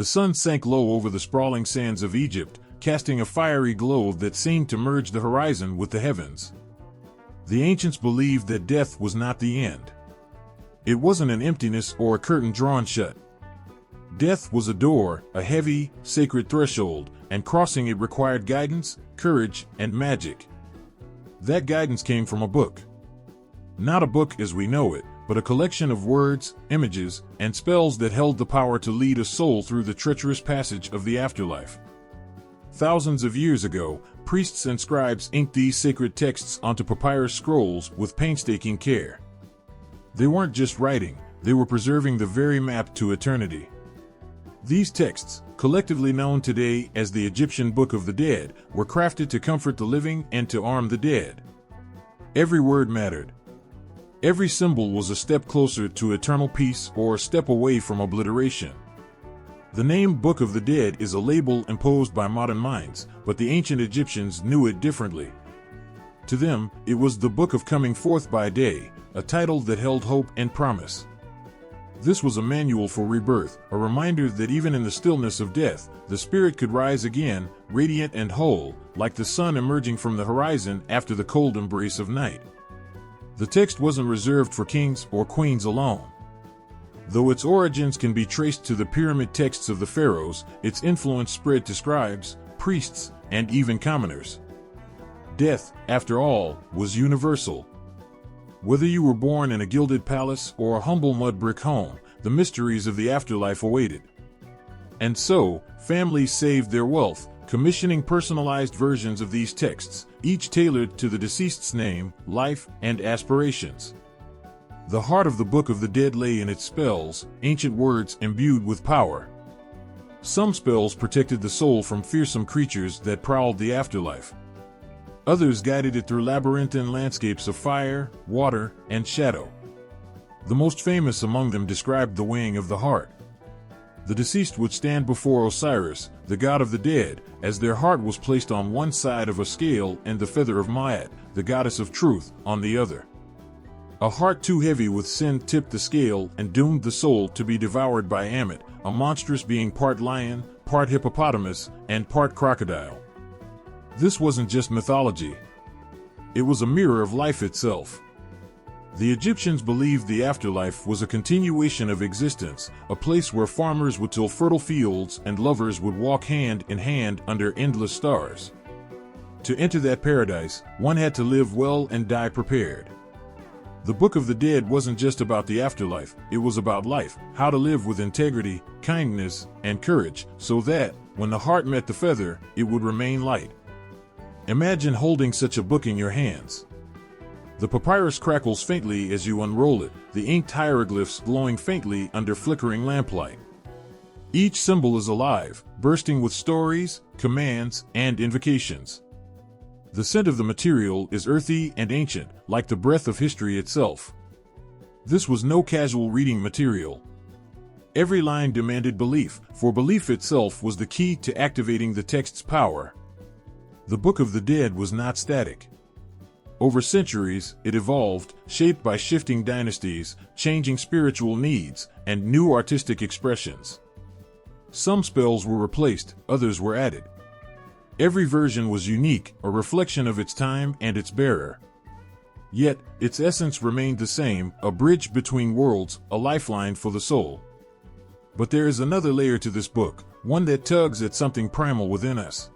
The sun sank low over the sprawling sands of Egypt, casting a fiery glow that seemed to merge the horizon with the heavens. The ancients believed that death was not the end. It wasn't an emptiness or a curtain drawn shut. Death was a door, a heavy, sacred threshold, and crossing it required guidance, courage, and magic. That guidance came from a book. Not a book as we know it, but a collection of words, images, and spells that held the power to lead a soul through the treacherous passage of the afterlife. Thousands of years ago, priests and scribes inked these sacred texts onto papyrus scrolls with painstaking care. They weren't just writing, they were preserving the very map to eternity. These texts, collectively known today as the Egyptian Book of the Dead, were crafted to comfort the living and to arm the dead. Every word mattered. Every symbol was a step closer to eternal peace or a step away from obliteration. The name Book of the Dead is a label imposed by modern minds, but the ancient Egyptians knew it differently. To them, it was the Book of Coming Forth by Day, a title that held hope and promise. This was a manual for rebirth, a reminder that even in the stillness of death, the spirit could rise again, radiant and whole, like the sun emerging from the horizon after the cold embrace of night. The text wasn't reserved for kings or queens alone. Though its origins can be traced to the pyramid texts of the pharaohs, its influence spread to scribes, priests, and even commoners. Death, after all, was universal. Whether you were born in a gilded palace or a humble mud brick home, the mysteries of the afterlife awaited. And so, families saved their wealth, commissioning personalized versions of these texts, each tailored to the deceased's name, life, and aspirations. The heart of the Book of the Dead lay in its spells, ancient words imbued with power. Some spells protected the soul from fearsome creatures that prowled the afterlife. Others guided it through labyrinthine landscapes of fire, water, and shadow. The most famous among them described the weighing of the heart. The deceased would stand before Osiris, the god of the dead, as their heart was placed on one side of a scale and the feather of Maat, the goddess of truth, on the other. A heart too heavy with sin tipped the scale and doomed the soul to be devoured by Ammit, a monstrous being part lion, part hippopotamus, and part crocodile. This wasn't just mythology. It was a mirror of life itself. The Egyptians believed the afterlife was a continuation of existence, a place where farmers would till fertile fields and lovers would walk hand in hand under endless stars. To enter that paradise, one had to live well and die prepared. The Book of the Dead wasn't just about the afterlife, it was about life, how to live with integrity, kindness, and courage, so that, when the heart met the feather, it would remain light. Imagine holding such a book in your hands. The papyrus crackles faintly as you unroll it, the inked hieroglyphs glowing faintly under flickering lamplight. Each symbol is alive, bursting with stories, commands, and invocations. The scent of the material is earthy and ancient, like the breath of history itself. This was no casual reading material. Every line demanded belief, for belief itself was the key to activating the text's power. The Book of the Dead was not static. Over centuries, it evolved, shaped by shifting dynasties, changing spiritual needs, and new artistic expressions. Some spells were replaced, others were added. Every version was unique, a reflection of its time and its bearer. Yet, its essence remained the same, a bridge between worlds, a lifeline for the soul. But there is another layer to this book, one that tugs at something primal within us.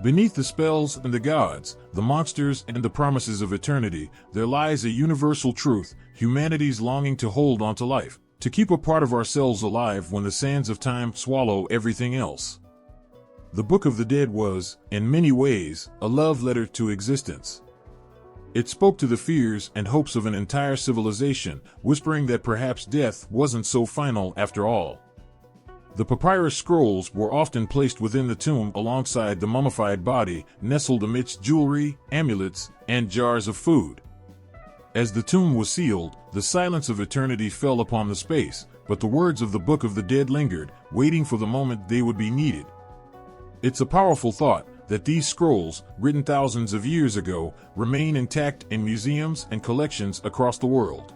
Beneath the spells and the gods, the monsters and the promises of eternity, there lies a universal truth, humanity's longing to hold on to life, to keep a part of ourselves alive when the sands of time swallow everything else. The Book of the Dead was, in many ways, a love letter to existence. It spoke to the fears and hopes of an entire civilization, whispering that perhaps death wasn't so final after all. The papyrus scrolls were often placed within the tomb alongside the mummified body, nestled amidst jewelry, amulets, and jars of food. As the tomb was sealed, the silence of eternity fell upon the space, but the words of the Book of the Dead lingered, waiting for the moment they would be needed. It's a powerful thought that these scrolls, written thousands of years ago, remain intact in museums and collections across the world.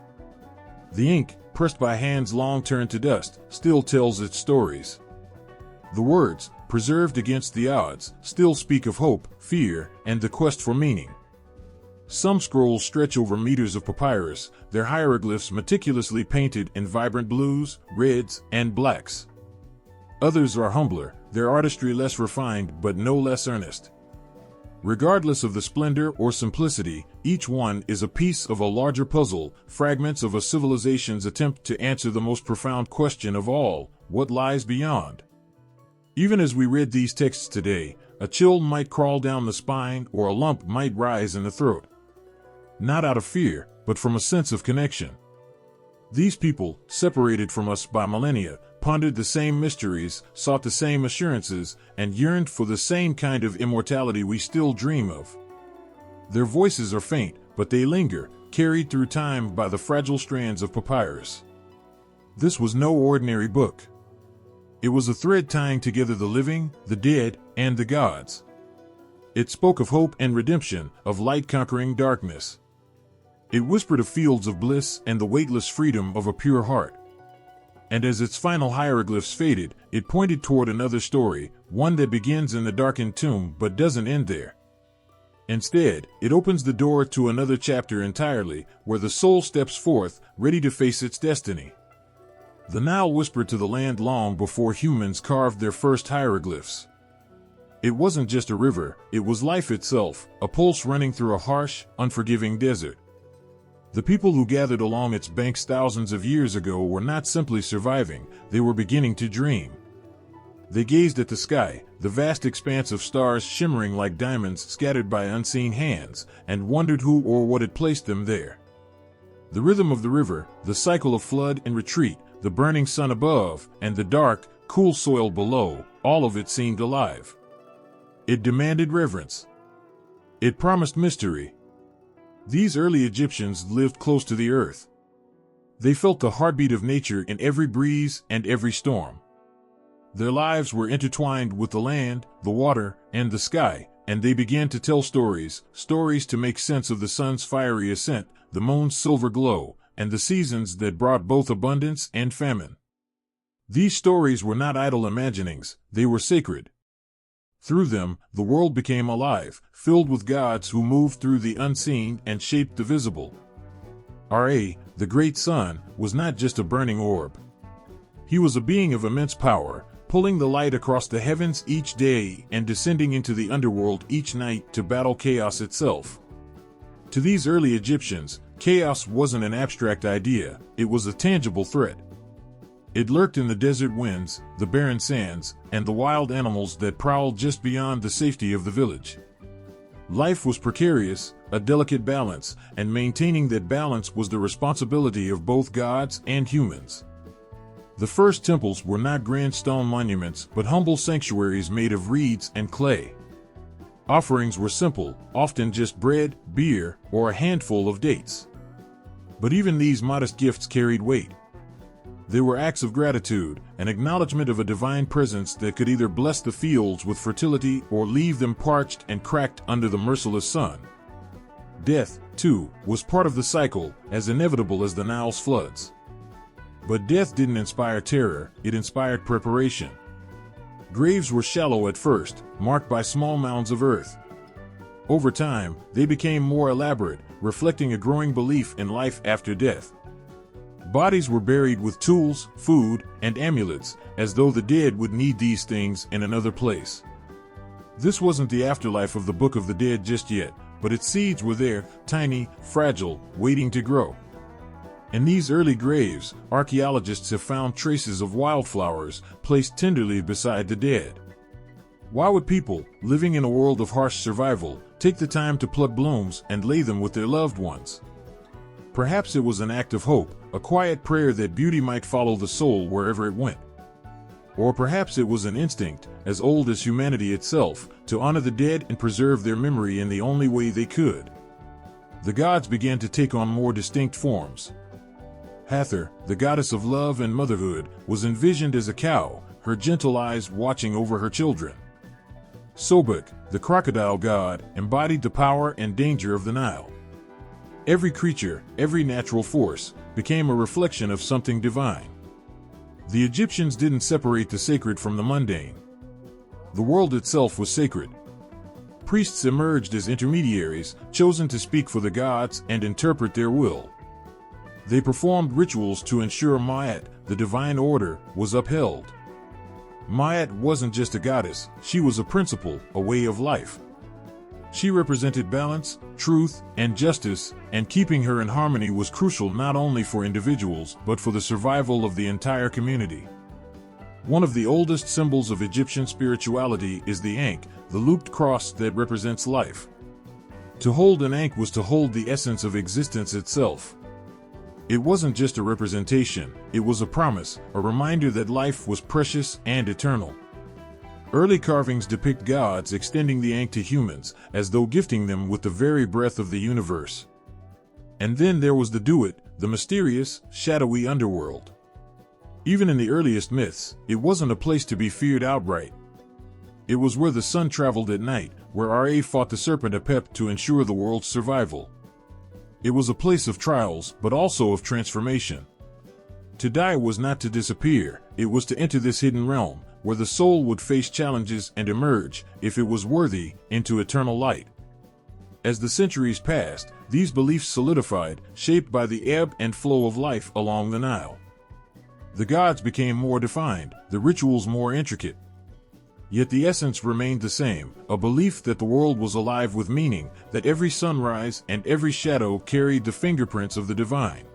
The ink, pressed by hands long turned to dust, still tells its stories. The words, preserved against the odds, still speak of hope, fear, and the quest for meaning. Some scrolls stretch over meters of papyrus, their hieroglyphs meticulously painted in vibrant blues, reds, and blacks. Others are humbler, their artistry less refined but no less earnest. Regardless of the splendor or simplicity, each one is a piece of a larger puzzle, fragments of a civilization's attempt to answer the most profound question of all: what lies beyond? Even as we read these texts today, a chill might crawl down the spine or a lump might rise in the throat. Not out of fear, but from a sense of connection. These people, separated from us by millennia, pondered the same mysteries, sought the same assurances, and yearned for the same kind of immortality we still dream of. Their voices are faint, but they linger, carried through time by the fragile strands of papyrus. This was no ordinary book. It was a thread tying together the living, the dead, and the gods. It spoke of hope and redemption, of light conquering darkness. It whispered of fields of bliss and the weightless freedom of a pure heart. And as its final hieroglyphs faded, it pointed toward another story, one that begins in the darkened tomb but doesn't end there. Instead, it opens the door to another chapter entirely, where the soul steps forth, ready to face its destiny. The Nile whispered to the land long before humans carved their first hieroglyphs. It wasn't just a river, it was life itself, a pulse running through a harsh, unforgiving desert. The people who gathered along its banks thousands of years ago were not simply surviving, they were beginning to dream. They gazed at the sky, the vast expanse of stars shimmering like diamonds scattered by unseen hands, and wondered who or what had placed them there. The rhythm of the river, the cycle of flood and retreat, the burning sun above, and the dark, cool soil below, all of it seemed alive. It demanded reverence. It promised mystery. These early Egyptians lived close to the earth. They felt the heartbeat of nature in every breeze and every storm. Their lives were intertwined with the land, the water, and the sky, and they began to tell stories to make sense of the sun's fiery ascent, the moon's silver glow, and the seasons that brought both abundance and famine. These stories were not idle imaginings, they were sacred. Through them, the world became alive, filled with gods who moved through the unseen and shaped the visible. Ra, the great sun, was not just a burning orb. He was a being of immense power, pulling the light across the heavens each day and descending into the underworld each night to battle chaos itself. To these early Egyptians, chaos wasn't an abstract idea, it was a tangible threat. It lurked in the desert winds, the barren sands, and the wild animals that prowled just beyond the safety of the village. Life was precarious, a delicate balance, and maintaining that balance was the responsibility of both gods and humans. The first temples were not grand stone monuments, but humble sanctuaries made of reeds and clay. Offerings were simple, often just bread, beer, or a handful of dates. But even these modest gifts carried weight. They were acts of gratitude, an acknowledgement of a divine presence that could either bless the fields with fertility or leave them parched and cracked under the merciless sun. Death, too, was part of the cycle, as inevitable as the Nile's floods. But death didn't inspire terror, it inspired preparation. Graves were shallow at first, marked by small mounds of earth. Over time, they became more elaborate, reflecting a growing belief in life after death. Bodies were buried with tools, food, and amulets, as though the dead would need these things in another place. This wasn't the afterlife of the Book of the Dead just yet, but its seeds were there, tiny, fragile, waiting to grow. In these early graves, archaeologists have found traces of wildflowers placed tenderly beside the dead. Why would people, living in a world of harsh survival, take the time to pluck blooms and lay them with their loved ones? Perhaps it was an act of hope, a quiet prayer that beauty might follow the soul wherever it went. Or perhaps it was an instinct, as old as humanity itself, to honor the dead and preserve their memory in the only way they could. The gods began to take on more distinct forms. Hathor, the goddess of love and motherhood, was envisioned as a cow, her gentle eyes watching over her children. Sobek, the crocodile god, embodied the power and danger of the Nile. Every creature, every natural force, became a reflection of something divine. The Egyptians didn't separate the sacred from the mundane. The world itself was sacred. Priests emerged as intermediaries, chosen to speak for the gods and interpret their will. They performed rituals to ensure Ma'at, the divine order, was upheld. Ma'at wasn't just a goddess, she was a principle, a way of life. She represented balance, truth, and justice, and keeping her in harmony was crucial not only for individuals but for the survival of the entire community. One of the oldest symbols of Egyptian spirituality is the ankh, the looped cross that represents life. To hold an ankh was to hold the essence of existence itself. It wasn't just a representation, it was a promise, a reminder that life was precious and eternal. Early carvings depict gods extending the ankh to humans, as though gifting them with the very breath of the universe. And then there was the Duat, the mysterious, shadowy underworld. Even in the earliest myths, it wasn't a place to be feared outright. It was where the sun traveled at night, where Ra fought the serpent Apep to ensure the world's survival. It was a place of trials, but also of transformation. To die was not to disappear, it was to enter this hidden realm, where the soul would face challenges and emerge, if it was worthy, into eternal light. As the centuries passed, these beliefs solidified, shaped by the ebb and flow of life along the Nile. The gods became more defined, the rituals more intricate. Yet the essence remained the same, a belief that the world was alive with meaning, that every sunrise and every shadow carried the fingerprints of the divine.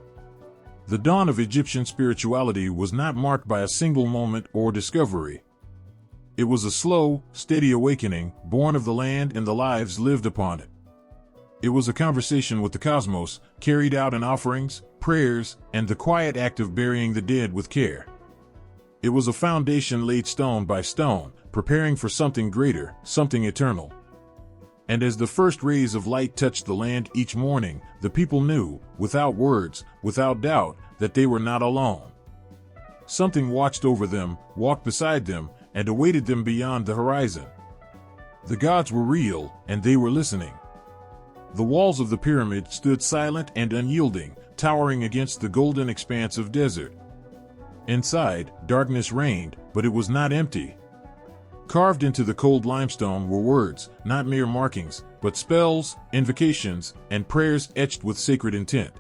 The dawn of Egyptian spirituality was not marked by a single moment or discovery. It was a slow, steady awakening, born of the land and the lives lived upon it. It was a conversation with the cosmos, carried out in offerings, prayers, and the quiet act of burying the dead with care. It was a foundation laid stone by stone, preparing for something greater, something eternal. And as the first rays of light touched the land each morning, the people knew, without words, without doubt, that they were not alone. Something watched over them, walked beside them, and awaited them beyond the horizon. The gods were real, and they were listening. The walls of the pyramid stood silent and unyielding, towering against the golden expanse of desert. Inside, darkness reigned, but it was not empty. Carved into the cold limestone were words, not mere markings, but spells, invocations, and prayers etched with sacred intent.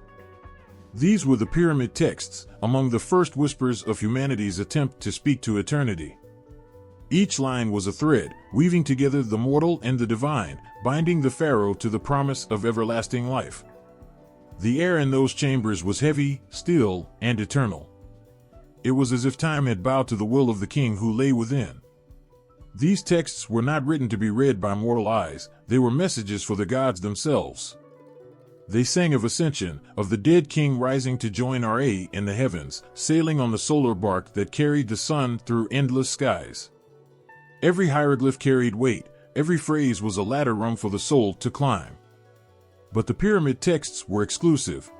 These were the pyramid texts, among the first whispers of humanity's attempt to speak to eternity. Each line was a thread, weaving together the mortal and the divine, binding the pharaoh to the promise of everlasting life. The air in those chambers was heavy, still, and eternal. It was as if time had bowed to the will of the king who lay within. These texts were not written to be read by mortal eyes, they were messages for the gods themselves. They sang of ascension, of the dead king rising to join Ra in the heavens, sailing on the solar bark that carried the sun through endless skies. Every hieroglyph carried weight, every phrase was a ladder rung for the soul to climb. But the pyramid texts were exclusive.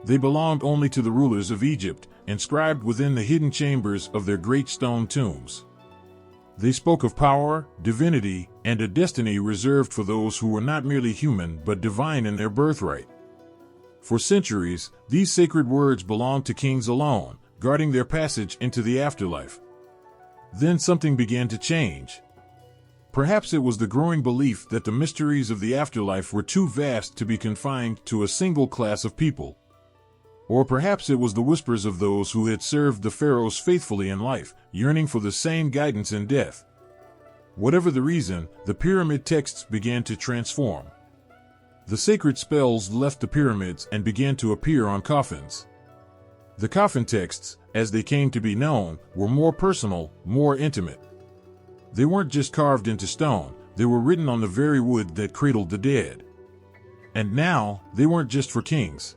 They belonged only to the rulers of Egypt, inscribed within the hidden chambers of their great stone tombs. They spoke of power, divinity, and a destiny reserved for those who were not merely human but divine in their birthright. For centuries, these sacred words belonged to kings alone, guarding their passage into the afterlife. Then something began to change. Perhaps it was the growing belief that the mysteries of the afterlife were too vast to be confined to a single class of people. Or perhaps it was the whispers of those who had served the pharaohs faithfully in life, yearning for the same guidance in death. Whatever the reason, the pyramid texts began to transform. The sacred spells left the pyramids and began to appear on coffins. The coffin texts, as they came to be known, were more personal, more intimate. They weren't just carved into stone, they were written on the very wood that cradled the dead. And now, they weren't just for kings.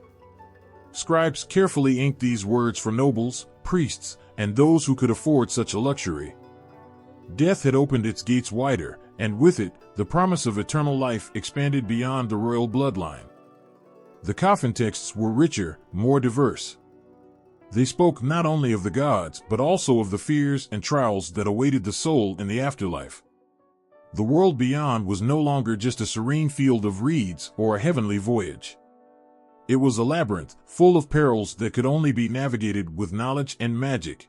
Scribes carefully inked these words for nobles, priests, and those who could afford such a luxury. Death had opened its gates wider, and with it, the promise of eternal life expanded beyond the royal bloodline. The coffin texts were richer, more diverse. They spoke not only of the gods, but also of the fears and trials that awaited the soul in the afterlife. The world beyond was no longer just a serene field of reeds or a heavenly voyage. It was a labyrinth, full of perils that could only be navigated with knowledge and magic.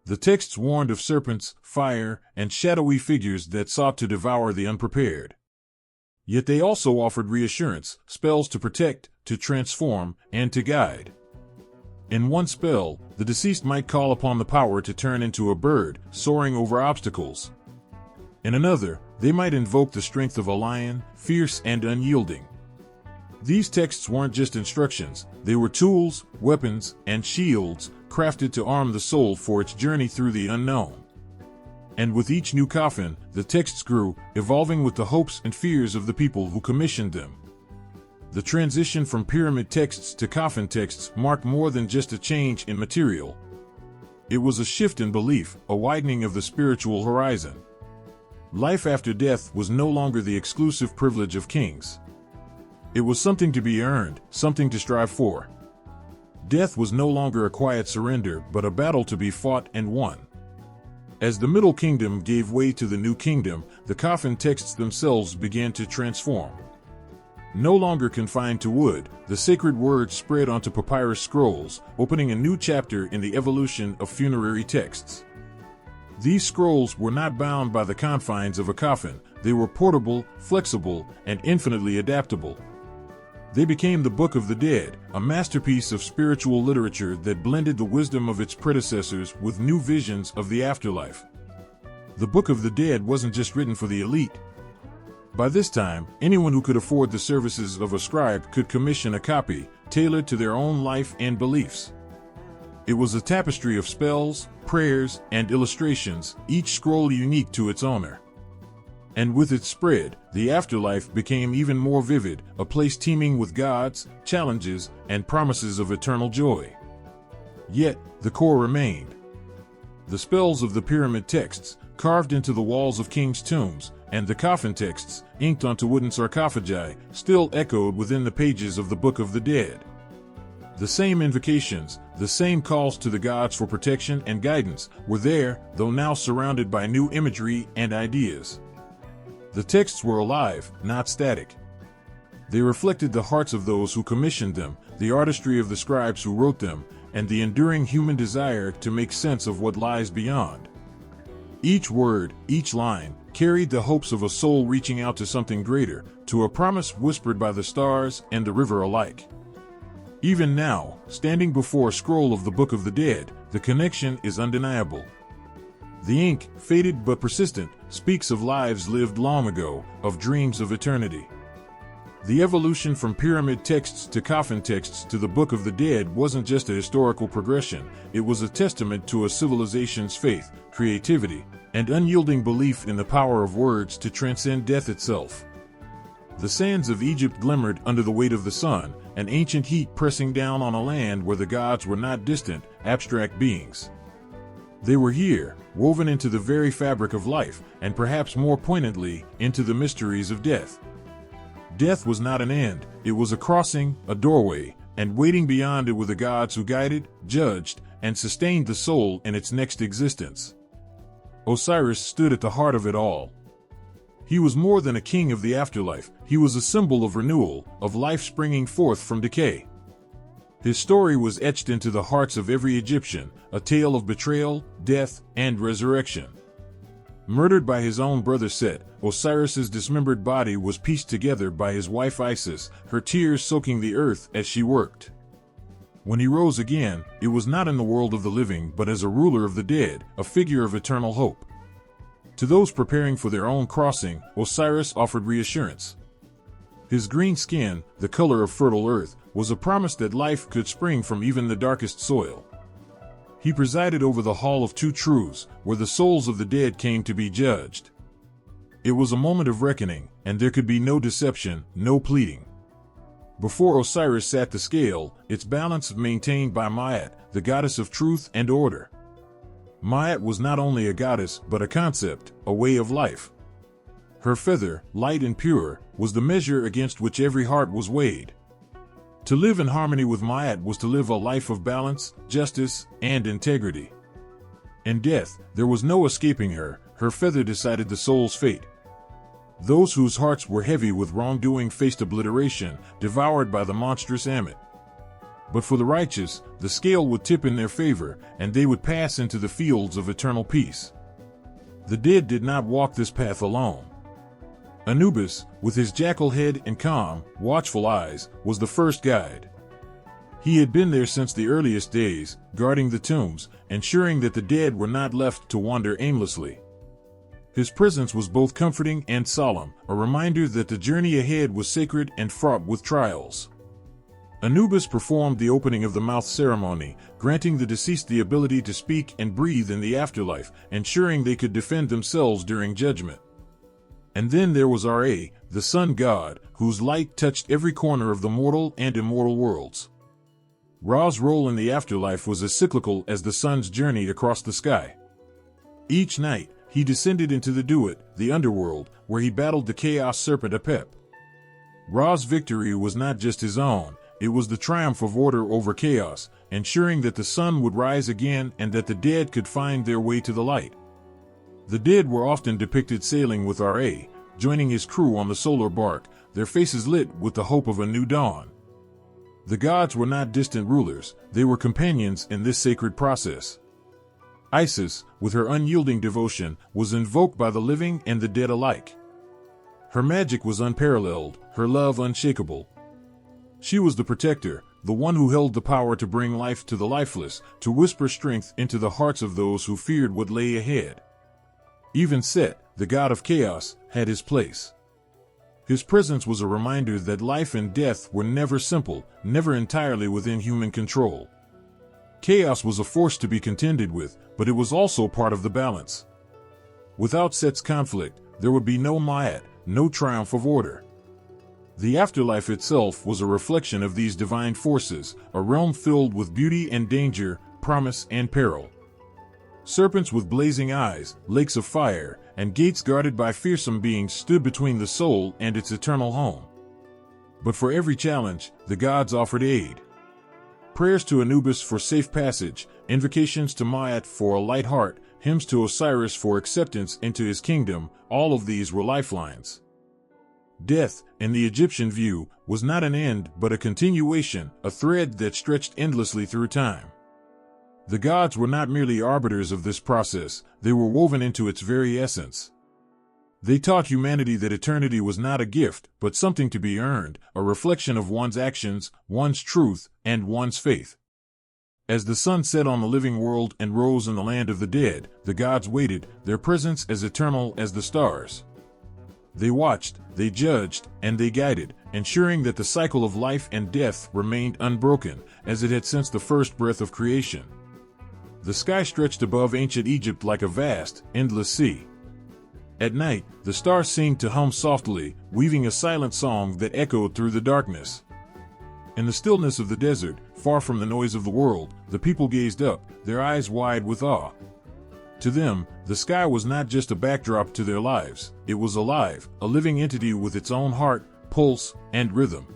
The texts warned of serpents, fire, and shadowy figures that sought to devour the unprepared. Yet they also offered reassurance, spells to protect, to transform, and to guide. In one spell, the deceased might call upon the power to turn into a bird, soaring over obstacles. In another, they might invoke the strength of a lion, fierce and unyielding. These texts weren't just instructions, they were tools, weapons, and shields, crafted to arm the soul for its journey through the unknown. And with each new coffin, the texts grew, evolving with the hopes and fears of the people who commissioned them. The transition from pyramid texts to coffin texts marked more than just a change in material. It was a shift in belief, a widening of the spiritual horizon. Life after death was no longer the exclusive privilege of kings. It was something to be earned, something to strive for. Death was no longer a quiet surrender, but a battle to be fought and won. As the Middle Kingdom gave way to the New Kingdom, the coffin texts themselves began to transform. No longer confined to wood, the sacred words spread onto papyrus scrolls, opening a new chapter in the evolution of funerary texts. These scrolls were not bound by the confines of a coffin, they were portable, flexible, and infinitely adaptable. They became the Book of the Dead, a masterpiece of spiritual literature that blended the wisdom of its predecessors with new visions of the afterlife. The Book of the Dead wasn't just written for the elite. By this time, anyone who could afford the services of a scribe could commission a copy, tailored to their own life and beliefs. It was a tapestry of spells, prayers, and illustrations, each scroll unique to its owner. And with its spread, the afterlife became even more vivid, a place teeming with gods, challenges, and promises of eternal joy. Yet, the core remained. The spells of the pyramid texts, carved into the walls of kings' tombs, and the coffin texts, inked onto wooden sarcophagi, still echoed within the pages of the Book of the Dead. The same invocations, the same calls to the gods for protection and guidance, were there, though now surrounded by new imagery and ideas. The texts were alive, not static. They reflected the hearts of those who commissioned them, the artistry of the scribes who wrote them, and the enduring human desire to make sense of what lies beyond. Each word, each line, carried the hopes of a soul reaching out to something greater, to a promise whispered by the stars and the river alike. Even now, standing before a scroll of the Book of the Dead, the connection is undeniable. The ink, faded but persistent, speaks of lives lived long ago, of dreams of eternity. The evolution from pyramid texts to coffin texts to the Book of the Dead wasn't just a historical progression, it was a testament to a civilization's faith, creativity, and unyielding belief in the power of words to transcend death itself. The sands of Egypt glimmered under the weight of the sun, an ancient heat pressing down on a land where the gods were not distant, abstract beings. They were here, woven into the very fabric of life, and perhaps more poignantly, into the mysteries of death. Death was not an end, it was a crossing, a doorway, and waiting beyond it were the gods who guided, judged, and sustained the soul in its next existence. Osiris stood at the heart of it all. He was more than a king of the afterlife, he was a symbol of renewal, of life springing forth from decay. His story was etched into the hearts of every Egyptian, a tale of betrayal, death, and resurrection. Murdered by his own brother Set, Osiris's dismembered body was pieced together by his wife Isis, her tears soaking the earth as she worked. When he rose again, it was not in the world of the living but as a ruler of the dead, a figure of eternal hope. To those preparing for their own crossing, Osiris offered reassurance. His green skin, the color of fertile earth, was a promise that life could spring from even the darkest soil. He presided over the Hall of Two Truths, where the souls of the dead came to be judged. It was a moment of reckoning, and there could be no deception, no pleading. Before Osiris sat the scale, its balance maintained by Ma'at, the goddess of truth and order. Ma'at was not only a goddess, but a concept, a way of life. Her feather, light and pure, was the measure against which every heart was weighed. To live in harmony with Ma'at was to live a life of balance, justice, and integrity. In death, there was no escaping her, her feather decided the soul's fate. Those whose hearts were heavy with wrongdoing faced obliteration, devoured by the monstrous Ammit. But for the righteous, the scale would tip in their favor, and they would pass into the fields of eternal peace. The dead did not walk this path alone. Anubis, with his jackal head and calm, watchful eyes, was the first guide. He had been there since the earliest days, guarding the tombs, ensuring that the dead were not left to wander aimlessly. His presence was both comforting and solemn, a reminder that the journey ahead was sacred and fraught with trials. Anubis performed the opening of the mouth ceremony, granting the deceased the ability to speak and breathe in the afterlife, ensuring they could defend themselves during judgment. And then there was Ra, the sun god, whose light touched every corner of the mortal and immortal worlds. Ra's role in the afterlife was as cyclical as the sun's journey across the sky. Each night, he descended into the Duat, the underworld, where he battled the chaos serpent Apep. Ra's victory was not just his own, it was the triumph of order over chaos, ensuring that the sun would rise again and that the dead could find their way to the light. The dead were often depicted sailing with Ra, joining his crew on the solar bark, their faces lit with the hope of a new dawn. The gods were not distant rulers, they were companions in this sacred process. Isis, with her unyielding devotion, was invoked by the living and the dead alike. Her magic was unparalleled, her love unshakable. She was the protector, the one who held the power to bring life to the lifeless, to whisper strength into the hearts of those who feared what lay ahead. Even Set, the god of chaos, had his place. His presence was a reminder that life and death were never simple, never entirely within human control. Chaos was a force to be contended with, but it was also part of the balance. Without Set's conflict, there would be no Ma'at, no triumph of order. The afterlife itself was a reflection of these divine forces, a realm filled with beauty and danger, promise and peril. Serpents with blazing eyes, lakes of fire, and gates guarded by fearsome beings stood between the soul and its eternal home. But for every challenge, the gods offered aid. Prayers to Anubis for safe passage, invocations to Ma'at for a light heart, hymns to Osiris for acceptance into his kingdom, all of these were lifelines. Death, in the Egyptian view, was not an end but a continuation, a thread that stretched endlessly through time. The gods were not merely arbiters of this process, they were woven into its very essence. They taught humanity that eternity was not a gift, but something to be earned, a reflection of one's actions, one's truth, and one's faith. As the sun set on the living world and rose in the land of the dead, the gods waited, their presence as eternal as the stars. They watched, they judged, and they guided, ensuring that the cycle of life and death remained unbroken, as it had since the first breath of creation. The sky stretched above ancient Egypt like a vast, endless sea. At night, the stars seemed to hum softly, weaving a silent song that echoed through the darkness. In the stillness of the desert, far from the noise of the world, the people gazed up, their eyes wide with awe. To them, the sky was not just a backdrop to their lives, it was alive, a living entity with its own heart, pulse, and rhythm.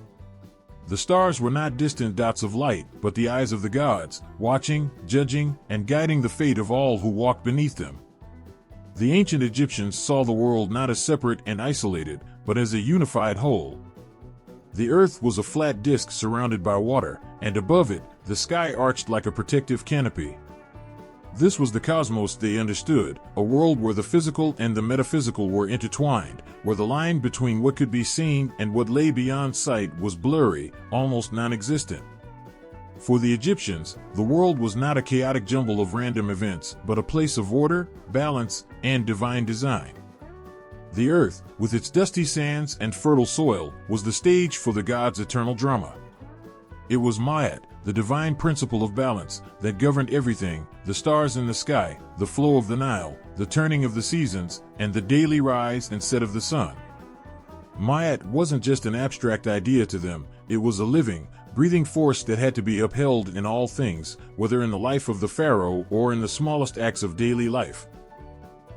The stars were not distant dots of light, but the eyes of the gods, watching, judging, and guiding the fate of all who walked beneath them. The ancient Egyptians saw the world not as separate and isolated, but as a unified whole. The earth was a flat disk surrounded by water, and above it, the sky arched like a protective canopy. This was the cosmos they understood, a world where the physical and the metaphysical were intertwined, where the line between what could be seen and what lay beyond sight was blurry, almost non-existent. For the Egyptians, the world was not a chaotic jumble of random events, but a place of order, balance, and divine design. The earth, with its dusty sands and fertile soil, was the stage for the gods' eternal drama. It was Ma'at, the divine principle of balance, that governed everything, the stars in the sky, the flow of the Nile, the turning of the seasons, and the daily rise and set of the sun. Ma'at wasn't just an abstract idea to them, it was a living, breathing force that had to be upheld in all things, whether in the life of the pharaoh or in the smallest acts of daily life.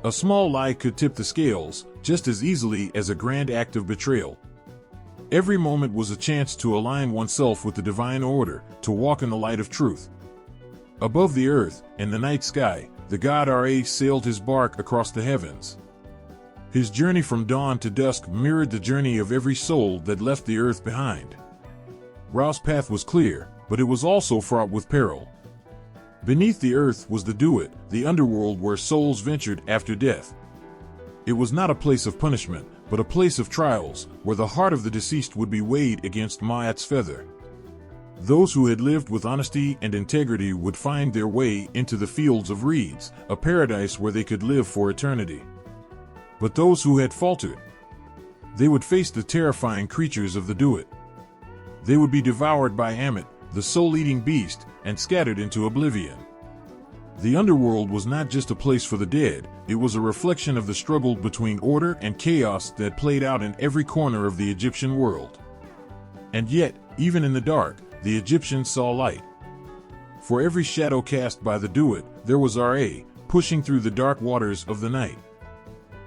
A small lie could tip the scales, just as easily as a grand act of betrayal. Every moment was a chance to align oneself with the divine order, to walk in the light of truth. Above the earth, in the night sky, the god Ra sailed his bark across the heavens. His journey from dawn to dusk mirrored the journey of every soul that left the earth behind. Ra's path was clear, but it was also fraught with peril. Beneath the earth was the Duat, the underworld where souls ventured after death. It was not a place of punishment, but a place of trials, where the heart of the deceased would be weighed against Ma'at's feather. Those who had lived with honesty and integrity would find their way into the fields of reeds, a paradise where they could live for eternity. But those who had faltered, they would face the terrifying creatures of the Duat. They would be devoured by Ammit, the soul-eating beast, and scattered into oblivion. The underworld was not just a place for the dead, it was a reflection of the struggle between order and chaos that played out in every corner of the Egyptian world. And yet, even in the dark, the Egyptians saw light. For every shadow cast by the Duat, there was Ra, pushing through the dark waters of the night.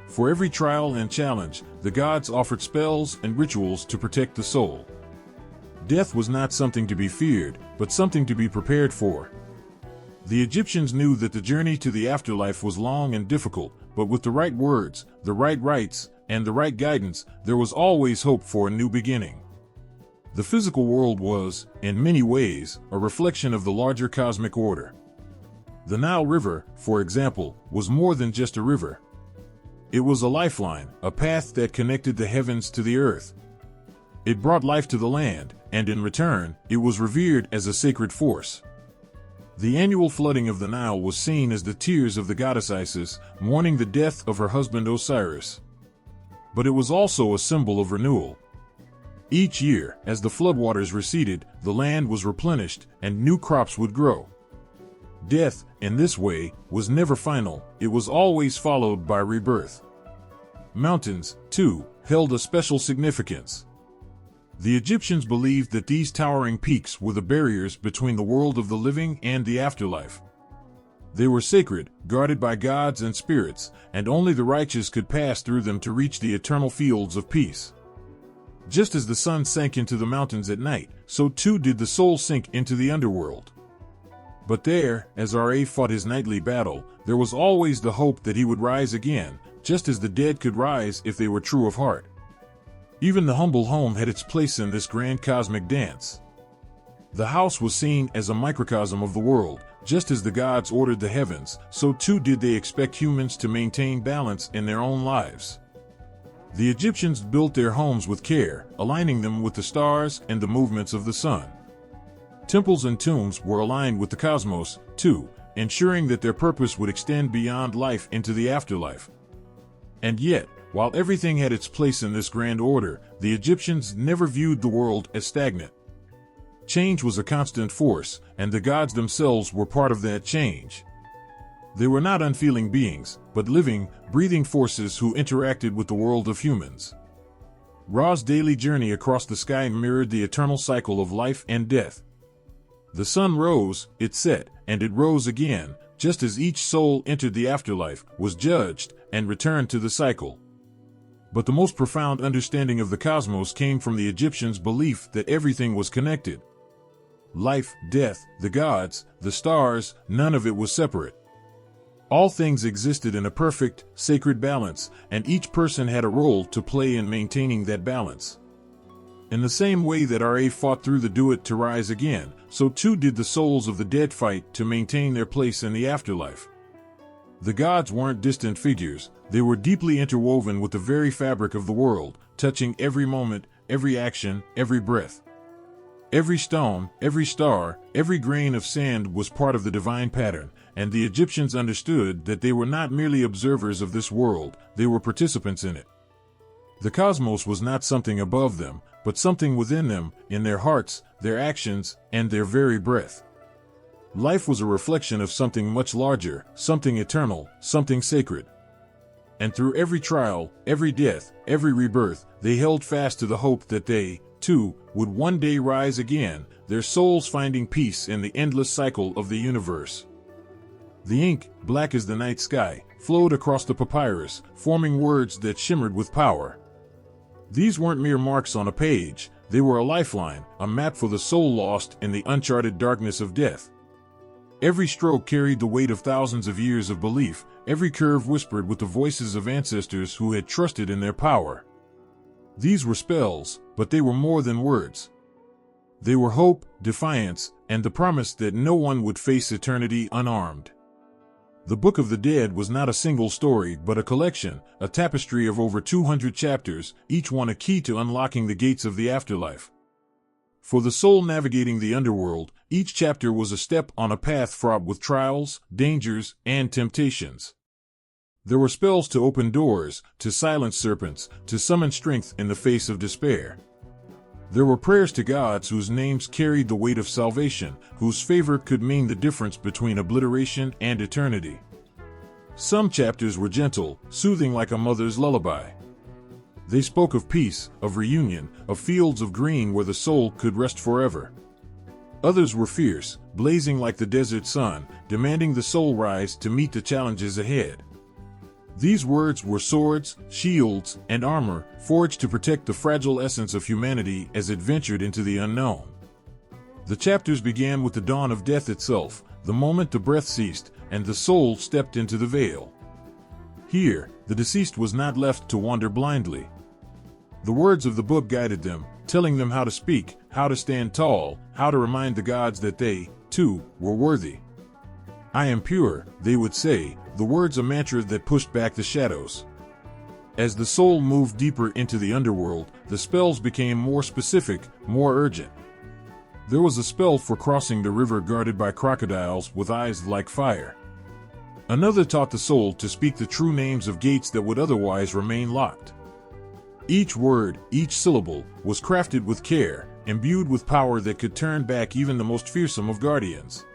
For every trial and challenge, the gods offered spells and rituals to protect the soul. Death was not something to be feared, but something to be prepared for. The Egyptians knew that the journey to the afterlife was long and difficult, but with the right words, the right rites, and the right guidance, there was always hope for a new beginning. The physical world was, in many ways, a reflection of the larger cosmic order. The Nile River, for example, was more than just a river. It was a lifeline, a path that connected the heavens to the earth. It brought life to the land, and in return, it was revered as a sacred force. The annual flooding of the Nile was seen as the tears of the goddess Isis, mourning the death of her husband Osiris. But it was also a symbol of renewal. Each year, as the floodwaters receded, the land was replenished, and new crops would grow. Death, in this way, was never final, it was always followed by rebirth. Mountains, too, held a special significance. The Egyptians believed that these towering peaks were the barriers between the world of the living and the afterlife. They were sacred, guarded by gods and spirits, and only the righteous could pass through them to reach the eternal fields of peace. Just as the sun sank into the mountains at night, so too did the soul sink into the underworld. But there, as Ra fought his nightly battle, there was always the hope that he would rise again, just as the dead could rise if they were true of heart. Even the humble home had its place in this grand cosmic dance. The house was seen as a microcosm of the world. Just as the gods ordered the heavens, so too did they expect humans to maintain balance in their own lives. The Egyptians built their homes with care, aligning them with the stars and the movements of the sun. Temples and tombs were aligned with the cosmos, too, ensuring that their purpose would extend beyond life into the afterlife. And yet, while everything had its place in this grand order, the Egyptians never viewed the world as stagnant. Change was a constant force, and the gods themselves were part of that change. They were not unfeeling beings, but living, breathing forces who interacted with the world of humans. Ra's daily journey across the sky mirrored the eternal cycle of life and death. The sun rose, it set, and it rose again, just as each soul entered the afterlife, was judged, and returned to the cycle. But the most profound understanding of the cosmos came from the Egyptians' belief that everything was connected. Life, death, the gods, the stars, none of it was separate. All things existed in a perfect, sacred balance, and each person had a role to play in maintaining that balance. In the same way that Ra fought through the Duat to rise again, so too did the souls of the dead fight to maintain their place in the afterlife. The gods weren't distant figures, they were deeply interwoven with the very fabric of the world, touching every moment, every action, every breath. Every stone, every star, every grain of sand was part of the divine pattern, and the Egyptians understood that they were not merely observers of this world, they were participants in it. The cosmos was not something above them, but something within them, in their hearts, their actions, and their very breath. Life was a reflection of something much larger, something eternal, something sacred. And through every trial, every death, every rebirth, they held fast to the hope that they, too, would one day rise again, their souls finding peace in the endless cycle of the universe. The ink, black as the night sky, flowed across the papyrus, forming words that shimmered with power. These weren't mere marks on a page, they were a lifeline, a map for the soul lost in the uncharted darkness of death. Every stroke carried the weight of thousands of years of belief, every curve whispered with the voices of ancestors who had trusted in their power. These were spells, but they were more than words. They were hope, defiance, and the promise that no one would face eternity unarmed. The Book of the Dead was not a single story but a collection, a tapestry of over 200 chapters, each one a key to unlocking the gates of the afterlife. For the soul navigating the underworld, each chapter was a step on a path fraught with trials, dangers, and temptations. There were spells to open doors, to silence serpents, to summon strength in the face of despair. There were prayers to gods whose names carried the weight of salvation, whose favor could mean the difference between obliteration and eternity. Some chapters were gentle, soothing like a mother's lullaby. They spoke of peace, of reunion, of fields of green where the soul could rest forever. Others were fierce, blazing like the desert sun, demanding the soul rise to meet the challenges ahead. These words were swords, shields, and armor, forged to protect the fragile essence of humanity as it ventured into the unknown. The chapters began with the dawn of death itself, the moment the breath ceased, and the soul stepped into the veil. Here, the deceased was not left to wander blindly. The words of the book guided them, telling them how to speak, how to stand tall, how to remind the gods that they, too, were worthy. "I am pure," they would say, the words a mantra that pushed back the shadows. As the soul moved deeper into the underworld, the spells became more specific, more urgent. There was a spell for crossing the river guarded by crocodiles with eyes like fire. Another taught the soul to speak the true names of gates that would otherwise remain locked. Each word, each syllable, was crafted with care, imbued with power that could turn back even the most fearsome of guardians.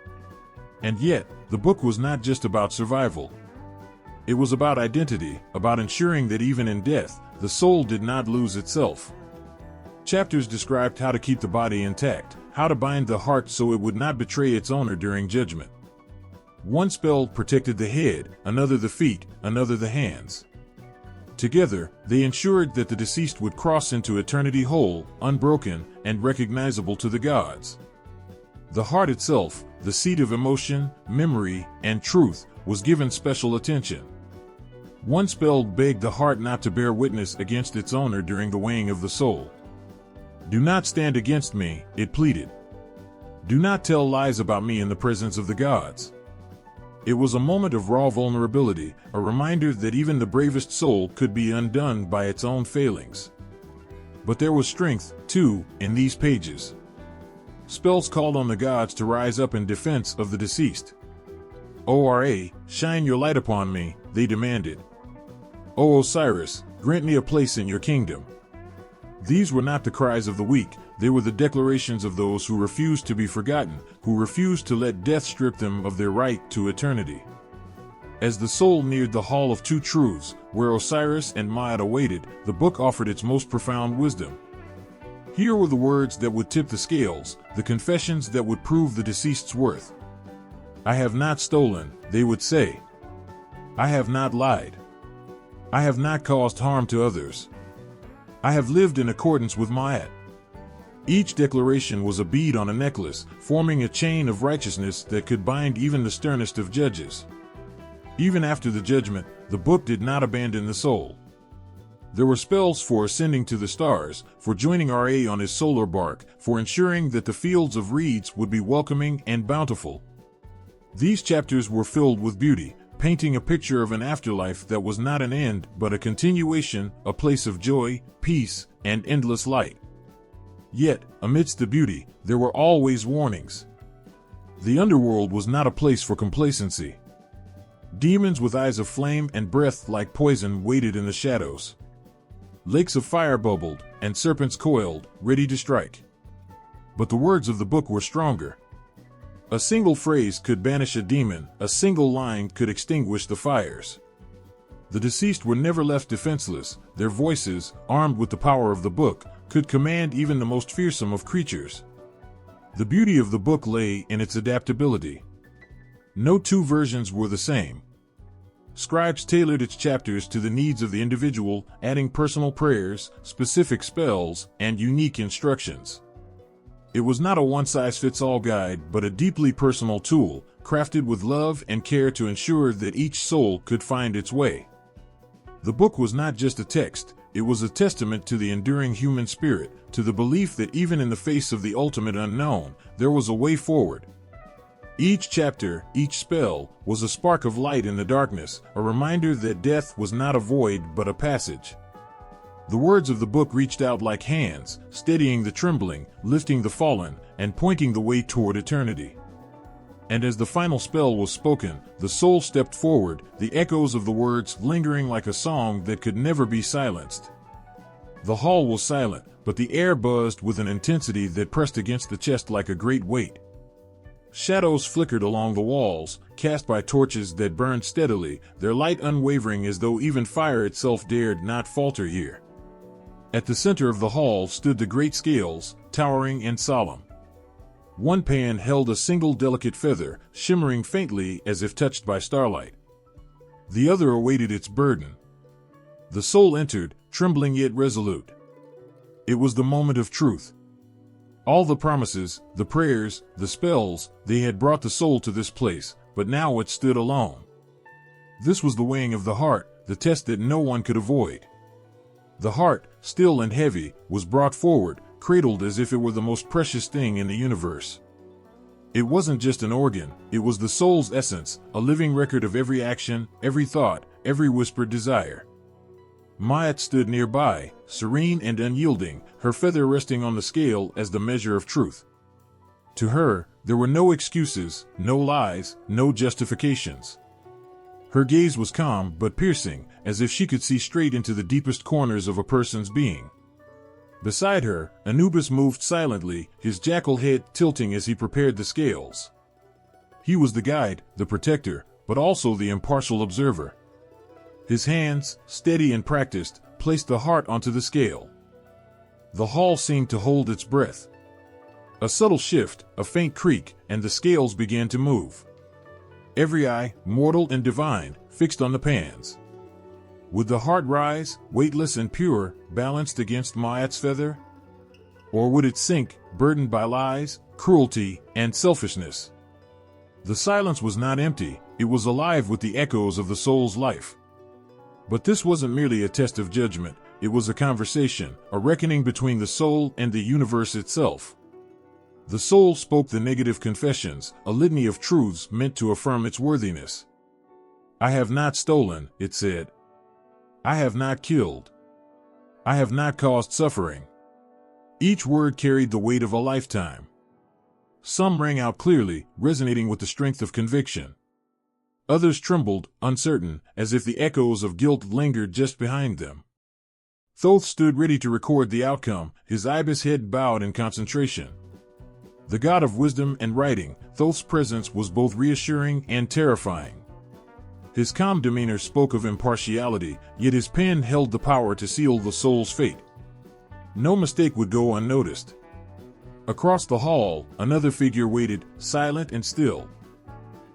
And yet, the book was not just about survival. It was about identity, about ensuring that even in death, the soul did not lose itself. Chapters described how to keep the body intact, how to bind the heart so it would not betray its owner during judgment. One spell protected the head, another the feet, another the hands. Together, they ensured that the deceased would cross into eternity whole, unbroken, and recognizable to the gods. The heart itself, the seat of emotion, memory, and truth, was given special attention. One spell begged the heart not to bear witness against its owner during the weighing of the soul. "Do not stand against me," it pleaded. "Do not tell lies about me in the presence of the gods." It was a moment of raw vulnerability, a reminder that even the bravest soul could be undone by its own failings. But there was strength, too, in these pages. Spells called on the gods to rise up in defense of the deceased. "Ora, shine your light upon me," they demanded. "O Osiris, grant me a place in your kingdom." These were not the cries of the weak, they were the declarations of those who refused to be forgotten, who refused to let death strip them of their right to eternity. As the soul neared the Hall of Two Truths, where Osiris and Ma'at awaited, the book offered its most profound wisdom. Here were the words that would tip the scales, the confessions that would prove the deceased's worth. "I have not stolen," they would say. "I have not lied. I have not caused harm to others. I have lived in accordance with Ma'at." Each declaration was a bead on a necklace, forming a chain of righteousness that could bind even the sternest of judges. Even after the judgment, the book did not abandon the soul. There were spells for ascending to the stars, for joining Ra on his solar bark, for ensuring that the fields of reeds would be welcoming and bountiful. These chapters were filled with beauty, painting a picture of an afterlife that was not an end but a continuation, a place of joy, peace, and endless light. Yet, amidst the beauty, there were always warnings. The underworld was not a place for complacency. Demons with eyes of flame and breath like poison waited in the shadows. Lakes of fire bubbled, and serpents coiled, ready to strike. But the words of the book were stronger. A single phrase could banish a demon, a single line could extinguish the fires. The deceased were never left defenseless, their voices, armed with the power of the book, could command even the most fearsome of creatures. The beauty of the book lay in its adaptability. No two versions were the same. Scribes tailored its chapters to the needs of the individual, adding personal prayers, specific spells, and unique instructions. It was not a one-size-fits-all guide, but a deeply personal tool, crafted with love and care to ensure that each soul could find its way. The book was not just a text, It was a testament to the enduring human spirit, to the belief that even in the face of the ultimate unknown, there was a way forward. Each chapter, each spell, was a spark of light in the darkness, a reminder that death was not a void but a passage. The words of the book reached out like hands, steadying the trembling, lifting the fallen, and pointing the way toward eternity. And as the final spell was spoken, the soul stepped forward, the echoes of the words lingering like a song that could never be silenced. The hall was silent, but the air buzzed with an intensity that pressed against the chest like a great weight. Shadows flickered along the walls, cast by torches that burned steadily, their light unwavering as though even fire itself dared not falter here. At the center of the hall stood the great scales, towering and solemn. One pan held a single delicate feather, shimmering faintly as if touched by starlight. The other awaited its burden. The soul entered, trembling yet resolute. It was the moment of truth. All the promises, the prayers, the spells, they had brought the soul to this place, but now it stood alone. This was the weighing of the heart, the test that no one could avoid. The heart, still and heavy, was brought forward, cradled as if it were the most precious thing in the universe. It wasn't just an organ, it was the soul's essence, a living record of every action, every thought, every whispered desire. Mayat stood nearby, serene and unyielding, her feather resting on the scale as the measure of truth. To her, there were no excuses, no lies, no justifications. Her gaze was calm but piercing, as if she could see straight into the deepest corners of a person's being. Beside her, Anubis moved silently, his jackal head tilting as he prepared the scales. He was the guide, the protector, but also the impartial observer. His hands, steady and practiced, placed the heart onto the scale. The hall seemed to hold its breath. A subtle shift, a faint creak, and the scales began to move. Every eye, mortal and divine, fixed on the pans. Would the heart rise, weightless and pure, balanced against Mayat's feather? Or would it sink, burdened by lies, cruelty, and selfishness? The silence was not empty, it was alive with the echoes of the soul's life. But this wasn't merely a test of judgment, it was a conversation, a reckoning between the soul and the universe itself. The soul spoke the negative confessions, a litany of truths meant to affirm its worthiness. I have not stolen, it said. I have not killed. I have not caused suffering. Each word carried the weight of a lifetime. Some rang out clearly, resonating with the strength of conviction. Others trembled, uncertain, as if the echoes of guilt lingered just behind them. Thoth stood ready to record the outcome, his ibis head bowed in concentration. The god of wisdom and writing, Thoth's presence was both reassuring and terrifying. His calm demeanor spoke of impartiality, yet his pen held the power to seal the soul's fate. No mistake would go unnoticed. Across the hall, another figure waited, silent and still.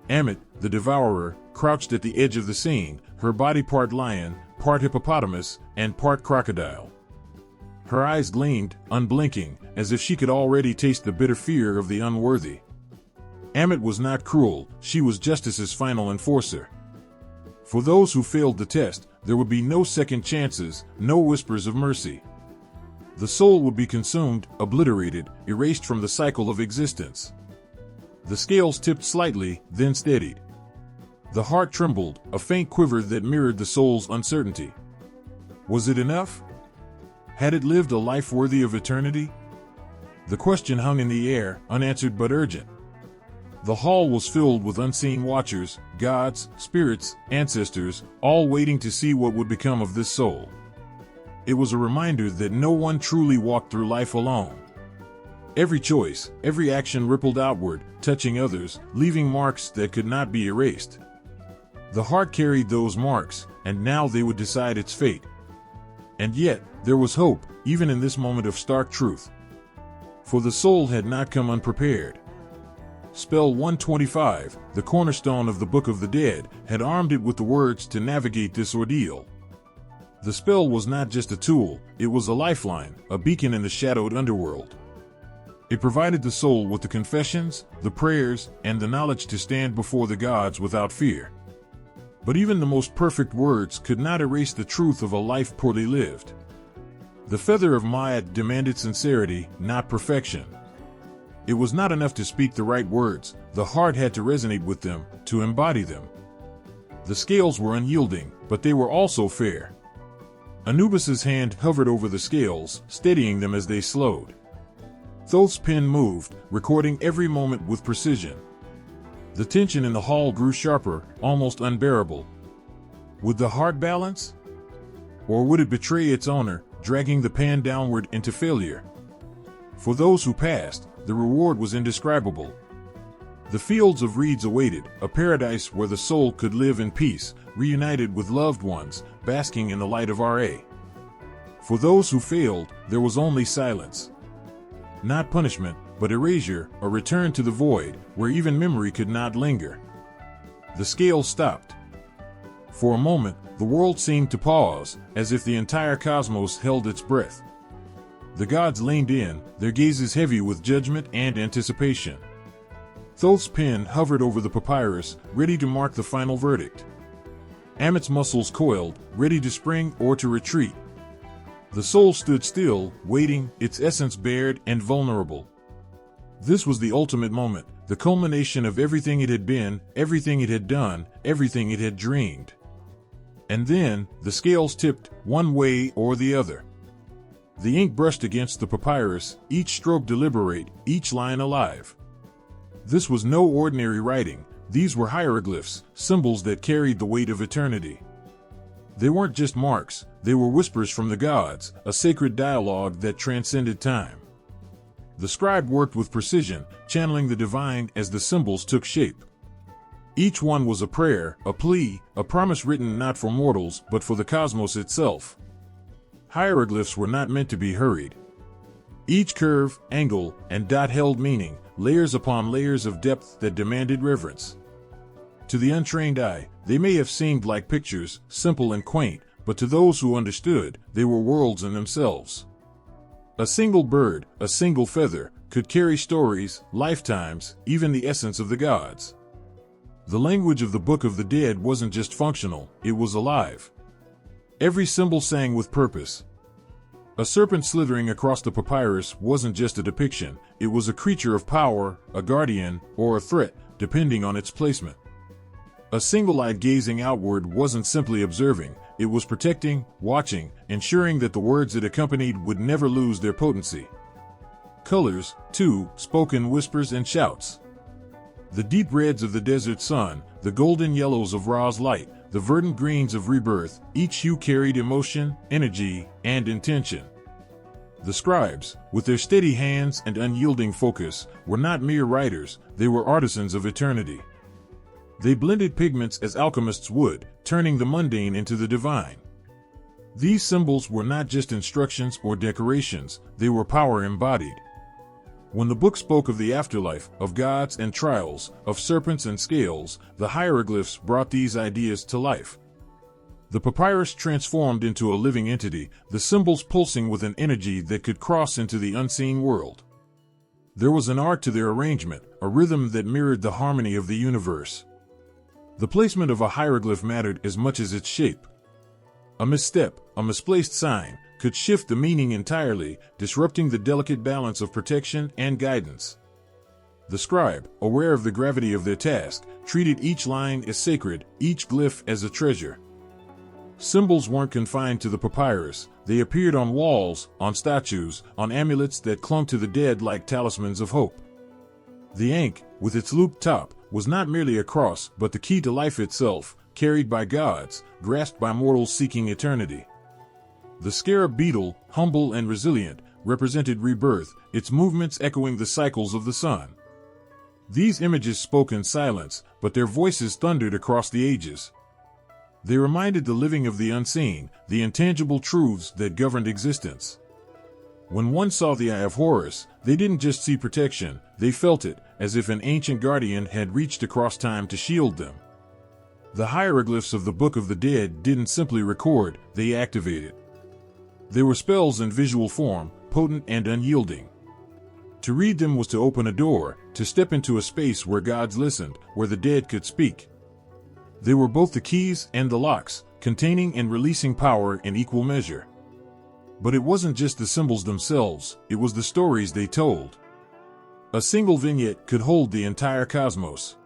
Ammit, the devourer, crouched at the edge of the scene, her body part lion, part hippopotamus, and part crocodile. Her eyes gleamed, unblinking, as if she could already taste the bitter fear of the unworthy. Ammit was not cruel, she was justice's final enforcer. For those who failed the test, there would be no second chances, no whispers of mercy. The soul would be consumed, obliterated, erased from the cycle of existence. The scales tipped slightly, then steadied. The heart trembled, a faint quiver that mirrored the soul's uncertainty. Was it enough? Had it lived a life worthy of eternity? The question hung in the air, unanswered but urgent. The hall was filled with unseen watchers, gods, spirits, ancestors, all waiting to see what would become of this soul. It was a reminder that no one truly walked through life alone. Every choice, every action rippled outward, touching others, leaving marks that could not be erased. The heart carried those marks, and now they would decide its fate. And yet, there was hope, even in this moment of stark truth. For the soul had not come unprepared. Spell 125, the cornerstone of the Book of the Dead, had armed it with the words to navigate this ordeal. The spell was not just a tool, it was a lifeline, a beacon in the shadowed underworld. It provided the soul with the confessions, the prayers, and the knowledge to stand before the gods without fear. But even the most perfect words could not erase the truth of a life poorly lived. The feather of Ma'at demanded sincerity, not perfection. It was not enough to speak the right words, the heart had to resonate with them, to embody them. The scales were unyielding, but they were also fair. Anubis's hand hovered over the scales, steadying them as they slowed. Thoth's pen moved, recording every moment with precision. The tension in the hall grew sharper, almost unbearable. Would the heart balance? Or would it betray its owner, dragging the pen downward into failure? For those who passed, the reward was indescribable. The fields of reeds awaited, a paradise where the soul could live in peace, reunited with loved ones, basking in the light of Ra. For those who failed, there was only silence. Not punishment, but erasure, a return to the void, where even memory could not linger. The scale stopped. For a moment, the world seemed to pause, as if the entire cosmos held its breath. The gods leaned in, their gazes heavy with judgment and anticipation. Thoth's pen hovered over the papyrus, ready to mark the final verdict. Amit's muscles coiled, ready to spring or to retreat. The soul stood still, waiting, its essence bared and vulnerable. This was the ultimate moment, the culmination of everything it had been, everything it had done, everything it had dreamed. And then, the scales tipped, one way or the other. The ink brushed against the papyrus, each stroke deliberate, each line alive. This was no ordinary writing, these were hieroglyphs, symbols that carried the weight of eternity. They weren't just marks, they were whispers from the gods, a sacred dialogue that transcended time. The scribe worked with precision, channeling the divine as the symbols took shape. Each one was a prayer, a plea, a promise written not for mortals but for the cosmos itself. Hieroglyphs were not meant to be hurried. Each curve, angle, and dot held meaning, layers upon layers of depth that demanded reverence. To the untrained eye, they may have seemed like pictures, simple and quaint, but to those who understood, they were worlds in themselves. A single bird, a single feather, could carry stories, lifetimes, even the essence of the gods. The language of the Book of the Dead wasn't just functional, it was alive. Every symbol sang with purpose. A serpent slithering across the papyrus wasn't just a depiction, it was a creature of power, a guardian, or a threat, depending on its placement. A single-eyed gazing outward wasn't simply observing, it was protecting, watching, ensuring that the words it accompanied would never lose their potency. Colors, too, spoke in whispers and shouts. The deep reds of the desert sun, the golden yellows of Ra's light, the verdant greens of rebirth, each hue carried emotion, energy, and intention. The scribes, with their steady hands and unyielding focus, were not mere writers, they were artisans of eternity. They blended pigments as alchemists would, turning the mundane into the divine. These symbols were not just instructions or decorations, they were power embodied. When the book spoke of the afterlife, of gods and trials, of serpents and scales, the hieroglyphs brought these ideas to life. The papyrus transformed into a living entity, the symbols pulsing with an energy that could cross into the unseen world. There was an art to their arrangement, a rhythm that mirrored the harmony of the universe. The placement of a hieroglyph mattered as much as its shape. A misstep, a misplaced sign, could shift the meaning entirely, disrupting the delicate balance of protection and guidance. The scribe, aware of the gravity of their task, treated each line as sacred, each glyph as a treasure. Symbols weren't confined to the papyrus, they appeared on walls, on statues, on amulets that clung to the dead like talismans of hope. The ankh, with its looped top, was not merely a cross but the key to life itself, carried by gods, grasped by mortals seeking eternity. The scarab beetle, humble and resilient, represented rebirth, its movements echoing the cycles of the sun. These images spoke in silence, but their voices thundered across the ages. They reminded the living of the unseen, the intangible truths that governed existence. When one saw the Eye of Horus, they didn't just see protection, they felt it, as if an ancient guardian had reached across time to shield them. The hieroglyphs of the Book of the Dead didn't simply record, they activated. They were spells in visual form, potent and unyielding. To read them was to open a door, to step into a space where gods listened, where the dead could speak. They were both the keys and the locks, containing and releasing power in equal measure. But it wasn't just the symbols themselves, it was the stories they told. A single vignette could hold the entire cosmos.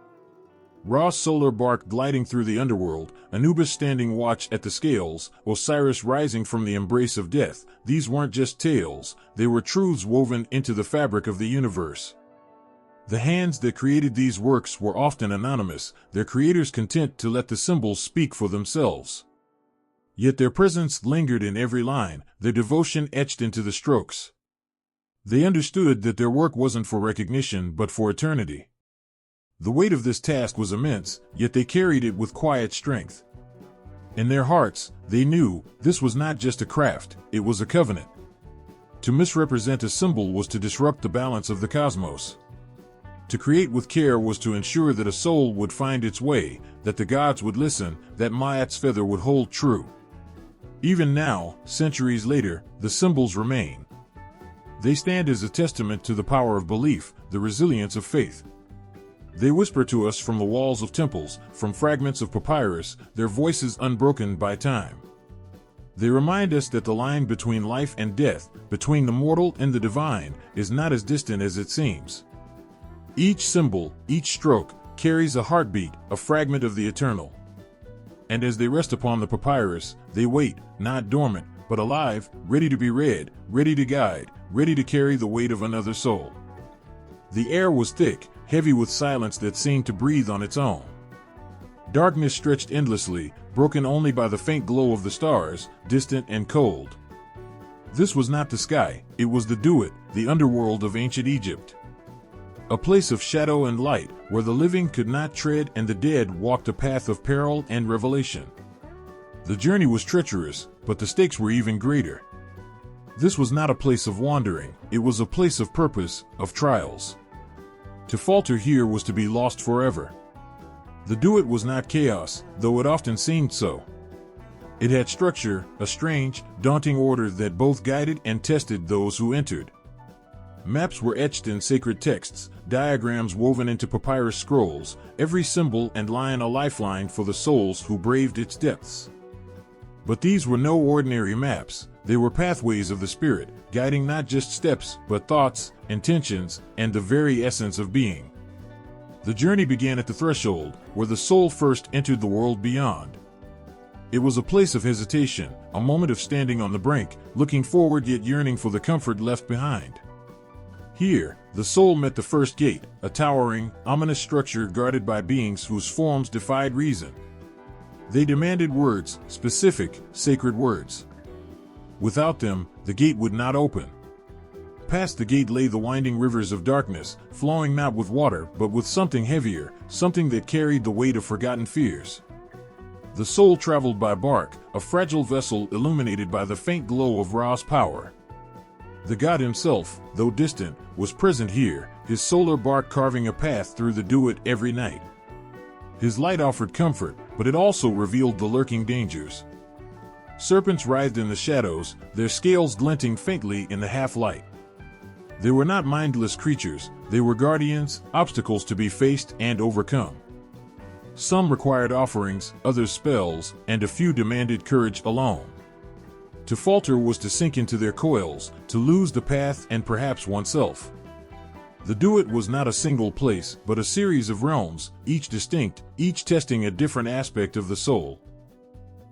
Ra's solar bark gliding through the underworld, Anubis standing watch at the scales, Osiris rising from the embrace of death. These weren't just tales, they were truths woven into the fabric of the universe. The hands that created these works were often anonymous, their creators content to let the symbols speak for themselves. Yet their presence lingered in every line, their devotion etched into the strokes. They understood that their work wasn't for recognition but for eternity. The weight of this task was immense, yet they carried it with quiet strength. In their hearts, they knew this was not just a craft, it was a covenant. To misrepresent a symbol was to disrupt the balance of the cosmos. To create with care was to ensure that a soul would find its way, that the gods would listen, that Ma'at's feather would hold true. Even now, centuries later, the symbols remain. They stand as a testament to the power of belief, the resilience of faith. They whisper to us from the walls of temples, from fragments of papyrus, their voices unbroken by time. They remind us that the line between life and death, between the mortal and the divine, is not as distant as it seems. Each symbol, each stroke, carries a heartbeat, a fragment of the eternal. And as they rest upon the papyrus, they wait, not dormant, but alive, ready to be read, ready to guide, ready to carry the weight of another soul. The air was thick, heavy with silence that seemed to breathe on its own. Darkness stretched endlessly, broken only by the faint glow of the stars, distant and cold. This was not the sky, it was the Duat, the underworld of ancient Egypt. A place of shadow and light, where the living could not tread and the dead walked a path of peril and revelation. The journey was treacherous, but the stakes were even greater. This was not a place of wandering, it was a place of purpose, of trials. To falter here was to be lost forever. The Duat was not chaos, though it often seemed so. It had structure, a strange, daunting order that both guided and tested those who entered. Maps were etched in sacred texts, diagrams woven into papyrus scrolls, every symbol and line a lifeline for the souls who braved its depths. But these were no ordinary maps, they were pathways of the spirit, guiding not just steps, but thoughts, intentions, and the very essence of being. The journey began at the threshold, where the soul first entered the world beyond. It was a place of hesitation, a moment of standing on the brink, looking forward yet yearning for the comfort left behind. Here, the soul met the first gate, a towering, ominous structure guarded by beings whose forms defied reason. They demanded words, specific, sacred words. Without them, the gate would not open. Past the gate lay the winding rivers of darkness, flowing not with water but with something heavier, something that carried the weight of forgotten fears. The soul traveled by bark, a fragile vessel illuminated by the faint glow of Ra's power. The god himself, though distant, was present here, his solar bark carving a path through the Duat every night. His light offered comfort, but it also revealed the lurking dangers. Serpents writhed in the shadows, their scales glinting faintly in the half-light. They were not mindless creatures, they were guardians, obstacles to be faced and overcome. Some required offerings, others spells, and a few demanded courage alone. To falter was to sink into their coils, to lose the path and perhaps oneself. The Duat was not a single place, but a series of realms, each distinct, each testing a different aspect of the soul.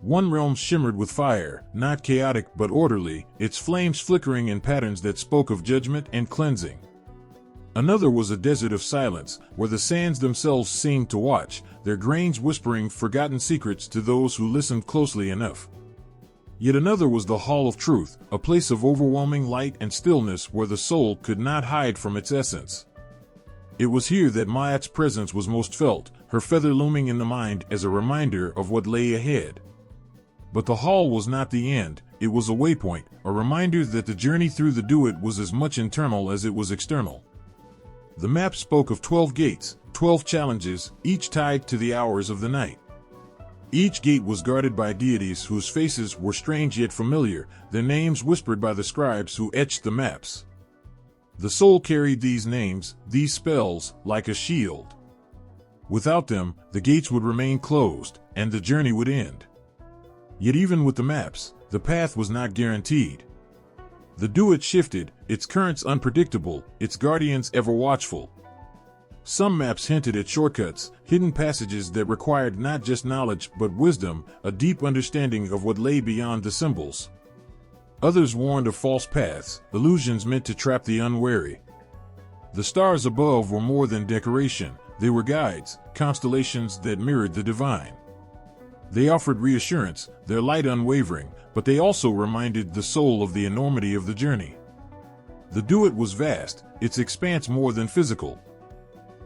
One realm shimmered with fire, not chaotic but orderly, its flames flickering in patterns that spoke of judgment and cleansing. Another was a desert of silence, where the sands themselves seemed to watch, their grains whispering forgotten secrets to those who listened closely enough. Yet another was the Hall of Truth, a place of overwhelming light and stillness where the soul could not hide from its essence. It was here that Ma'at's presence was most felt, her feather looming in the mind as a reminder of what lay ahead. But the hall was not the end, it was a waypoint, a reminder that the journey through the Duat was as much internal as it was external. The map spoke of 12 gates, 12 challenges, each tied to the hours of the night. Each gate was guarded by deities whose faces were strange yet familiar, their names whispered by the scribes who etched the maps. The soul carried these names, these spells, like a shield. Without them, the gates would remain closed, and the journey would end. Yet even with the maps, the path was not guaranteed. The Duat shifted, its currents unpredictable, its guardians ever watchful. Some maps hinted at shortcuts, hidden passages that required not just knowledge but wisdom, a deep understanding of what lay beyond the symbols. Others warned of false paths, illusions meant to trap the unwary. The stars above were more than decoration, they were guides, constellations that mirrored the divine. They offered reassurance, their light unwavering, but they also reminded the soul of the enormity of the journey. The Duat was vast, its expanse more than physical.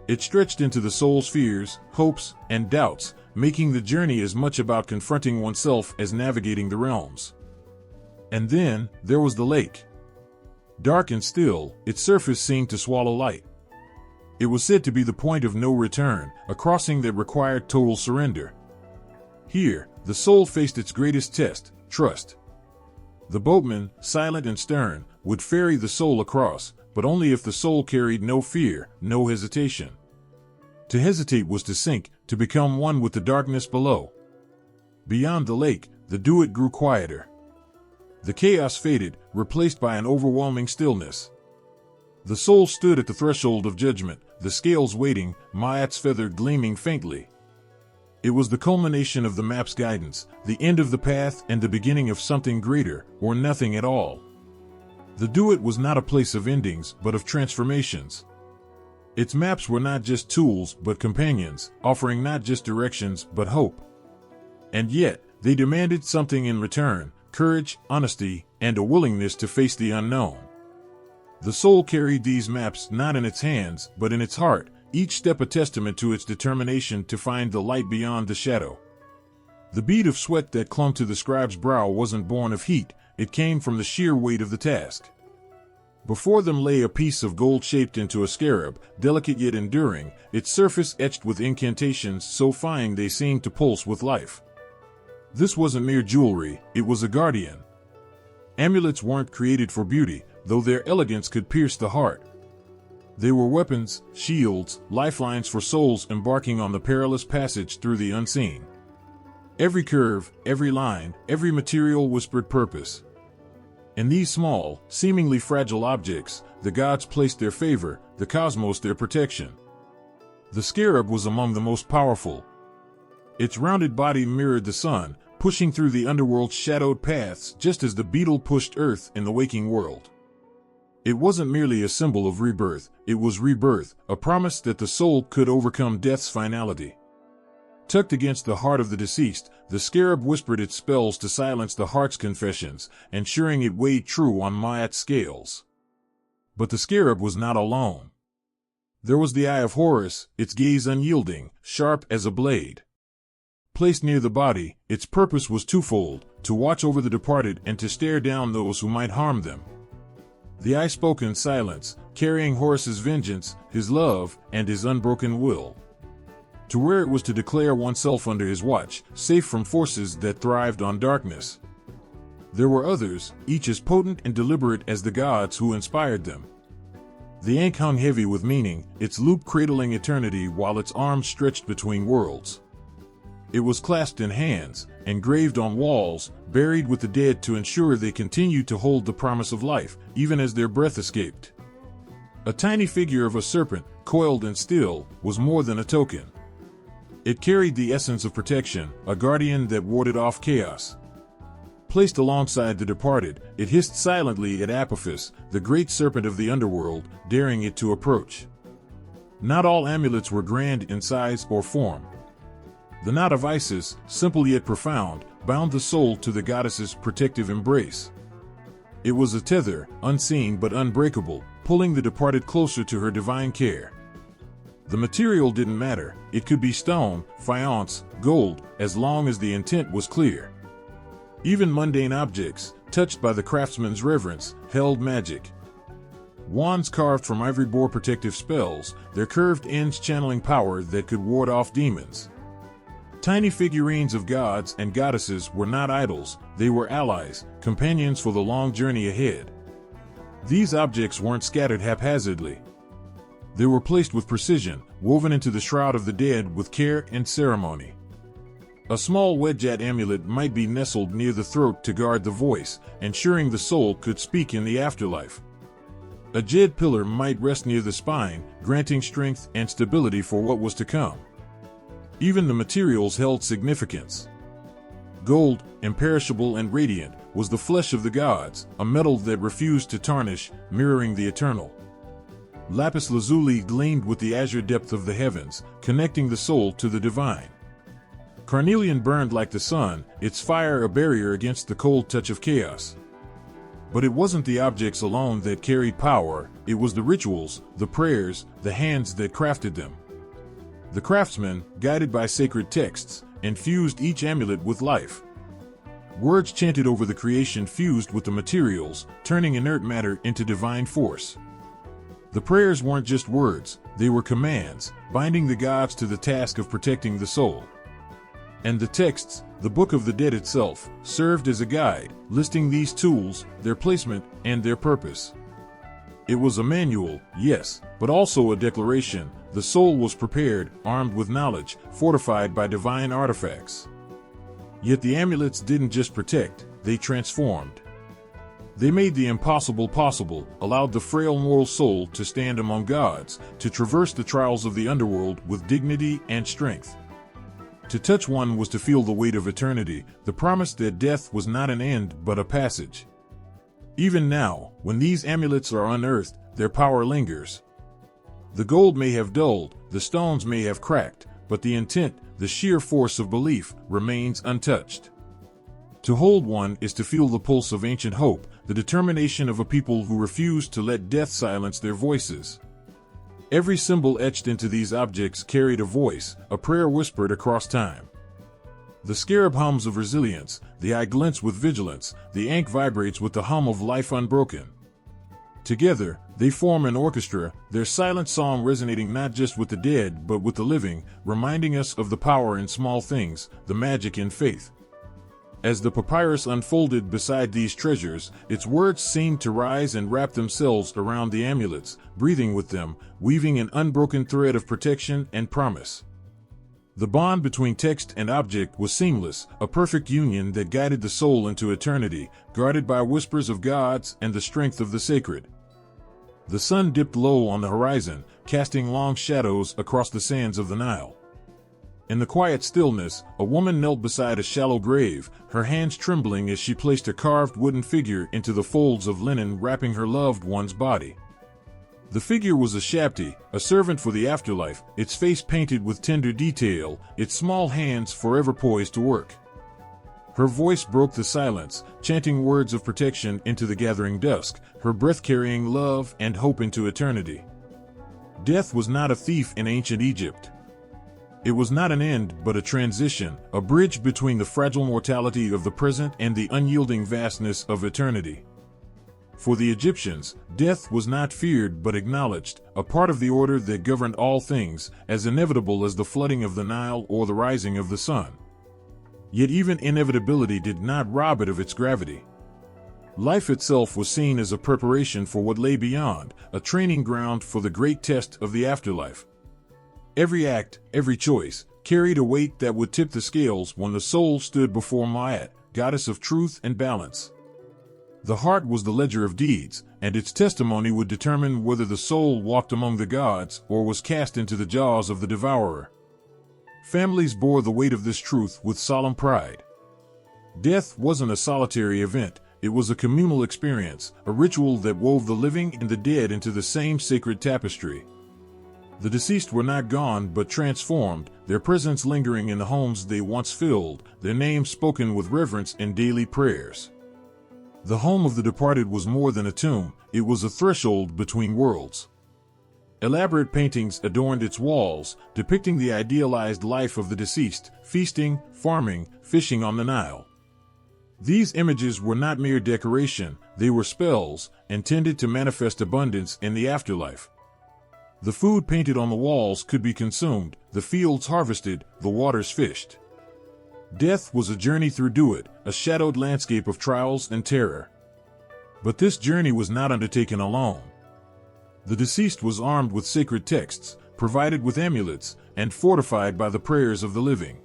It stretched into the soul's fears, hopes, and doubts, making the journey as much about confronting oneself as navigating the realms. And then, there was the lake. Dark and still, its surface seemed to swallow light. It was said to be the point of no return, a crossing that required total surrender. Here, the soul faced its greatest test, trust. The boatman, silent and stern, would ferry the soul across, but only if the soul carried no fear, no hesitation. To hesitate was to sink, to become one with the darkness below. Beyond the lake, the Duat grew quieter. The chaos faded, replaced by an overwhelming stillness. The soul stood at the threshold of judgment, the scales waiting, Ma'at's feather gleaming faintly. It was the culmination of the map's guidance, the end of the path and the beginning of something greater, or nothing at all. The Duat was not a place of endings, but of transformations. Its maps were not just tools, but companions, offering not just directions, but hope. And yet, they demanded something in return: courage, honesty, and a willingness to face the unknown. The soul carried these maps not in its hands, but in its heart, each step a testament to its determination to find the light beyond the shadow. The bead of sweat that clung to the scribe's brow wasn't born of heat, it came from the sheer weight of the task. Before them lay a piece of gold shaped into a scarab, delicate yet enduring, its surface etched with incantations so fine they seemed to pulse with life. This wasn't mere jewelry, it was a guardian. Amulets weren't created for beauty, though their elegance could pierce the heart. They were weapons, shields, lifelines for souls embarking on the perilous passage through the unseen. Every curve, every line, every material whispered purpose. In these small, seemingly fragile objects, the gods placed their favor, the cosmos their protection. The scarab was among the most powerful. Its rounded body mirrored the sun, pushing through the underworld's shadowed paths just as the beetle pushed Earth in the waking world. It wasn't merely a symbol of rebirth, it was rebirth, a promise that the soul could overcome death's finality. Tucked against the heart of the deceased, the scarab whispered its spells to silence the heart's confessions, ensuring it weighed true on Ma'at's scales. But the scarab was not alone. There was the eye of Horus, its gaze unyielding, sharp as a blade. Placed near the body, its purpose was twofold: to watch over the departed and to stare down those who might harm them. The eye spoke in silence, carrying Horus's vengeance, his love, and his unbroken will. To where it was to declare oneself under his watch, safe from forces that thrived on darkness. There were others, each as potent and deliberate as the gods who inspired them. The ink hung heavy with meaning, its loop cradling eternity while its arms stretched between worlds. It was clasped in hands, engraved on walls, buried with the dead to ensure they continued to hold the promise of life, even as their breath escaped. A tiny figure of a serpent, coiled and still, was more than a token. It carried the essence of protection, a guardian that warded off chaos. Placed alongside the departed, it hissed silently at Apophis, the great serpent of the underworld, daring it to approach. Not all amulets were grand in size or form. The knot of Isis, simple yet profound, bound the soul to the goddess's protective embrace. It was a tether, unseen but unbreakable, pulling the departed closer to her divine care. The material didn't matter, it could be stone, faience, gold, as long as the intent was clear. Even mundane objects, touched by the craftsman's reverence, held magic. Wands carved from ivory bore protective spells, their curved ends channeling power that could ward off demons. Tiny figurines of gods and goddesses were not idols, they were allies, companions for the long journey ahead. These objects weren't scattered haphazardly. They were placed with precision, woven into the shroud of the dead with care and ceremony. A small wedjat amulet might be nestled near the throat to guard the voice, ensuring the soul could speak in the afterlife. A jade pillar might rest near the spine, granting strength and stability for what was to come. Even the materials held significance. Gold, imperishable and radiant, was the flesh of the gods, a metal that refused to tarnish, mirroring the eternal. Lapis lazuli gleamed with the azure depth of the heavens, connecting the soul to the divine. Carnelian burned like the sun, its fire a barrier against the cold touch of chaos. But it wasn't the objects alone that carried power, it was the rituals, the prayers, the hands that crafted them. The craftsmen, guided by sacred texts, infused each amulet with life. Words chanted over the creation fused with the materials, turning inert matter into divine force. The prayers weren't just words, they were commands, binding the gods to the task of protecting the soul. And the texts, the Book of the Dead itself, served as a guide, listing these tools, their placement, and their purpose. It was a manual, yes, but also a declaration. The soul was prepared, armed with knowledge, fortified by divine artifacts. Yet the amulets didn't just protect, they transformed. They made the impossible possible, allowed the frail mortal soul to stand among gods, to traverse the trials of the underworld with dignity and strength. To touch one was to feel the weight of eternity, the promise that death was not an end but a passage. Even now, when these amulets are unearthed, their power lingers. The gold may have dulled, the stones may have cracked, but the intent, the sheer force of belief, remains untouched. To hold one is to feel the pulse of ancient hope, the determination of a people who refuse to let death silence their voices. Every symbol etched into these objects carried a voice, a prayer whispered across time. The scarab hums of resilience, the eye glints with vigilance, the ankh vibrates with the hum of life unbroken. Together, they form an orchestra, their silent song resonating not just with the dead but with the living, reminding us of the power in small things, the magic in faith. As the papyrus unfolded beside these treasures, its words seemed to rise and wrap themselves around the amulets, breathing with them, weaving an unbroken thread of protection and promise. The bond between text and object was seamless, a perfect union that guided the soul into eternity, guarded by whispers of gods and the strength of the sacred. The sun dipped low on the horizon, casting long shadows across the sands of the Nile. In the quiet stillness, a woman knelt beside a shallow grave, her hands trembling as she placed a carved wooden figure into the folds of linen wrapping her loved one's body. The figure was a shabti, a servant for the afterlife, its face painted with tender detail, its small hands forever poised to work. Her voice broke the silence, chanting words of protection into the gathering dusk, her breath carrying love and hope into eternity. Death was not a thief in ancient Egypt. It was not an end, but a transition, a bridge between the fragile mortality of the present and the unyielding vastness of eternity. For the Egyptians, death was not feared but acknowledged, a part of the order that governed all things, as inevitable as the flooding of the Nile or the rising of the sun. Yet even inevitability did not rob it of its gravity. Life itself was seen as a preparation for what lay beyond, a training ground for the great test of the afterlife. Every act, every choice, carried a weight that would tip the scales when the soul stood before Ma'at, goddess of truth and balance. The heart was the ledger of deeds, and its testimony would determine whether the soul walked among the gods or was cast into the jaws of the devourer. Families bore the weight of this truth with solemn pride. Death wasn't a solitary event, it was a communal experience, a ritual that wove the living and the dead into the same sacred tapestry. The deceased were not gone but transformed, their presence lingering in the homes they once filled, their names spoken with reverence in daily prayers. The home of the departed was more than a tomb, it was a threshold between worlds. Elaborate paintings adorned its walls, depicting the idealized life of the deceased, feasting, farming, fishing on the Nile. These images were not mere decoration, they were spells, intended to manifest abundance in the afterlife. The food painted on the walls could be consumed, the fields harvested, the waters fished. Death was a journey through Duat, a shadowed landscape of trials and terror. But this journey was not undertaken alone. The deceased was armed with sacred texts, provided with amulets, and fortified by the prayers of the living.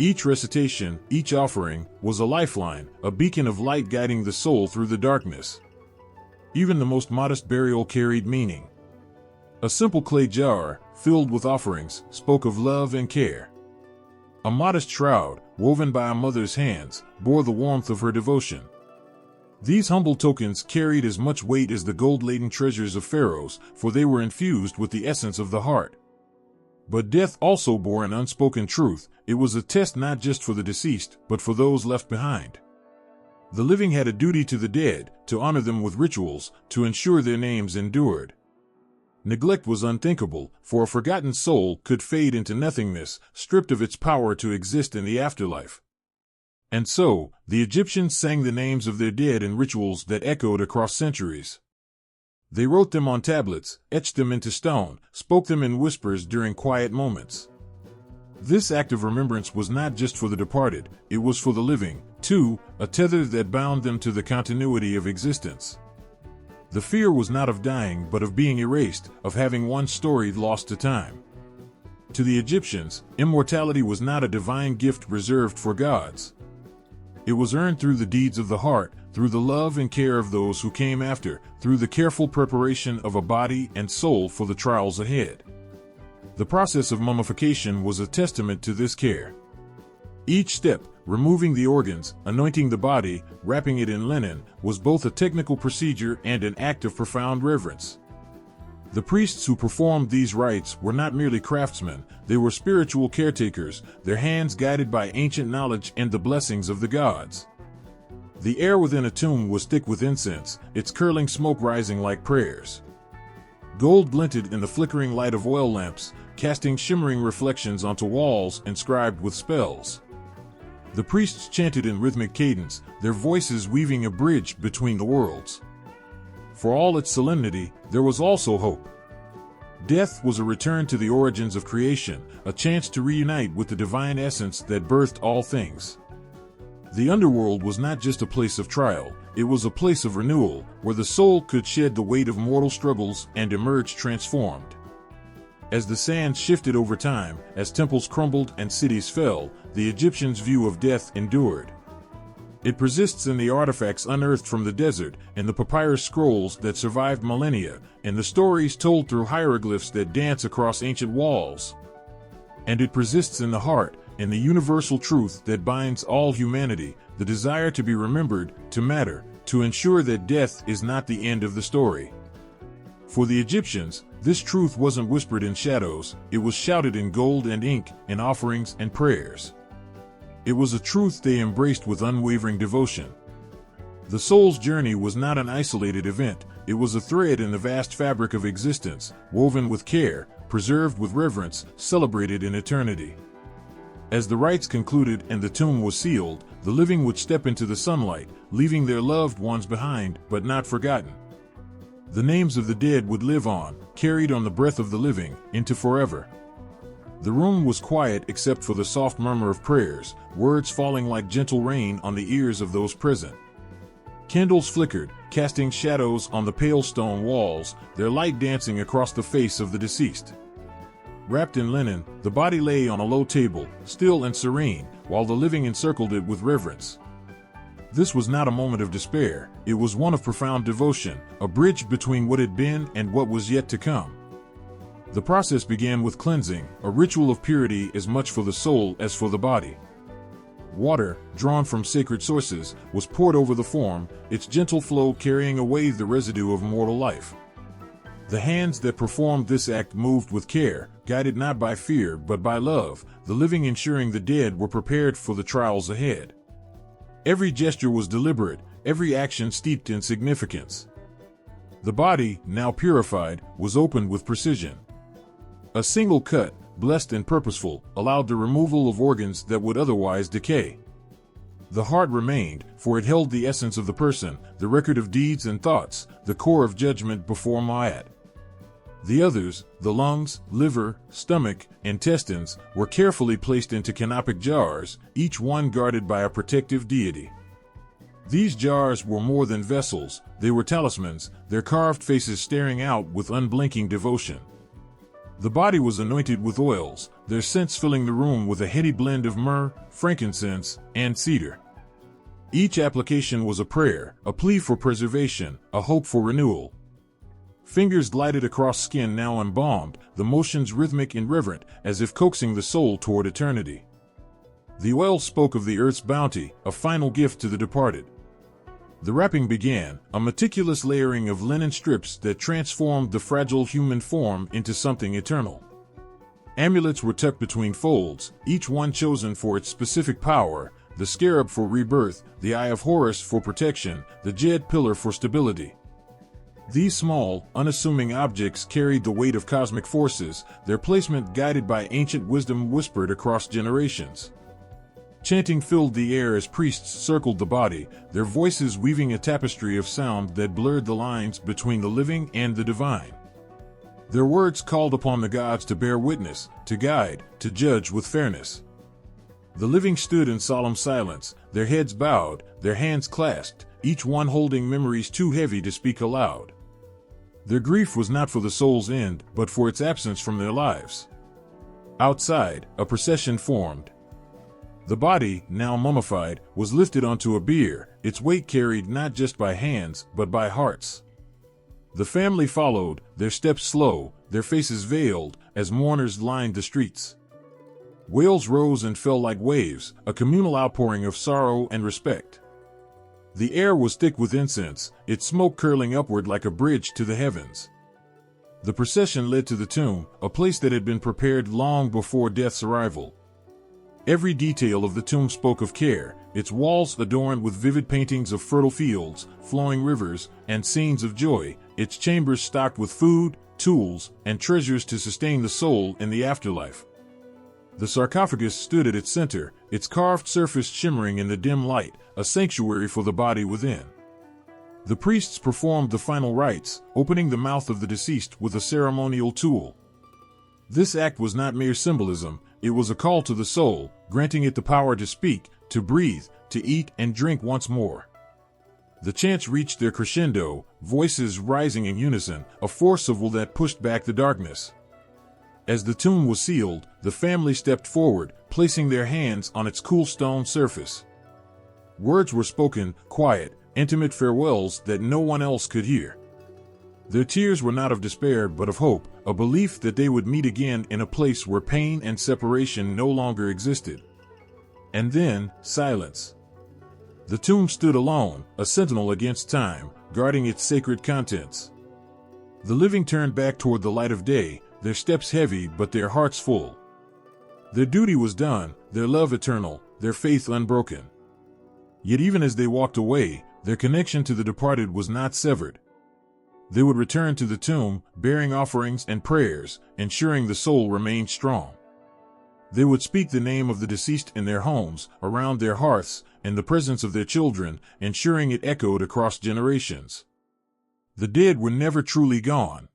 Each recitation, each offering, was a lifeline, a beacon of light guiding the soul through the darkness. Even the most modest burial carried meaning. A simple clay jar, filled with offerings, spoke of love and care. A modest shroud, woven by a mother's hands, bore the warmth of her devotion. These humble tokens carried as much weight as the gold-laden treasures of pharaohs, for they were infused with the essence of the heart. But death also bore an unspoken truth. It was a test not just for the deceased, but for those left behind. The living had a duty to the dead, to honor them with rituals, to ensure their names endured. Neglect was unthinkable, for a forgotten soul could fade into nothingness, stripped of its power to exist in the afterlife. And so, the Egyptians sang the names of their dead in rituals that echoed across centuries. They wrote them on tablets, etched them into stone, spoke them in whispers during quiet moments. This act of remembrance was not just for the departed, it was for the living, too, a tether that bound them to the continuity of existence. The fear was not of dying but of being erased, of having one's story lost to time. To the Egyptians, immortality was not a divine gift reserved for gods. It was earned through the deeds of the heart, through the love and care of those who came after, through the careful preparation of a body and soul for the trials ahead. The process of mummification was a testament to this care. Each step, removing the organs, anointing the body, wrapping it in linen, was both a technical procedure and an act of profound reverence. The priests who performed these rites were not merely craftsmen, they were spiritual caretakers, their hands guided by ancient knowledge and the blessings of the gods. The air within a tomb was thick with incense, its curling smoke rising like prayers. Gold glinted in the flickering light of oil lamps, casting shimmering reflections onto walls inscribed with spells. The priests chanted in rhythmic cadence, their voices weaving a bridge between the worlds. For all its solemnity, there was also hope. Death was a return to the origins of creation, a chance to reunite with the divine essence that birthed all things. The underworld was not just a place of trial, it was a place of renewal, where the soul could shed the weight of mortal struggles and emerge transformed. As the sands shifted over time, as temples crumbled and cities fell, the Egyptians' view of death endured. It persists in the artifacts unearthed from the desert, in the papyrus scrolls that survived millennia, in the stories told through hieroglyphs that dance across ancient walls. And it persists in the heart, in the universal truth that binds all humanity, the desire to be remembered, to matter, to ensure that death is not the end of the story. For the Egyptians, this truth wasn't whispered in shadows, it was shouted in gold and ink, in offerings and prayers. It was a truth they embraced with unwavering devotion. The soul's journey was not an isolated event, it was a thread in the vast fabric of existence, woven with care, preserved with reverence, celebrated in eternity. As the rites concluded and the tomb was sealed, the living would step into the sunlight, leaving their loved ones behind, but not forgotten. The names of the dead would live on, carried on the breath of the living, into forever. The room was quiet except for the soft murmur of prayers, words falling like gentle rain on the ears of those present. Candles flickered, casting shadows on the pale stone walls, their light dancing across the face of the deceased. Wrapped in linen, the body lay on a low table, still and serene, while the living encircled it with reverence. This was not a moment of despair, it was one of profound devotion, a bridge between what had been and what was yet to come. The process began with cleansing, a ritual of purity as much for the soul as for the body. Water, drawn from sacred sources, was poured over the form, its gentle flow carrying away the residue of mortal life. The hands that performed this act moved with care, guided not by fear but by love, the living ensuring the dead were prepared for the trials ahead. Every gesture was deliberate, every action steeped in significance. The body, now purified, was opened with precision. A single cut, blessed and purposeful, allowed the removal of organs that would otherwise decay. The heart remained, for it held the essence of the person, the record of deeds and thoughts, the core of judgment before Ma'at. The others, the lungs, liver, stomach, intestines, were carefully placed into canopic jars, each one guarded by a protective deity. These jars were more than vessels, they were talismans, their carved faces staring out with unblinking devotion. The body was anointed with oils, their scents filling the room with a heady blend of myrrh, frankincense, and cedar. Each application was a prayer, a plea for preservation, a hope for renewal. Fingers glided across skin now embalmed, the motions rhythmic and reverent, as if coaxing the soul toward eternity. The oil spoke of the earth's bounty, a final gift to the departed. The wrapping began, a meticulous layering of linen strips that transformed the fragile human form into something eternal. Amulets were tucked between folds, each one chosen for its specific power: the scarab for rebirth, the eye of Horus for protection, the jade pillar for stability. These small, unassuming objects carried the weight of cosmic forces, their placement guided by ancient wisdom whispered across generations. Chanting filled the air as priests circled the body, their voices weaving a tapestry of sound that blurred the lines between the living and the divine. Their words called upon the gods to bear witness, to guide, to judge with fairness. The living stood in solemn silence, their heads bowed, their hands clasped, each one holding memories too heavy to speak aloud. Their grief was not for the soul's end, but for its absence from their lives. Outside, a procession formed. The body, now mummified, was lifted onto a bier, its weight carried not just by hands, but by hearts. The family followed, their steps slow, their faces veiled, as mourners lined the streets. Wails rose and fell like waves, a communal outpouring of sorrow and respect. The air was thick with incense, its smoke curling upward like a bridge to the heavens. The procession led to the tomb, a place that had been prepared long before death's arrival. Every detail of the tomb spoke of care, its walls adorned with vivid paintings of fertile fields, flowing rivers, and scenes of joy, its chambers stocked with food, tools, and treasures to sustain the soul in the afterlife. The sarcophagus stood at its center, its carved surface shimmering in the dim light, a sanctuary for the body within. The priests performed the final rites, opening the mouth of the deceased with a ceremonial tool. This act was not mere symbolism, it was a call to the soul, granting it the power to speak, to breathe, to eat and drink once more. The chants reached their crescendo, voices rising in unison, a force of will that pushed back the darkness. As the tomb was sealed, the family stepped forward, placing their hands on its cool stone surface. Words were spoken, quiet, intimate farewells that no one else could hear. Their tears were not of despair but of hope, a belief that they would meet again in a place where pain and separation no longer existed. And then, silence. The tomb stood alone, a sentinel against time, guarding its sacred contents. The living turned back toward the light of day, their steps heavy but their hearts full. Their duty was done, their love eternal, their faith unbroken. Yet even as they walked away, their connection to the departed was not severed. They would return to the tomb, bearing offerings and prayers, ensuring the soul remained strong. They would speak the name of the deceased in their homes, around their hearths, in the presence of their children, ensuring it echoed across generations. The dead were never truly gone.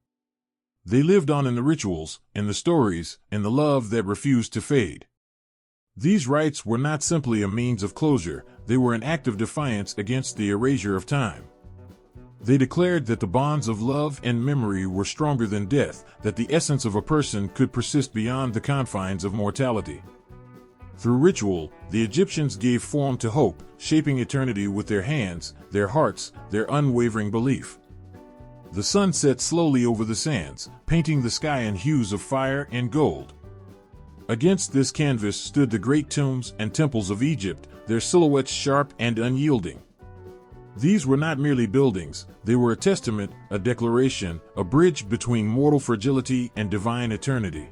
They lived on in the rituals, in the stories, in the love that refused to fade. These rites were not simply a means of closure, they were an act of defiance against the erasure of time. They declared that the bonds of love and memory were stronger than death, that the essence of a person could persist beyond the confines of mortality. Through ritual, the Egyptians gave form to hope, shaping eternity with their hands, their hearts, their unwavering belief. The sun set slowly over the sands, painting the sky in hues of fire and gold. Against this canvas stood the great tombs and temples of Egypt, their silhouettes sharp and unyielding. These were not merely buildings, they were a testament, a declaration, a bridge between mortal fragility and divine eternity.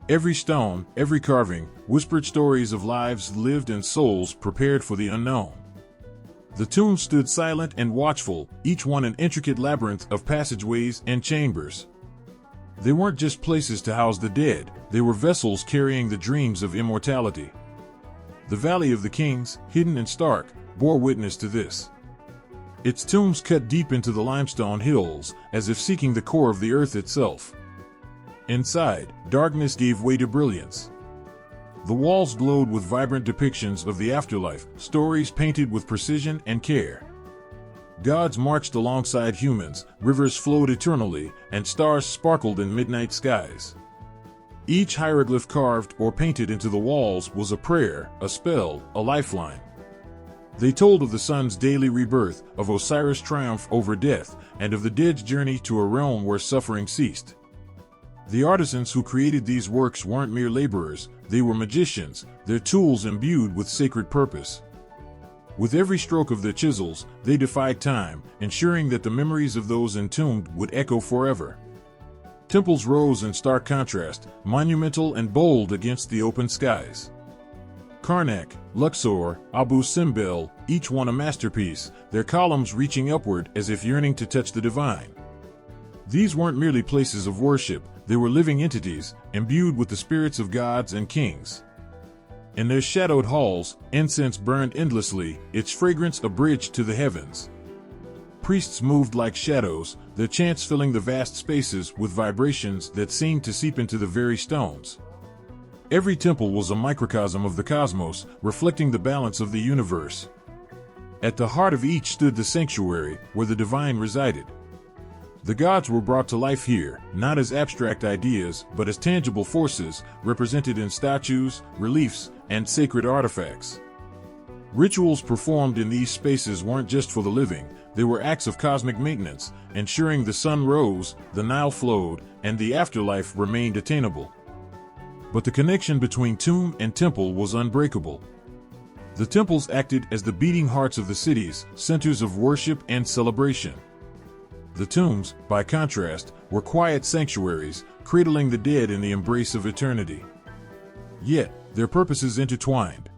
Every stone, every carving, whispered stories of lives lived and souls prepared for the unknown. The tombs stood silent and watchful, each one an intricate labyrinth of passageways and chambers. They weren't just places to house the dead, they were vessels carrying the dreams of immortality. The Valley of the Kings, hidden and stark, bore witness to this. Its tombs cut deep into the limestone hills, as if seeking the core of the earth itself. Inside, darkness gave way to brilliance. The walls glowed with vibrant depictions of the afterlife, stories painted with precision and care. Gods marched alongside humans, rivers flowed eternally, and stars sparkled in midnight skies. Each hieroglyph carved or painted into the walls was a prayer, a spell, a lifeline. They told of the sun's daily rebirth, of Osiris' triumph over death, and of the dead's journey to a realm where suffering ceased. The artisans who created these works weren't mere laborers, they were magicians, their tools imbued with sacred purpose. With every stroke of their chisels, they defied time, ensuring that the memories of those entombed would echo forever. Temples rose in stark contrast, monumental and bold against the open skies. Karnak, Luxor, Abu Simbel, each one a masterpiece, their columns reaching upward as if yearning to touch the divine. These weren't merely places of worship, they were living entities, imbued with the spirits of gods and kings. In their shadowed halls, incense burned endlessly, its fragrance a bridge to the heavens. Priests moved like shadows, their chants filling the vast spaces with vibrations that seemed to seep into the very stones. Every temple was a microcosm of the cosmos, reflecting the balance of the universe. At the heart of each stood the sanctuary, where the divine resided. The gods were brought to life here, not as abstract ideas, but as tangible forces, represented in statues, reliefs, and sacred artifacts. Rituals performed in these spaces weren't just for the living, they were acts of cosmic maintenance, ensuring the sun rose, the Nile flowed, and the afterlife remained attainable. But the connection between tomb and temple was unbreakable. The temples acted as the beating hearts of the cities, centers of worship and celebration. The tombs, by contrast, were quiet sanctuaries, cradling the dead in the embrace of eternity. Yet, their purposes intertwined.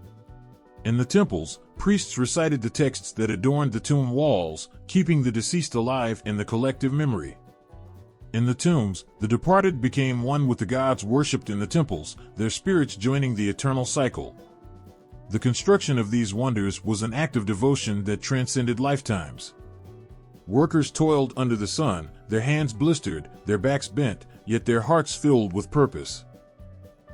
In the temples, priests recited the texts that adorned the tomb walls, keeping the deceased alive in the collective memory. In the tombs, the departed became one with the gods worshipped in the temples, their spirits joining the eternal cycle. The construction of these wonders was an act of devotion that transcended lifetimes. Workers toiled under the sun, their hands blistered, their backs bent, yet their hearts filled with purpose.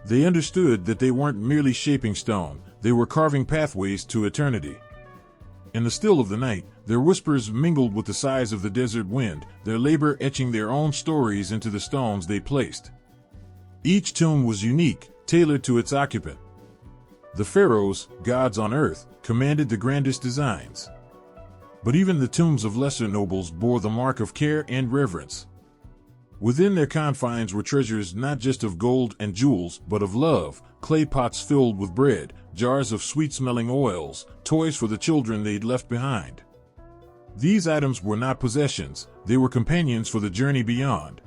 They understood that they weren't merely shaping stone, they were carving pathways to eternity. In the still of the night, their whispers mingled with the sighs of the desert wind, their labor etching their own stories into the stones they placed. Each tomb was unique, tailored to its occupant. The pharaohs, gods on earth, commanded the grandest designs. But even the tombs of lesser nobles bore the mark of care and reverence. Within their confines were treasures not just of gold and jewels, but of love, clay pots filled with bread, jars of sweet-smelling oils, toys for the children they'd left behind. These items were not possessions, they were companions for the journey beyond.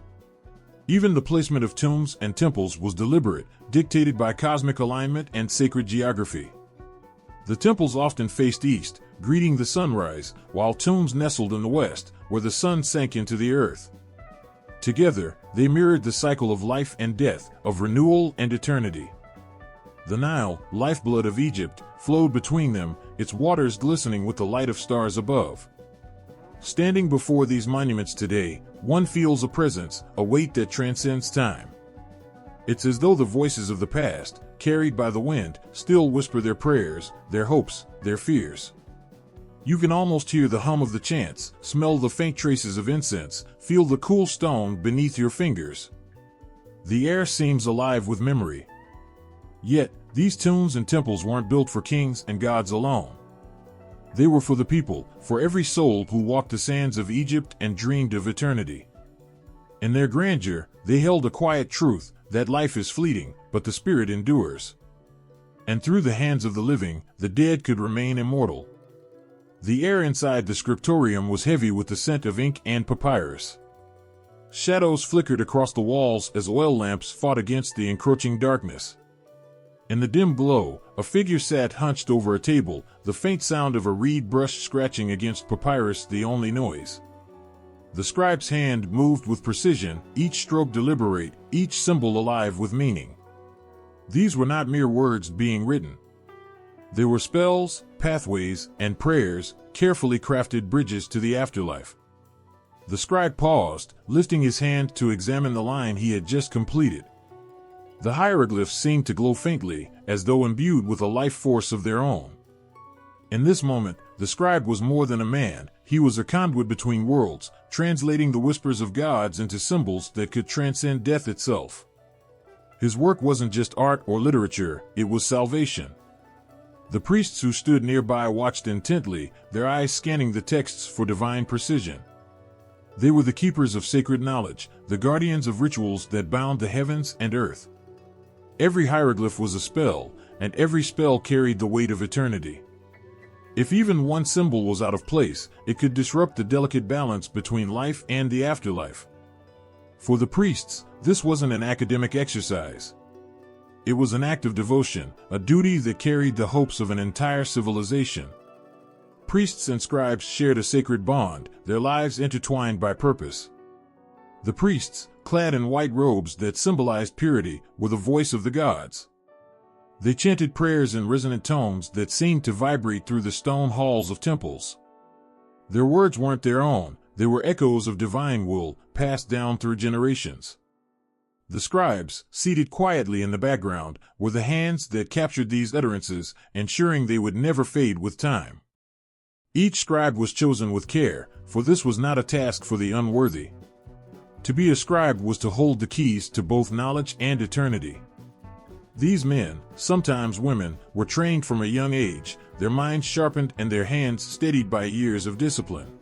Even the placement of tombs and temples was deliberate, dictated by cosmic alignment and sacred geography. The temples often faced east, greeting the sunrise, while tombs nestled in the west, where the sun sank into the earth. Together, they mirrored the cycle of life and death, of renewal and eternity. The Nile, lifeblood of Egypt, flowed between them, its waters glistening with the light of stars above. Standing before these monuments today, one feels a presence, a weight that transcends time. It's as though the voices of the past, carried by the wind, still whisper their prayers, their hopes, their fears. You can almost hear the hum of the chants, smell the faint traces of incense, feel the cool stone beneath your fingers. The air seems alive with memory. Yet, these tombs and temples weren't built for kings and gods alone. They were for the people, for every soul who walked the sands of Egypt and dreamed of eternity. In their grandeur, they held a quiet truth, that life is fleeting, but the spirit endures. And through the hands of the living, the dead could remain immortal. The air inside the scriptorium was heavy with the scent of ink and papyrus. Shadows flickered across the walls as oil lamps fought against the encroaching darkness. In the dim glow, a figure sat hunched over a table, the faint sound of a reed brush scratching against papyrus the only noise. The scribe's hand moved with precision, each stroke deliberate, each symbol alive with meaning. These were not mere words being written. They were spells, pathways, and prayers, carefully crafted bridges to the afterlife. The scribe paused, lifting his hand to examine the line he had just completed. The hieroglyphs seemed to glow faintly, as though imbued with a life force of their own. In this moment, the scribe was more than a man, he was a conduit between worlds, translating the whispers of gods into symbols that could transcend death itself. His work wasn't just art or literature, it was salvation. The priests who stood nearby watched intently, their eyes scanning the texts for divine precision. They were the keepers of sacred knowledge, the guardians of rituals that bound the heavens and earth. Every hieroglyph was a spell, and every spell carried the weight of eternity. If even one symbol was out of place, it could disrupt the delicate balance between life and the afterlife. For the priests, this wasn't an academic exercise. It was an act of devotion, a duty that carried the hopes of an entire civilization. Priests and scribes shared a sacred bond, their lives intertwined by purpose. The priests, clad in white robes that symbolized purity, were the voice of the gods. They chanted prayers in resonant tones that seemed to vibrate through the stone halls of temples. Their words weren't their own, they were echoes of divine will, passed down through generations. The scribes, seated quietly in the background, were the hands that captured these utterances, ensuring they would never fade with time. Each scribe was chosen with care, for this was not a task for the unworthy. To be a scribe was to hold the keys to both knowledge and eternity. These men, sometimes women, were trained from a young age, their minds sharpened and their hands steadied by years of discipline.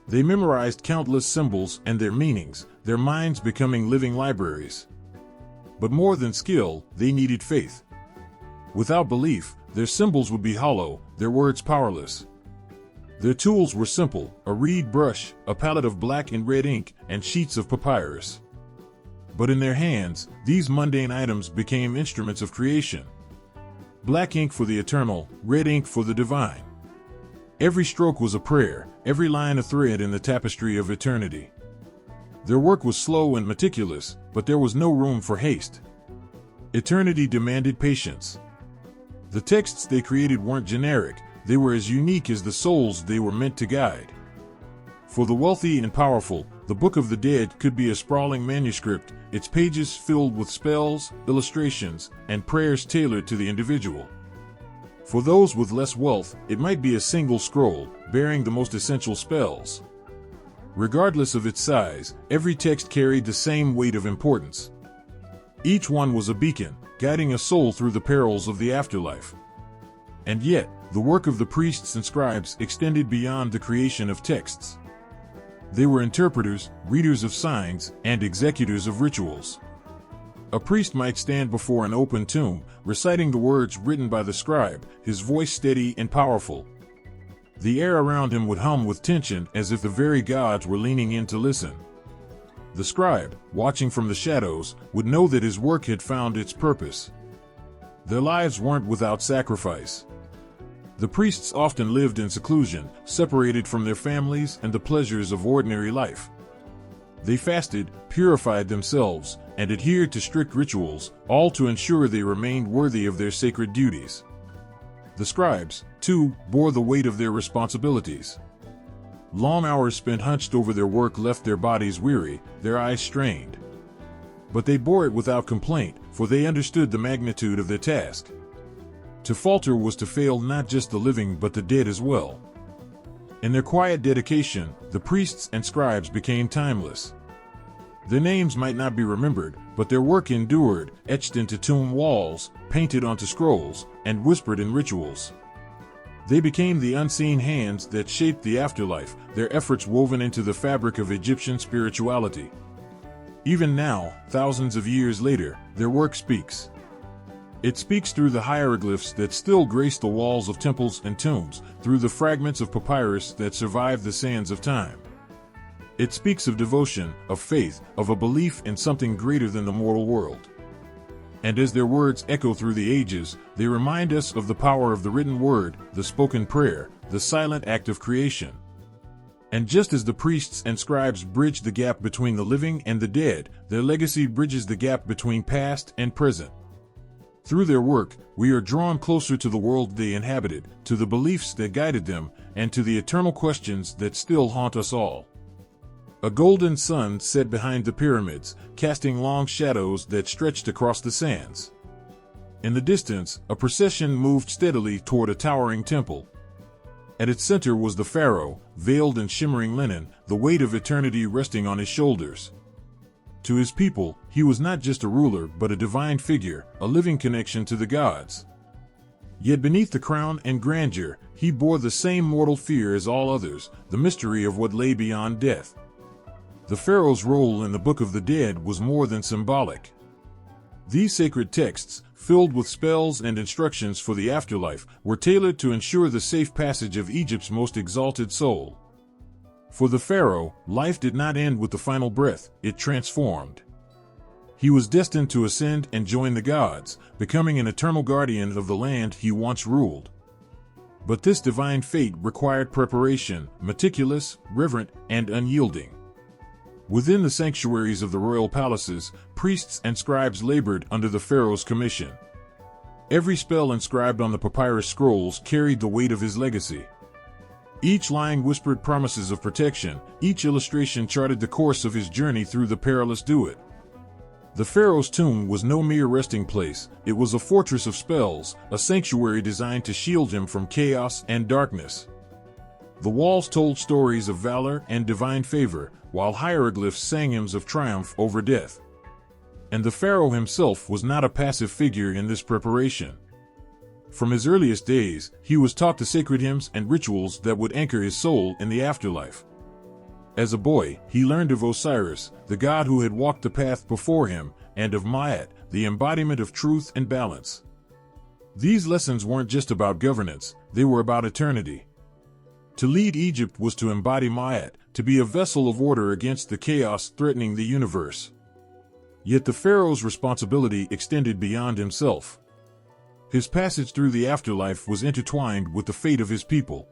They memorized countless symbols and their meanings, their minds becoming living libraries. But more than skill, they needed faith. Without belief, their symbols would be hollow, their words powerless. Their tools were simple, a reed brush, a palette of black and red ink, and sheets of papyrus. But in their hands, these mundane items became instruments of creation. Black ink for the eternal, red ink for the divine. Every stroke was a prayer, every line a thread in the tapestry of eternity. Their work was slow and meticulous, but there was no room for haste. Eternity demanded patience. The texts they created weren't generic, they were as unique as the souls they were meant to guide. For the wealthy and powerful, the Book of the Dead could be a sprawling manuscript, its pages filled with spells, illustrations, and prayers tailored to the individual. For those with less wealth, it might be a single scroll, bearing the most essential spells. Regardless of its size, every text carried the same weight of importance. Each one was a beacon, guiding a soul through the perils of the afterlife. And yet, the work of the priests and scribes extended beyond the creation of texts. They were interpreters, readers of signs, and executors of rituals. A priest might stand before an open tomb, reciting the words written by the scribe, his voice steady and powerful. The air around him would hum with tension as if the very gods were leaning in to listen. The scribe, watching from the shadows, would know that his work had found its purpose. Their lives weren't without sacrifice. The priests often lived in seclusion, separated from their families and the pleasures of ordinary life. They fasted, purified themselves, and adhered to strict rituals, all to ensure they remained worthy of their sacred duties. The scribes, too, bore the weight of their responsibilities. Long hours spent hunched over their work left their bodies weary, their eyes strained. But they bore it without complaint, for they understood the magnitude of their task. To falter was to fail not just the living but the dead as well. In their quiet dedication, the priests and scribes became timeless. Their names might not be remembered, but their work endured, etched into tomb walls, painted onto scrolls, and whispered in rituals. They became the unseen hands that shaped the afterlife, their efforts woven into the fabric of Egyptian spirituality. Even now, thousands of years later, their work speaks. It speaks through the hieroglyphs that still grace the walls of temples and tombs, through the fragments of papyrus that survive the sands of time. It speaks of devotion, of faith, of a belief in something greater than the mortal world. And as their words echo through the ages, they remind us of the power of the written word, the spoken prayer, the silent act of creation. And just as the priests and scribes bridged the gap between the living and the dead, their legacy bridges the gap between past and present. Through their work, we are drawn closer to the world they inhabited, to the beliefs that guided them, and to the eternal questions that still haunt us all. A golden sun set behind the pyramids, casting long shadows that stretched across the sands. In the distance, a procession moved steadily toward a towering temple. At its center was the pharaoh, veiled in shimmering linen, the weight of eternity resting on his shoulders. To his people, he was not just a ruler but a divine figure, a living connection to the gods. Yet beneath the crown and grandeur, he bore the same mortal fear as all others, the mystery of what lay beyond death. The pharaoh's role in the Book of the Dead was more than symbolic. These sacred texts, filled with spells and instructions for the afterlife, were tailored to ensure the safe passage of Egypt's most exalted soul. For the pharaoh, life did not end with the final breath, it transformed. He was destined to ascend and join the gods, becoming an eternal guardian of the land he once ruled. But this divine fate required preparation, meticulous, reverent, and unyielding. Within the sanctuaries of the royal palaces, priests and scribes labored under the pharaoh's commission. Every spell inscribed on the papyrus scrolls carried the weight of his legacy. Each line whispered promises of protection, each illustration charted the course of his journey through the perilous duat. The pharaoh's tomb was no mere resting place, it was a fortress of spells, a sanctuary designed to shield him from chaos and darkness. The walls told stories of valor and divine favor, while hieroglyphs sang hymns of triumph over death. And the pharaoh himself was not a passive figure in this preparation. From his earliest days, he was taught the sacred hymns and rituals that would anchor his soul in the afterlife. As a boy, he learned of Osiris, the god who had walked the path before him, and of Myat, the embodiment of truth and balance. These lessons weren't just about governance, they were about eternity. To lead Egypt was to embody Myat, to be a vessel of order against the chaos threatening the universe. Yet the pharaoh's responsibility extended beyond himself. His passage through the afterlife was intertwined with the fate of his people.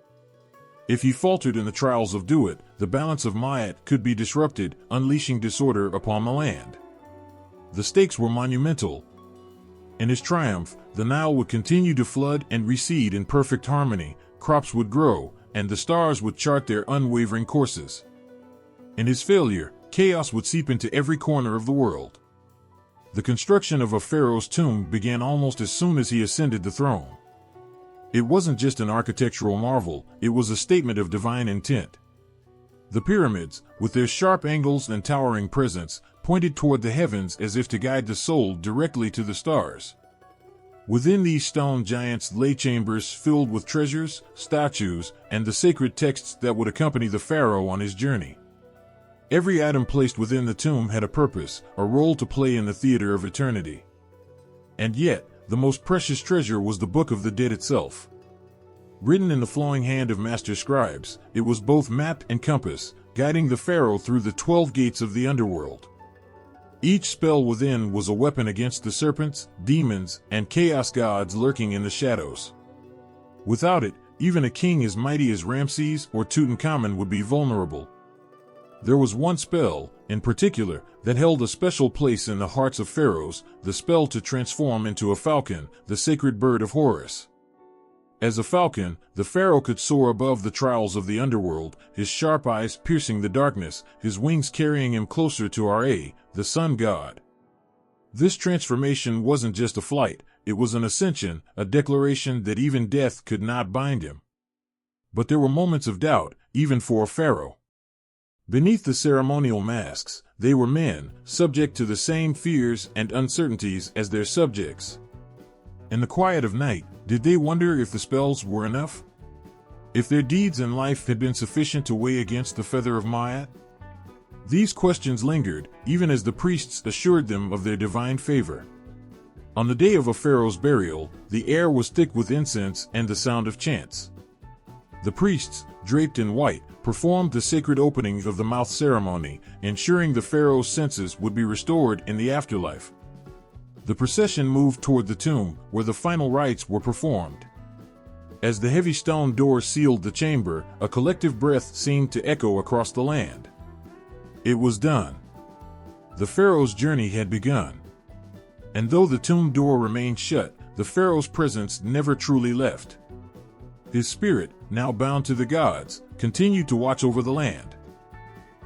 If he faltered in the trials of Duat, the balance of Myat could be disrupted, unleashing disorder upon the land. The stakes were monumental. In his triumph, the Nile would continue to flood and recede in perfect harmony, crops would grow, and the stars would chart their unwavering courses. In his failure, chaos would seep into every corner of the world. The construction of a pharaoh's tomb began almost as soon as he ascended the throne. It wasn't just an architectural marvel, it was a statement of divine intent. The pyramids, with their sharp angles and towering presence, pointed toward the heavens as if to guide the soul directly to the stars. Within these stone giants lay chambers filled with treasures, statues, and the sacred texts that would accompany the pharaoh on his journey. Every item placed within the tomb had a purpose, a role to play in the theater of eternity. And yet, the most precious treasure was the Book of the Dead itself. Written in the flowing hand of master scribes, it was both map and compass, guiding the pharaoh through the 12 gates of the underworld. Each spell within was a weapon against the serpents, demons, and chaos gods lurking in the shadows. Without it, even a king as mighty as Ramses or Tutankhamun would be vulnerable. There was one spell, in particular, that held a special place in the hearts of pharaohs, the spell to transform into a falcon, the sacred bird of Horus. As a falcon, the pharaoh could soar above the trials of the underworld, his sharp eyes piercing the darkness, his wings carrying him closer to Ra, the sun god. This transformation wasn't just a flight, it was an ascension, a declaration that even death could not bind him. But there were moments of doubt, even for a pharaoh. Beneath the ceremonial masks, they were men, subject to the same fears and uncertainties as their subjects. In the quiet of night, did they wonder if the spells were enough? If their deeds in life had been sufficient to weigh against the feather of Myat? These questions lingered, even as the priests assured them of their divine favor. On the day of a pharaoh's burial, the air was thick with incense and the sound of chants. The priests, draped in white, performed the sacred opening of the mouth ceremony, ensuring the pharaoh's senses would be restored in the afterlife. The procession moved toward the tomb, where the final rites were performed. As the heavy stone door sealed the chamber, a collective breath seemed to echo across the land. It was done. The pharaoh's journey had begun. And though the tomb door remained shut, the pharaoh's presence never truly left. His spirit, now bound to the gods, continued to watch over the land.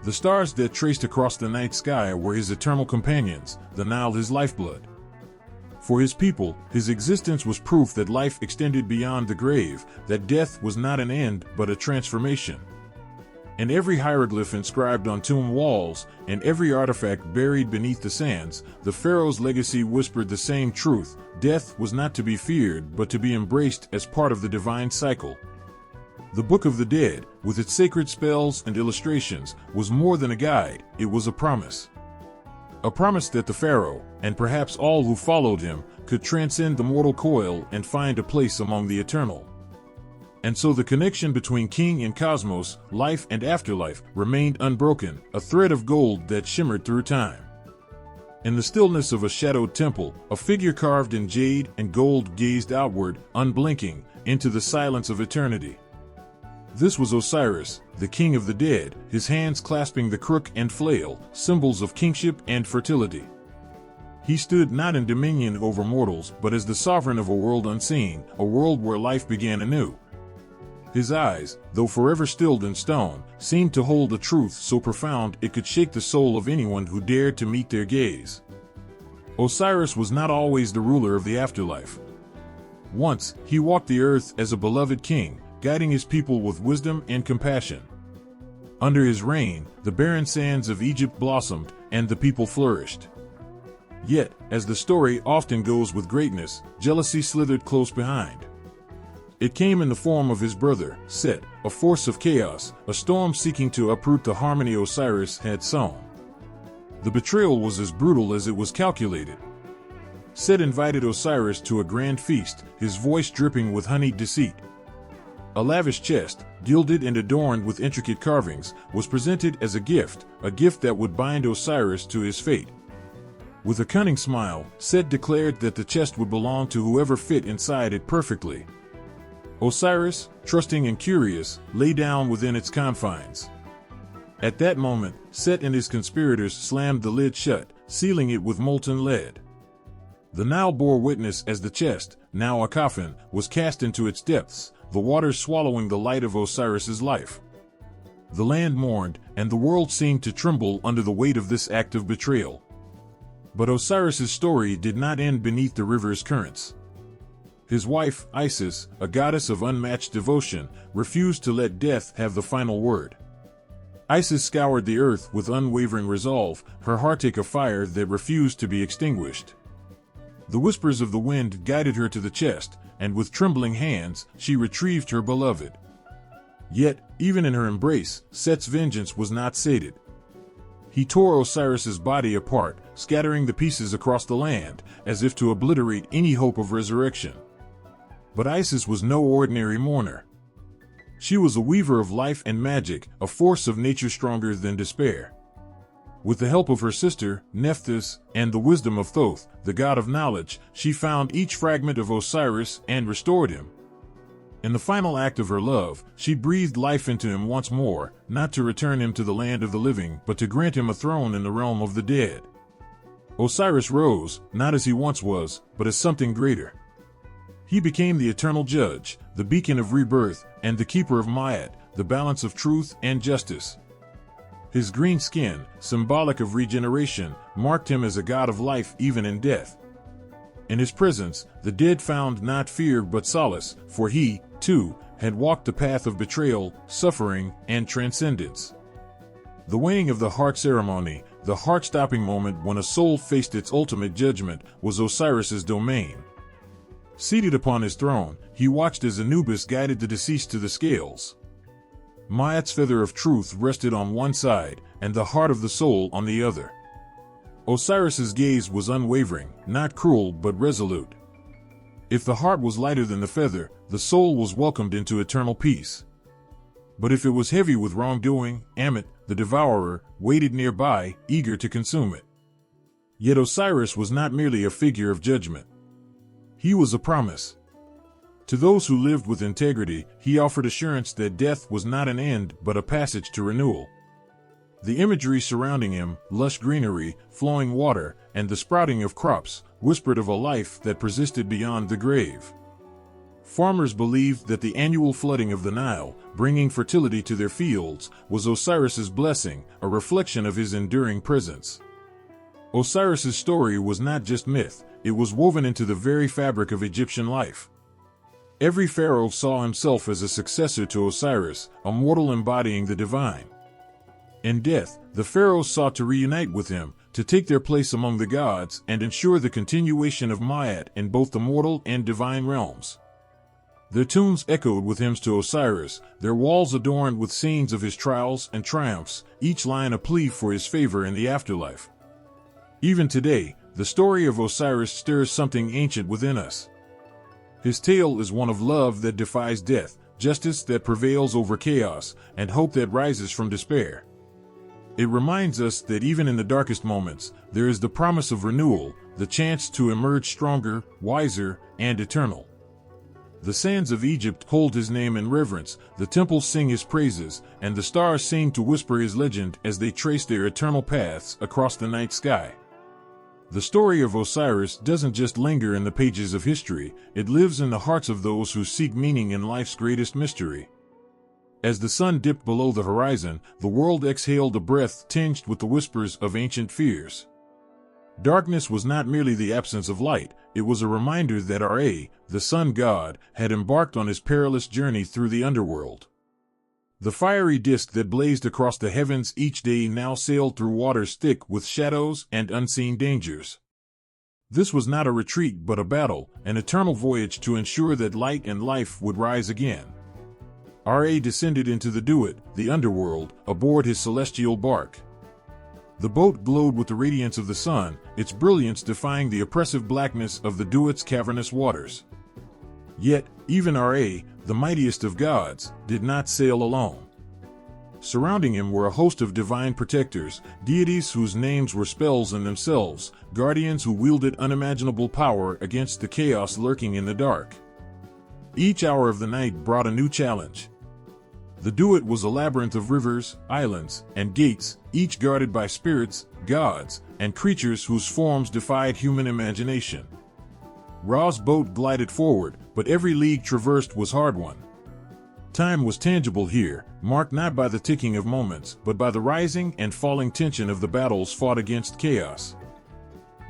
The stars that traced across the night sky were his eternal companions, the Nile his lifeblood. For his people, his existence was proof that life extended beyond the grave, that death was not an end but a transformation. And every hieroglyph inscribed on tomb walls, and every artifact buried beneath the sands, the pharaoh's legacy whispered the same truth: death was not to be feared but to be embraced as part of the divine cycle. The Book of the Dead, with its sacred spells and illustrations, was more than a guide, it was a promise. A promise that the pharaoh, and perhaps all who followed him, could transcend the mortal coil and find a place among the eternal. And so the connection between king and cosmos, life and afterlife, remained unbroken, a thread of gold that shimmered through time. In the stillness of a shadowed temple, a figure carved in jade and gold gazed outward, unblinking, into the silence of eternity. This was Osiris, the king of the dead, his hands clasping the crook and flail, symbols of kingship and fertility. He stood not in dominion over mortals but as the sovereign of a world unseen, a world where life began anew. His eyes, though forever stilled in stone, seemed to hold a truth so profound it could shake the soul of anyone who dared to meet their gaze. Osiris was not always the ruler of the afterlife. Once, he walked the earth as a beloved king, guiding his people with wisdom and compassion. Under his reign, the barren sands of Egypt blossomed, and the people flourished. Yet, as the story often goes with greatness, jealousy slithered close behind. It came in the form of his brother, Set, a force of chaos, a storm seeking to uproot the harmony Osiris had sown. The betrayal was as brutal as it was calculated. Set invited Osiris to a grand feast, his voice dripping with honeyed deceit. A lavish chest, gilded and adorned with intricate carvings, was presented as a gift that would bind Osiris to his fate. With a cunning smile, Set declared that the chest would belong to whoever fit inside it perfectly. Osiris, trusting and curious, lay down within its confines. At that moment, Set and his conspirators slammed the lid shut, sealing it with molten lead. The Nile bore witness as the chest, now a coffin, was cast into its depths, the waters swallowing the light of Osiris's life. The land mourned, and the world seemed to tremble under the weight of this act of betrayal. But Osiris's story did not end beneath the river's currents. His wife, Isis, a goddess of unmatched devotion, refused to let death have the final word. Isis scoured the earth with unwavering resolve, her heart a fire that refused to be extinguished. The whispers of the wind guided her to the chest, and with trembling hands, she retrieved her beloved. Yet, even in her embrace, Set's vengeance was not sated. He tore Osiris's body apart, scattering the pieces across the land, as if to obliterate any hope of resurrection. But Isis was no ordinary mourner. She was a weaver of life and magic, a force of nature stronger than despair. With the help of her sister, Nephthys, and the wisdom of Thoth, the god of knowledge, she found each fragment of Osiris and restored him. In the final act of her love, she breathed life into him once more, not to return him to the land of the living, but to grant him a throne in the realm of the dead. Osiris rose, not as he once was, but as something greater. He became the eternal judge, the beacon of rebirth, and the keeper of Ma'at, the balance of truth and justice. His green skin, symbolic of regeneration, marked him as a god of life even in death. In his presence, the dead found not fear but solace, for he, too, had walked the path of betrayal, suffering, and transcendence. The weighing of the heart ceremony, the heart-stopping moment when a soul faced its ultimate judgment, was Osiris's domain. Seated upon his throne, he watched as Anubis guided the deceased to the scales. Ma'at's feather of truth rested on one side, and the heart of the soul on the other. Osiris's gaze was unwavering, not cruel but resolute. If the heart was lighter than the feather, the soul was welcomed into eternal peace. But if it was heavy with wrongdoing, Ammit, the devourer, waited nearby, eager to consume it. Yet Osiris was not merely a figure of judgment. He was a promise. To those who lived with integrity, he offered assurance that death was not an end but a passage to renewal. The imagery surrounding him, lush greenery, flowing water, and the sprouting of crops, whispered of a life that persisted beyond the grave. Farmers believed that the annual flooding of the Nile, bringing fertility to their fields, was Osiris's blessing, a reflection of his enduring presence. Osiris's story was not just myth, it was woven into the very fabric of Egyptian life. Every pharaoh saw himself as a successor to Osiris, a mortal embodying the divine. In death, the pharaohs sought to reunite with him, to take their place among the gods and ensure the continuation of Ma'at in both the mortal and divine realms. Their tombs echoed with hymns to Osiris, their walls adorned with scenes of his trials and triumphs, each line a plea for his favor in the afterlife. Even today, the story of Osiris stirs something ancient within us. His tale is one of love that defies death, justice that prevails over chaos, and hope that rises from despair. It reminds us that even in the darkest moments, there is the promise of renewal, the chance to emerge stronger, wiser, and eternal. The sands of Egypt hold his name in reverence, the temples sing his praises, and the stars seem to whisper his legend as they trace their eternal paths across the night sky. The story of Osiris doesn't just linger in the pages of history, it lives in the hearts of those who seek meaning in life's greatest mystery. As the sun dipped below the horizon, the world exhaled a breath tinged with the whispers of ancient fears. Darkness was not merely the absence of light, it was a reminder that Ra, the sun god, had embarked on his perilous journey through the underworld. The fiery disk that blazed across the heavens each day now sailed through waters thick with shadows and unseen dangers. This was not a retreat but a battle, an eternal voyage to ensure that light and life would rise again. Ra descended into the Duat, the underworld, aboard his celestial bark. The boat glowed with the radiance of the sun, its brilliance defying the oppressive blackness of the Duat's cavernous waters. Yet, even Ra, the mightiest of gods, did not sail alone. Surrounding him were a host of divine protectors, deities whose names were spells in themselves, guardians who wielded unimaginable power against the chaos lurking in the dark. Each hour of the night brought a new challenge. The Duat was a labyrinth of rivers, islands, and gates, each guarded by spirits, gods, and creatures whose forms defied human imagination. Ra's boat glided forward, but every league traversed was hard-won. Time was tangible here, marked not by the ticking of moments, but by the rising and falling tension of the battles fought against chaos.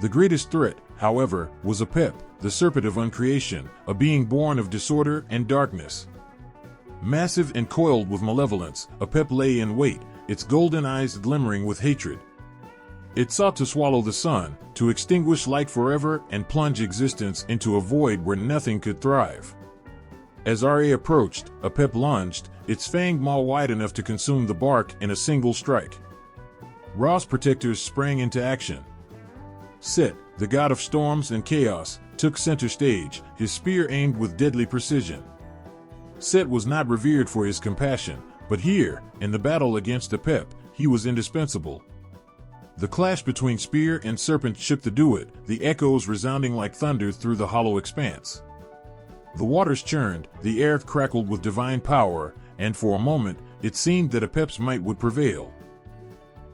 The greatest threat, however, was Apep, the serpent of uncreation, a being born of disorder and darkness. Massive and coiled with malevolence, Apep lay in wait, its golden eyes glimmering with hatred. It sought to swallow the sun, to extinguish light forever and plunge existence into a void where nothing could thrive. As Ra approached, Apep lunged, its fanged maw wide enough to consume the bark in a single strike. Ra's protectors sprang into action. Set, the god of storms and chaos, took center stage, his spear aimed with deadly precision. Set was not revered for his compassion, but here, in the battle against Apep, he was indispensable. The clash between spear and serpent shook the Duat, the echoes resounding like thunder through the hollow expanse. The waters churned, the air crackled with divine power, and for a moment, it seemed that Apep's might would prevail.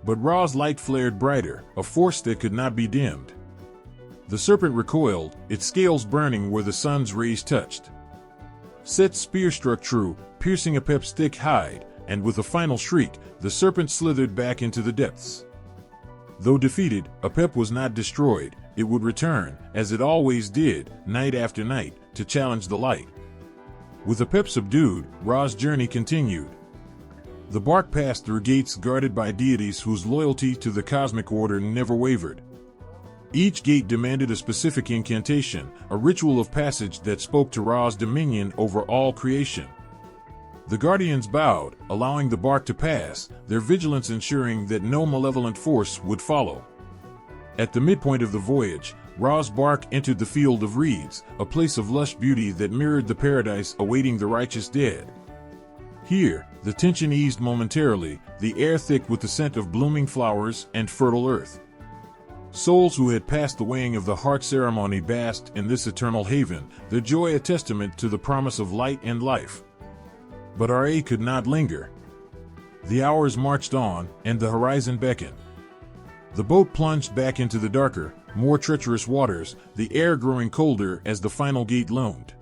But Ra's light flared brighter, a force that could not be dimmed. The serpent recoiled, its scales burning where the sun's rays touched. Set's spear struck true, piercing Apep's thick hide, and with a final shriek, the serpent slithered back into the depths. Though defeated, Apep was not destroyed. It would return, as it always did, night after night, to challenge the light. With Apep subdued, Ra's journey continued. The bark passed through gates guarded by deities whose loyalty to the cosmic order never wavered. Each gate demanded a specific incantation, a ritual of passage that spoke to Ra's dominion over all creation. The guardians bowed, allowing the bark to pass, their vigilance ensuring that no malevolent force would follow. At the midpoint of the voyage, Ra's bark entered the field of reeds, a place of lush beauty that mirrored the paradise awaiting the righteous dead. Here, the tension eased momentarily, the air thick with the scent of blooming flowers and fertile earth. Souls who had passed the weighing of the heart ceremony basked in this eternal haven, their joy a testament to the promise of light and life. But Ra could not linger. The hours marched on, and the horizon beckoned. The boat plunged back into the darker, more treacherous waters, the air growing colder as the final gate loomed.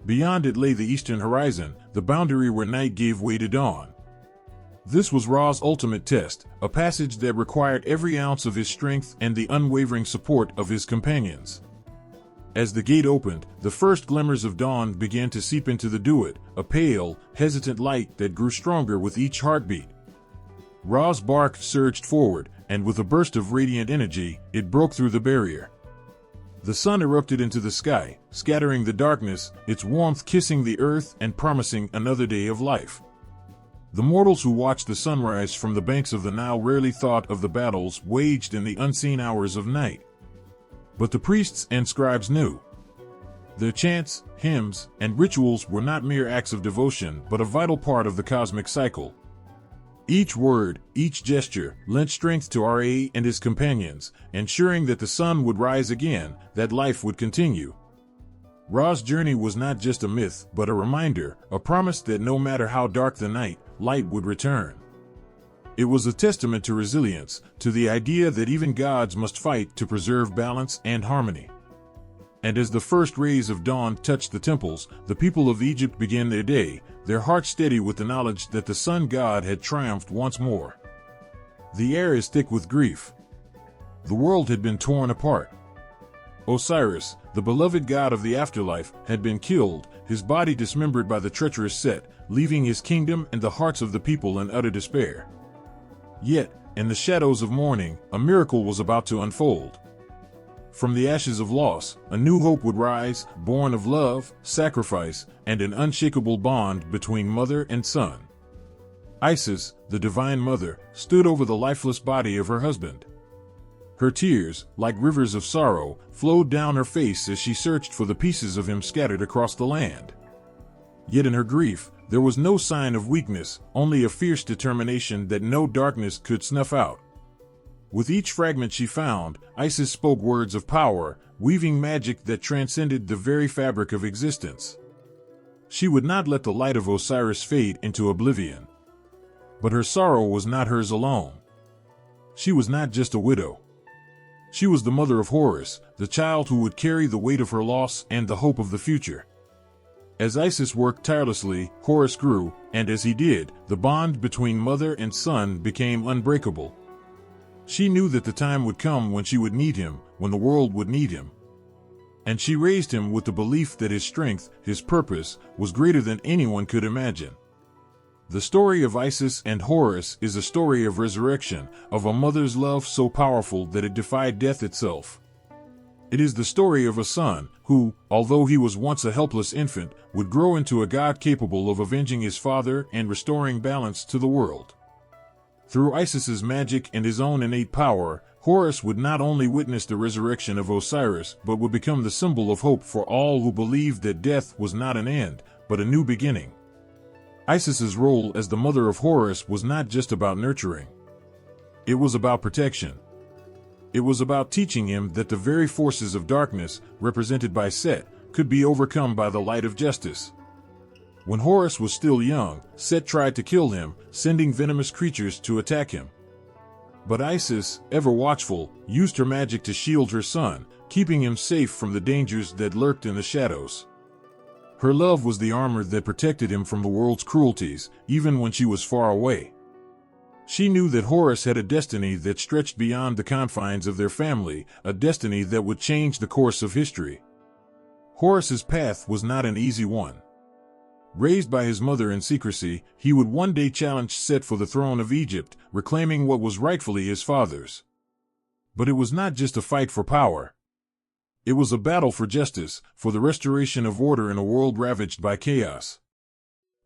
Beyond it lay the eastern horizon, the boundary where night gave way to dawn. This was Ra's ultimate test, a passage that required every ounce of his strength and the unwavering support of his companions. As the gate opened, the first glimmers of dawn began to seep into the duat, a pale, hesitant light that grew stronger with each heartbeat. Ra's bark surged forward, and with a burst of radiant energy, it broke through the barrier. The sun erupted into the sky, scattering the darkness, its warmth kissing the earth and promising another day of life. The mortals who watched the sunrise from the banks of the Nile rarely thought of the battles waged in the unseen hours of night. But the priests and scribes knew. Their chants, hymns, and rituals were not mere acts of devotion but a vital part of the cosmic cycle. Each word, each gesture, lent strength to Ra and his companions, ensuring that the sun would rise again, that life would continue. Ra's journey was not just a myth but a reminder, a promise that no matter how dark the night, light would return. It was a testament to resilience, to the idea that even gods must fight to preserve balance and harmony. And as the first rays of dawn touched the temples, the people of Egypt began their day, their hearts steady with the knowledge that the sun god had triumphed once more. The air is thick with grief. The world had been torn apart. Osiris, the beloved god of the afterlife, had been killed, his body dismembered by the treacherous Set, leaving his kingdom and the hearts of the people in utter despair. Yet, in the shadows of mourning, a miracle was about to unfold. From the ashes of loss, a new hope would rise, born of love, sacrifice, and an unshakable bond between mother and son. Isis, the divine mother, stood over the lifeless body of her husband. Her tears, like rivers of sorrow, flowed down her face as she searched for the pieces of him scattered across the land. Yet in her grief, there was no sign of weakness, only a fierce determination that no darkness could snuff out. With each fragment she found, Isis spoke words of power, weaving magic that transcended the very fabric of existence. She would not let the light of Osiris fade into oblivion. But her sorrow was not hers alone. She was not just a widow. She was the mother of Horus, the child who would carry the weight of her loss and the hope of the future. As Isis worked tirelessly, Horus grew, and as he did, the bond between mother and son became unbreakable. She knew that the time would come when she would need him, when the world would need him. And she raised him with the belief that his strength, his purpose, was greater than anyone could imagine. The story of Isis and Horus is a story of resurrection, of a mother's love so powerful that it defied death itself. It is the story of a son who, although he was once a helpless infant, would grow into a god capable of avenging his father and restoring balance to the world. Through Isis's magic and his own innate power, Horus would not only witness the resurrection of Osiris but would become the symbol of hope for all who believed that death was not an end, but a new beginning. Isis's role as the mother of Horus was not just about nurturing. It was about protection. It was about teaching him that the very forces of darkness, represented by Set, could be overcome by the light of justice. When Horus was still young, Set tried to kill him, sending venomous creatures to attack him. But Isis, ever watchful, used her magic to shield her son, keeping him safe from the dangers that lurked in the shadows. Her love was the armor that protected him from the world's cruelties, even when she was far away. She knew that Horus had a destiny that stretched beyond the confines of their family, a destiny that would change the course of history. Horus's path was not an easy one. Raised by his mother in secrecy, he would one day challenge Set for the throne of Egypt, reclaiming what was rightfully his father's. But it was not just a fight for power. It was a battle for justice, for the restoration of order in a world ravaged by chaos.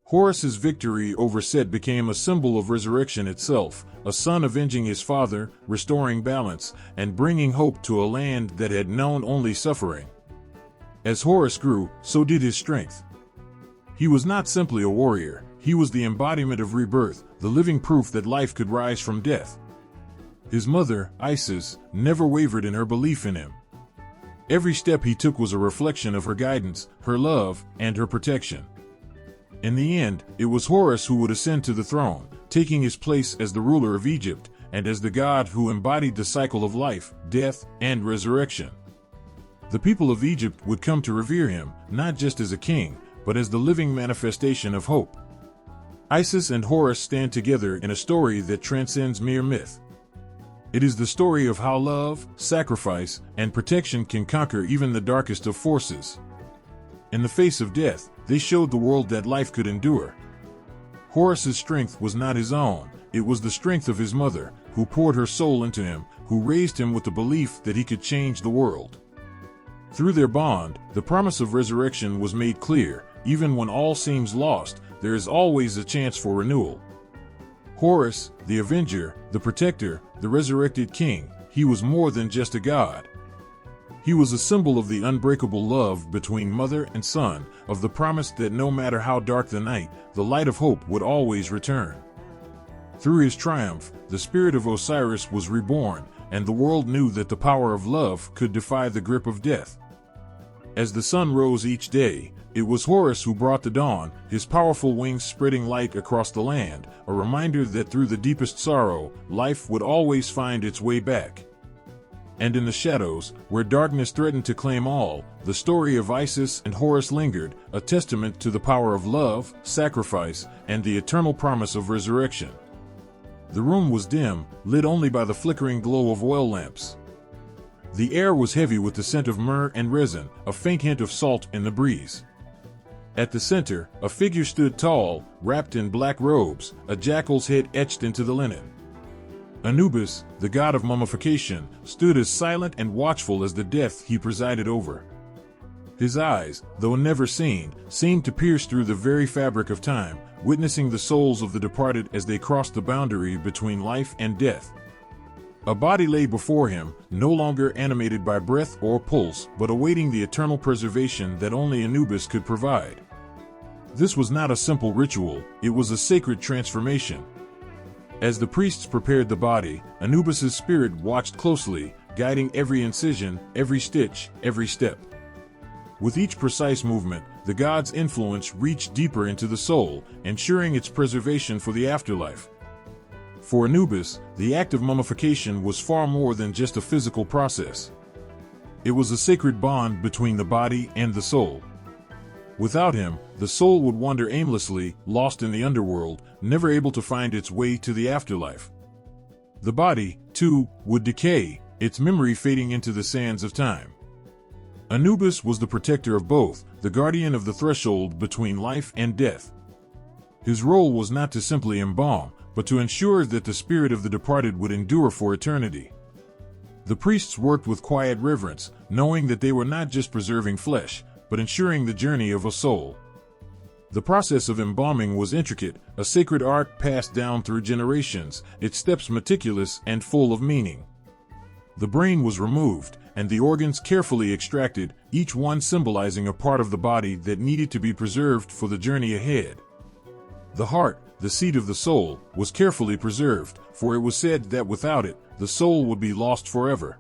Horus's victory over Set became a symbol of resurrection itself, a son avenging his father, restoring balance, and bringing hope to a land that had known only suffering. As Horus grew, so did his strength. He was not simply a warrior, he was the embodiment of rebirth, the living proof that life could rise from death. His mother, Isis, never wavered in her belief in him. Every step he took was a reflection of her guidance, her love, and her protection. In the end, it was Horus who would ascend to the throne, taking his place as the ruler of Egypt, and as the god who embodied the cycle of life, death, and resurrection. The people of Egypt would come to revere him, not just as a king, but as the living manifestation of hope. Isis and Horus stand together in a story that transcends mere myth. It is the story of how love, sacrifice, and protection can conquer even the darkest of forces. In the face of death, they showed the world that life could endure. Horus's strength was not his own, it was the strength of his mother, who poured her soul into him, who raised him with the belief that he could change the world. Through their bond, the promise of resurrection was made clear. Even when all seems lost, there is always a chance for renewal. Horus, the Avenger, the Protector, the resurrected king, he was more than just a god. He was a symbol of the unbreakable love between mother and son, of the promise that no matter how dark the night, the light of hope would always return. Through his triumph, the spirit of Osiris was reborn, and the world knew that the power of love could defy the grip of death. As the sun rose each day, it was Horus who brought the dawn, his powerful wings spreading light across the land, a reminder that through the deepest sorrow, life would always find its way back. And in the shadows, where darkness threatened to claim all, the story of Isis and Horus lingered, a testament to the power of love, sacrifice, and the eternal promise of resurrection. The room was dim, lit only by the flickering glow of oil lamps. The air was heavy with the scent of myrrh and resin, a faint hint of salt in the breeze. At the center, a figure stood tall, wrapped in black robes, a jackal's head etched into the linen. Anubis, the god of mummification, stood as silent and watchful as the death he presided over. His eyes, though never seen, seemed to pierce through the very fabric of time, witnessing the souls of the departed as they crossed the boundary between life and death. A body lay before him, no longer animated by breath or pulse, but awaiting the eternal preservation that only Anubis could provide. This was not a simple ritual, it was a sacred transformation. As the priests prepared the body, Anubis's spirit watched closely, guiding every incision, every stitch, every step. With each precise movement, the god's influence reached deeper into the soul, ensuring its preservation for the afterlife. For Anubis, the act of mummification was far more than just a physical process. It was a sacred bond between the body and the soul. Without him, the soul would wander aimlessly, lost in the underworld, never able to find its way to the afterlife. The body, too, would decay, its memory fading into the sands of time. Anubis was the protector of both, the guardian of the threshold between life and death. His role was not to simply embalm, but to ensure that the spirit of the departed would endure for eternity. The priests worked with quiet reverence, knowing that they were not just preserving flesh, but ensuring the journey of a soul. The process of embalming was intricate, a sacred art passed down through generations, its steps meticulous and full of meaning. The brain was removed, and the organs carefully extracted, each one symbolizing a part of the body that needed to be preserved for the journey ahead. The heart, the seat of the soul, was carefully preserved, for it was said that without it, the soul would be lost forever.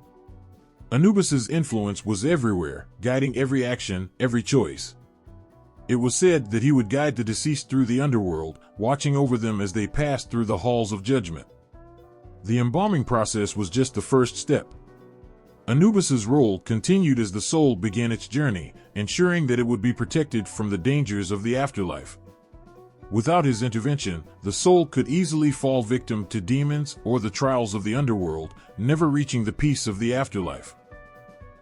Anubis's influence was everywhere, guiding every action, every choice. It was said that he would guide the deceased through the underworld, watching over them as they passed through the halls of judgment. The embalming process was just the first step. Anubis's role continued as the soul began its journey, ensuring that it would be protected from the dangers of the afterlife. Without his intervention, the soul could easily fall victim to demons or the trials of the underworld, never reaching the peace of the afterlife.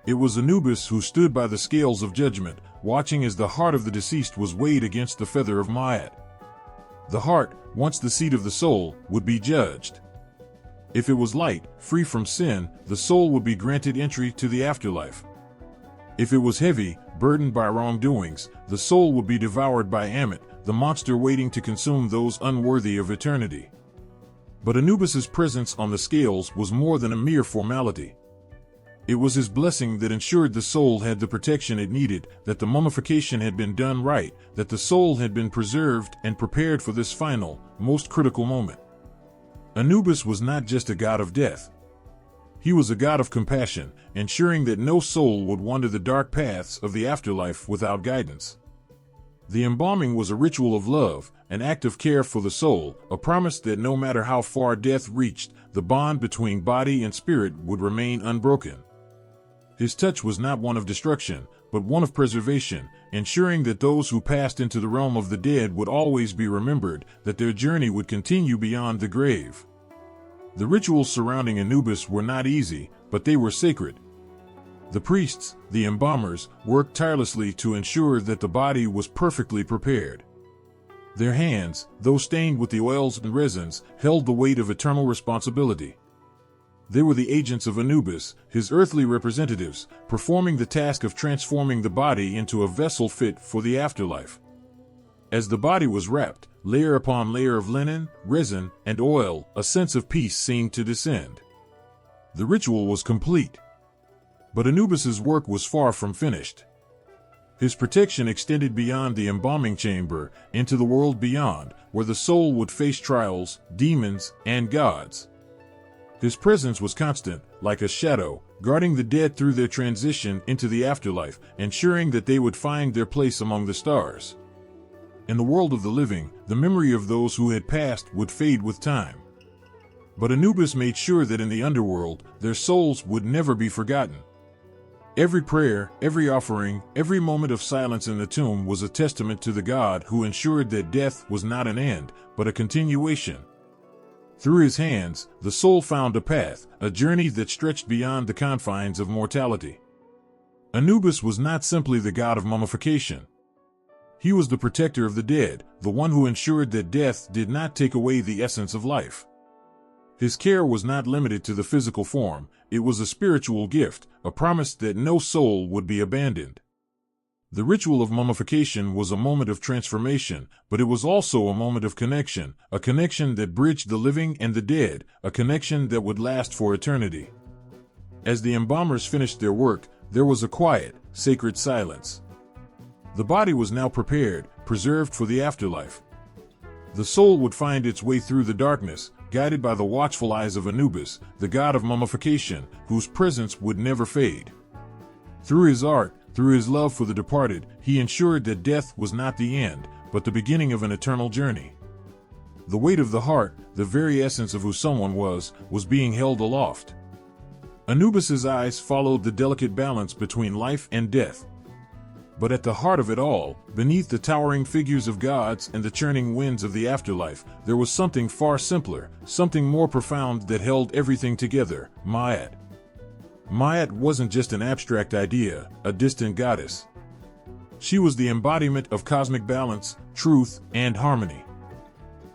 It was Anubis who stood by the scales of judgment, watching as the heart of the deceased was weighed against the feather of Ma'at. The heart, once the seat of the soul, would be judged. If it was light, free from sin, the soul would be granted entry to the afterlife. If it was heavy, burdened by wrongdoings, the soul would be devoured by Ammit, the monster waiting to consume those unworthy of eternity. But Anubis's presence on the scales was more than a mere formality. It was his blessing that ensured the soul had the protection it needed, that the mummification had been done right, that the soul had been preserved and prepared for this final, most critical moment. Anubis was not just a god of death. He was a god of compassion, ensuring that no soul would wander the dark paths of the afterlife without guidance. The embalming was a ritual of love, an act of care for the soul, a promise that no matter how far death reached, the bond between body and spirit would remain unbroken. His touch was not one of destruction, but one of preservation, ensuring that those who passed into the realm of the dead would always be remembered, that their journey would continue beyond the grave. The rituals surrounding Anubis were not easy, but they were sacred. The priests, the embalmers, worked tirelessly to ensure that the body was perfectly prepared. Their hands, though stained with the oils and resins, held the weight of eternal responsibility. They were the agents of Anubis, his earthly representatives, performing the task of transforming the body into a vessel fit for the afterlife. As the body was wrapped, layer upon layer of linen, resin, and oil, a sense of peace seemed to descend. The ritual was complete. But Anubis's work was far from finished. His protection extended beyond the embalming chamber, into the world beyond, where the soul would face trials, demons, and gods. His presence was constant, like a shadow, guarding the dead through their transition into the afterlife, ensuring that they would find their place among the stars. In the world of the living, the memory of those who had passed would fade with time. But Anubis made sure that in the underworld, their souls would never be forgotten. Every prayer, every offering, every moment of silence in the tomb was a testament to the God who ensured that death was not an end, but a continuation. Through his hands, the soul found a path, a journey that stretched beyond the confines of mortality. Anubis was not simply the god of mummification. He was the protector of the dead, the one who ensured that death did not take away the essence of life. His care was not limited to the physical form, it was a spiritual gift, a promise that no soul would be abandoned. The ritual of mummification was a moment of transformation, but it was also a moment of connection, a connection that bridged the living and the dead, a connection that would last for eternity. As the embalmers finished their work, there was a quiet, sacred silence. The body was now prepared, preserved for the afterlife. The soul would find its way through the darkness, guided by the watchful eyes of Anubis, the god of mummification, whose presence would never fade. Through his art, through his love for the departed, he ensured that death was not the end, but the beginning of an eternal journey. The weight of the heart, the very essence of who someone was being held aloft. Anubis's eyes followed the delicate balance between life and death. But at the heart of it all, beneath the towering figures of gods and the churning winds of the afterlife, there was something far simpler, something more profound that held everything together: Ma'at. Ma'at wasn't just an abstract idea, a distant goddess. She was the embodiment of cosmic balance, truth, and harmony.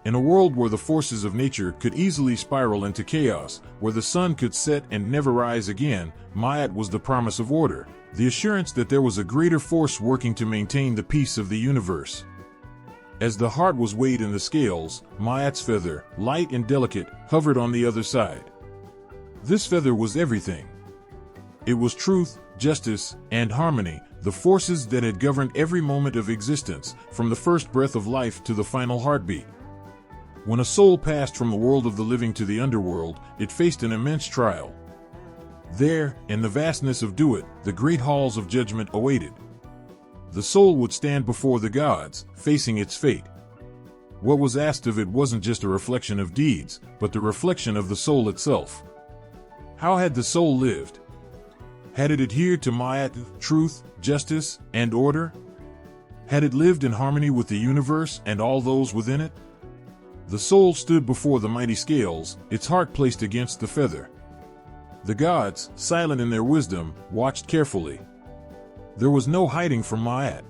In a world where the forces of nature could easily spiral into chaos, where the sun could set and never rise again, Ma'at was the promise of order, the assurance that there was a greater force working to maintain the peace of the universe. As the heart was weighed in the scales, Ma'at's feather, light and delicate, hovered on the other side. This feather was everything. It was truth, justice, and harmony, the forces that had governed every moment of existence, from the first breath of life to the final heartbeat. When a soul passed from the world of the living to the underworld, it faced an immense trial. There, in the vastness of Duat, the great halls of judgment awaited. The soul would stand before the gods, facing its fate. What was asked of it wasn't just a reflection of deeds, but the reflection of the soul itself. How had the soul lived? Had it adhered to Ma'at, truth, justice, and order? Had it lived in harmony with the universe and all those within it? The soul stood before the mighty scales, its heart placed against the feather. The gods, silent in their wisdom, watched carefully. There was no hiding from Ma'at.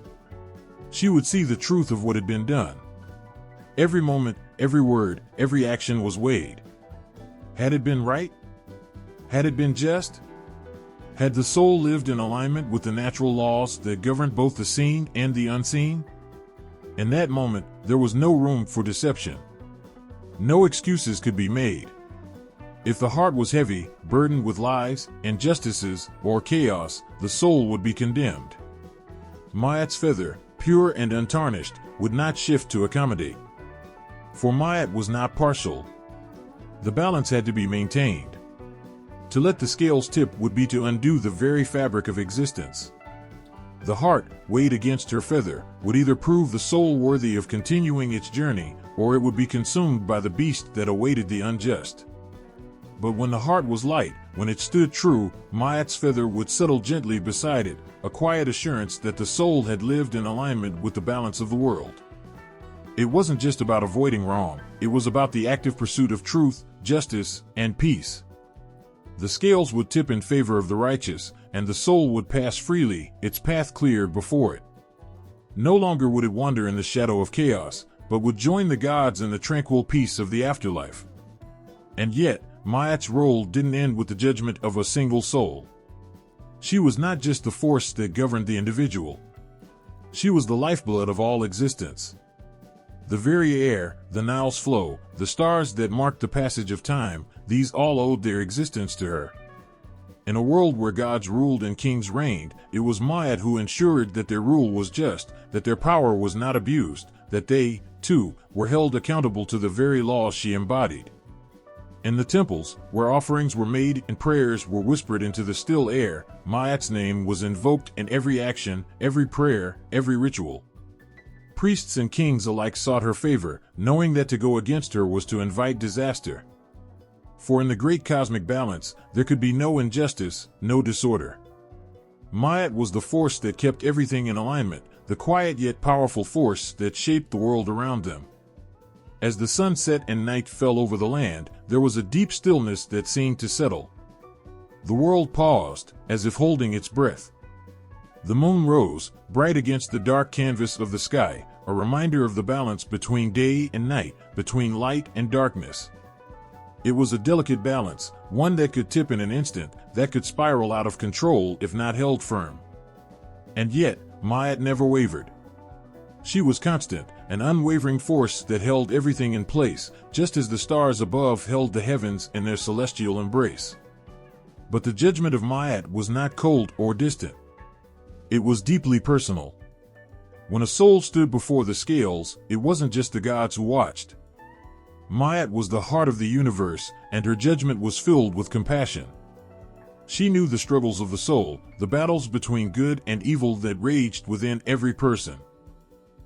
She would see the truth of what had been done. Every moment, every word, every action was weighed. Had it been right? Had it been just? Had the soul lived in alignment with the natural laws that governed both the seen and the unseen? In that moment, there was no room for deception. No excuses could be made. If the heart was heavy, burdened with lies, injustices, or chaos, the soul would be condemned. Ma'at's feather, pure and untarnished, would not shift to accommodate. For Ma'at was not partial. The balance had to be maintained. To let the scales tip would be to undo the very fabric of existence. The heart, weighed against her feather, would either prove the soul worthy of continuing its journey, or it would be consumed by the beast that awaited the unjust. But when the heart was light, when it stood true, Ma'at's feather would settle gently beside it, a quiet assurance that the soul had lived in alignment with the balance of the world. It wasn't just about avoiding wrong, it was about the active pursuit of truth, justice, and peace. The scales would tip in favor of the righteous, and the soul would pass freely, its path cleared before it. No longer would it wander in the shadow of chaos, but would join the gods in the tranquil peace of the afterlife. And yet, Ma'at's role didn't end with the judgment of a single soul. She was not just the force that governed the individual. She was the lifeblood of all existence. The very air, the Nile's flow, the stars that marked the passage of time, these all owed their existence to her. In a world where gods ruled and kings reigned, it was Ma'at who ensured that their rule was just, that their power was not abused, that they, too, were held accountable to the very laws she embodied. In the temples, where offerings were made and prayers were whispered into the still air, Ma'at's name was invoked in every action, every prayer, every ritual. Priests and kings alike sought her favor, knowing that to go against her was to invite disaster. For in the great cosmic balance, there could be no injustice, no disorder. Ma'at was the force that kept everything in alignment, the quiet yet powerful force that shaped the world around them. As the sun set and night fell over the land, there was a deep stillness that seemed to settle. The world paused, as if holding its breath. The moon rose, bright against the dark canvas of the sky, a reminder of the balance between day and night, between light and darkness. It was a delicate balance, one that could tip in an instant, that could spiral out of control if not held firm. And yet, Ma'at never wavered. She was constant, an unwavering force that held everything in place, just as the stars above held the heavens in their celestial embrace. But the judgment of Ma'at was not cold or distant. It was deeply personal. When a soul stood before the scales, it wasn't just the gods who watched. Ma'at was the heart of the universe, and her judgment was filled with compassion. She knew the struggles of the soul, the battles between good and evil that raged within every person.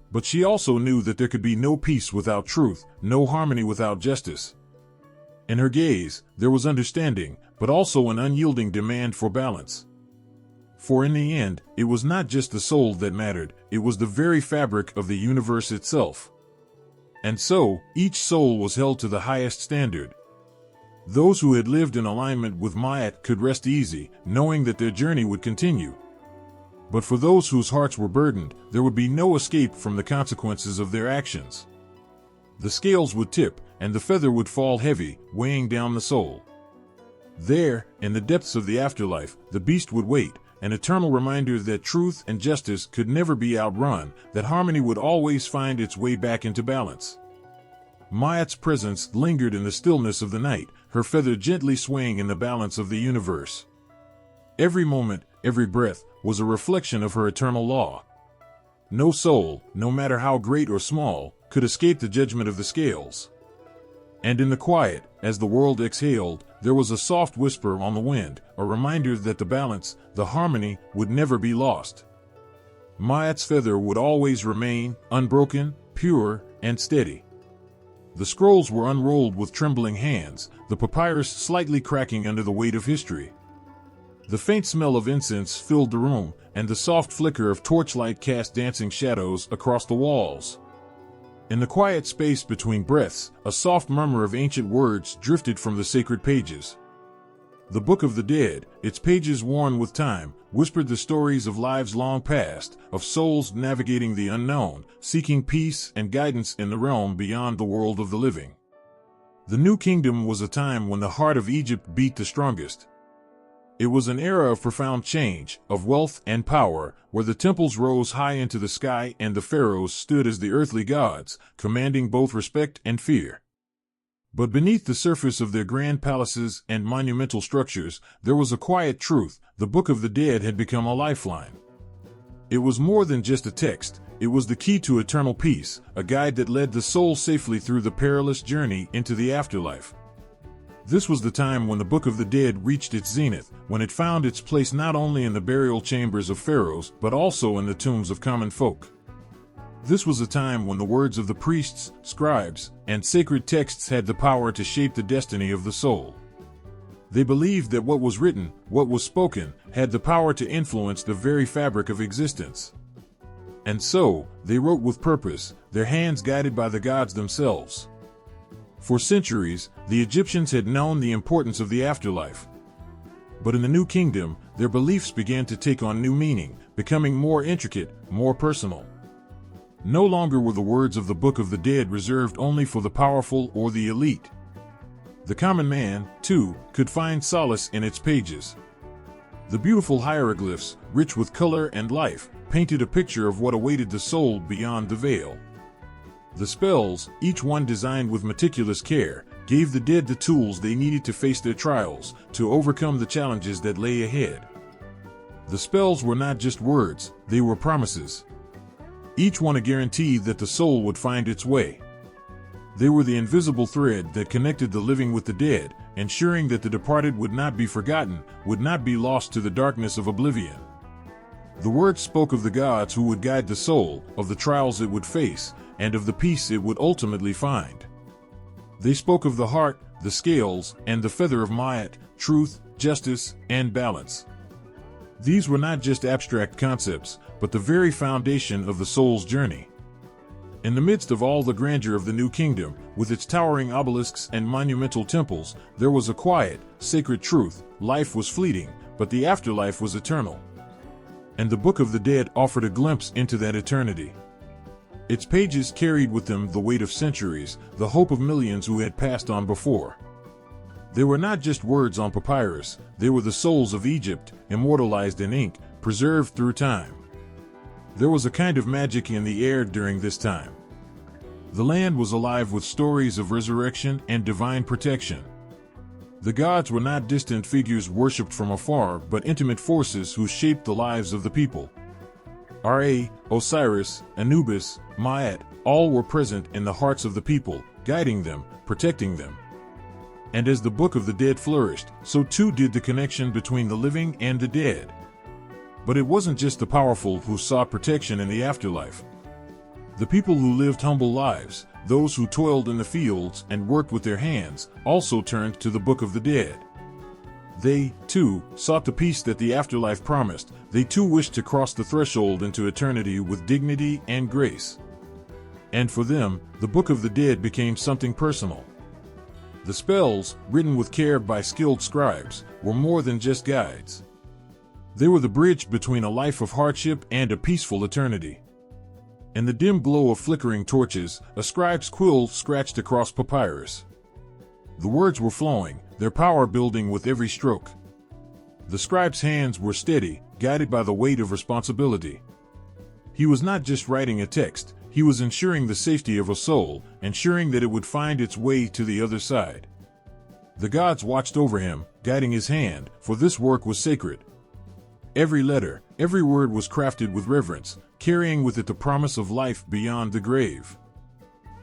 But she also knew that there could be no peace without truth, no harmony without justice. In her gaze, there was understanding, but also an unyielding demand for balance. For in the end, it was not just the soul that mattered, it was the very fabric of the universe itself. And so, each soul was held to the highest standard. Those who had lived in alignment with Ma'at could rest easy, knowing that their journey would continue. But for those whose hearts were burdened, there would be no escape from the consequences of their actions. The scales would tip, and the feather would fall heavy, weighing down the soul. There, in the depths of the afterlife, the beast would wait, an eternal reminder that truth and justice could never be outrun, that harmony would always find its way back into balance. Ma'at's presence lingered in the stillness of the night, her feather gently swaying in the balance of the universe. Every moment, every breath, was a reflection of her eternal law. No soul, no matter how great or small, could escape the judgment of the scales. And in the quiet, as the world exhaled, there was a soft whisper on the wind, a reminder that the balance, the harmony, would never be lost. Ma'at's feather would always remain, unbroken, pure, and steady. The scrolls were unrolled with trembling hands, the papyrus slightly cracking under the weight of history. The faint smell of incense filled the room, and the soft flicker of torchlight cast dancing shadows across the walls. In the quiet space between breaths, a soft murmur of ancient words drifted from the sacred pages. The Book of the Dead, its pages worn with time, whispered the stories of lives long past, of souls navigating the unknown, seeking peace and guidance in the realm beyond the world of the living. The New Kingdom was a time when the heart of Egypt beat the strongest. It was an era of profound change, of wealth and power, where the temples rose high into the sky and the pharaohs stood as the earthly gods, commanding both respect and fear. But beneath the surface of their grand palaces and monumental structures, there was a quiet truth: the Book of the Dead had become a lifeline. It was more than just a text, it was the key to eternal peace, a guide that led the soul safely through the perilous journey into the afterlife. This was the time when the Book of the Dead reached its zenith, when it found its place not only in the burial chambers of pharaohs, but also in the tombs of common folk. This was a time when the words of the priests, scribes, and sacred texts had the power to shape the destiny of the soul. They believed that what was written, what was spoken, had the power to influence the very fabric of existence. And so, they wrote with purpose, their hands guided by the gods themselves. For centuries, the Egyptians had known the importance of the afterlife. But in the New Kingdom, their beliefs began to take on new meaning, becoming more intricate, more personal. No longer were the words of the Book of the Dead reserved only for the powerful or the elite. The common man, too, could find solace in its pages. The beautiful hieroglyphs, rich with color and life, painted a picture of what awaited the soul beyond the veil. The spells, each one designed with meticulous care, gave the dead the tools they needed to face their trials, to overcome the challenges that lay ahead. The spells were not just words, they were promises. Each one a guarantee that the soul would find its way. They were the invisible thread that connected the living with the dead, ensuring that the departed would not be forgotten, would not be lost to the darkness of oblivion. The words spoke of the gods who would guide the soul, of the trials it would face, and of the peace it would ultimately find. They spoke of the heart, the scales, and the feather of Ma'at, truth, justice, and balance. These were not just abstract concepts, but the very foundation of the soul's journey. In the midst of all the grandeur of the New Kingdom, with its towering obelisks and monumental temples, there was a quiet, sacred truth. Life was fleeting, but the afterlife was eternal. And the Book of the Dead offered a glimpse into that eternity. Its pages carried with them the weight of centuries, the hope of millions who had passed on before. They were not just words on papyrus, they were the souls of Egypt, immortalized in ink, preserved through time. There was a kind of magic in the air during this time. The land was alive with stories of resurrection and divine protection. The gods were not distant figures worshipped from afar, but intimate forces who shaped the lives of the people. Ra, Osiris, Anubis, Ma'at, all were present in the hearts of the people, guiding them, protecting them. And as the Book of the Dead flourished, so too did the connection between the living and the dead. But it wasn't just the powerful who sought protection in the afterlife. The people who lived humble lives, those who toiled in the fields and worked with their hands, also turned to the Book of the Dead. They, too, sought the peace that the afterlife promised. They too wished to cross the threshold into eternity with dignity and grace. And for them, the Book of the Dead became something personal. The spells, written with care by skilled scribes, were more than just guides. They were the bridge between a life of hardship and a peaceful eternity. In the dim glow of flickering torches, a scribe's quill scratched across papyrus. The words were flowing, their power building with every stroke. The scribe's hands were steady, guided by the weight of responsibility. He was not just writing a text, he was ensuring the safety of a soul, ensuring that it would find its way to the other side. The gods watched over him, guiding his hand, for this work was sacred. Every letter, every word was crafted with reverence, carrying with it the promise of life beyond the grave.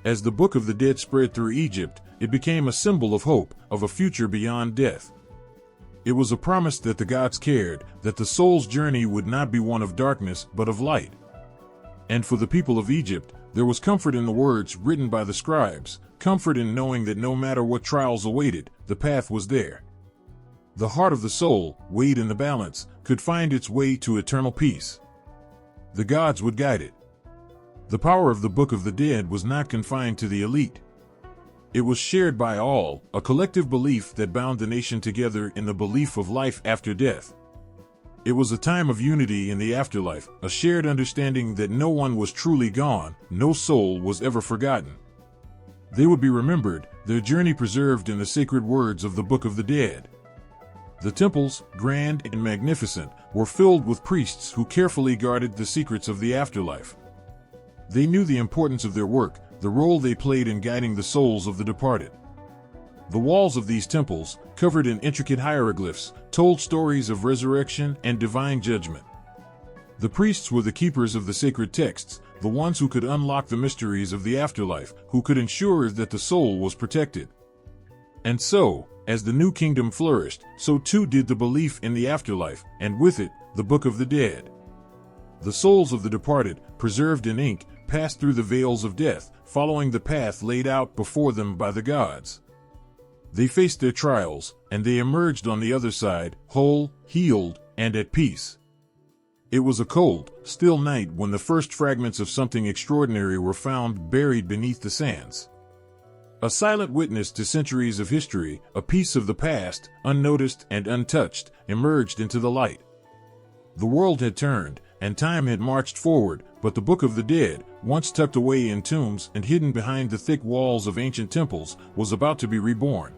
As the Book of the Dead spread through Egypt, it became a symbol of hope, of a future beyond death. It was a promise that the gods cared, that the soul's journey would not be one of darkness but of light. And for the people of Egypt, there was comfort in the words written by the scribes, comfort in knowing that no matter what trials awaited, the path was there. The heart of the soul, weighed in the balance, could find its way to eternal peace. The gods would guide it. The power of the Book of the Dead was not confined to the elite. It was shared by all, a collective belief that bound the nation together in the belief of life after death. It was a time of unity in the afterlife, a shared understanding that no one was truly gone, no soul was ever forgotten. They would be remembered, their journey preserved in the sacred words of the Book of the Dead. The temples, grand and magnificent, were filled with priests who carefully guarded the secrets of the afterlife. They knew the importance of their work, the role they played in guiding the souls of the departed. The walls of these temples, covered in intricate hieroglyphs, told stories of resurrection and divine judgment. The priests were the keepers of the sacred texts, the ones who could unlock the mysteries of the afterlife, who could ensure that the soul was protected. And so, as the New Kingdom flourished, so too did the belief in the afterlife, and with it, the Book of the Dead. The souls of the departed, preserved in ink, passed through the veils of death, following the path laid out before them by the gods. They faced their trials, and they emerged on the other side, whole, healed, and at peace. It was a cold, still night when the first fragments of something extraordinary were found buried beneath the sands. A silent witness to centuries of history, a piece of the past, unnoticed and untouched, emerged into the light. The world had turned, and time had marched forward, but the Book of the Dead, once tucked away in tombs and hidden behind the thick walls of ancient temples, was about to be reborn.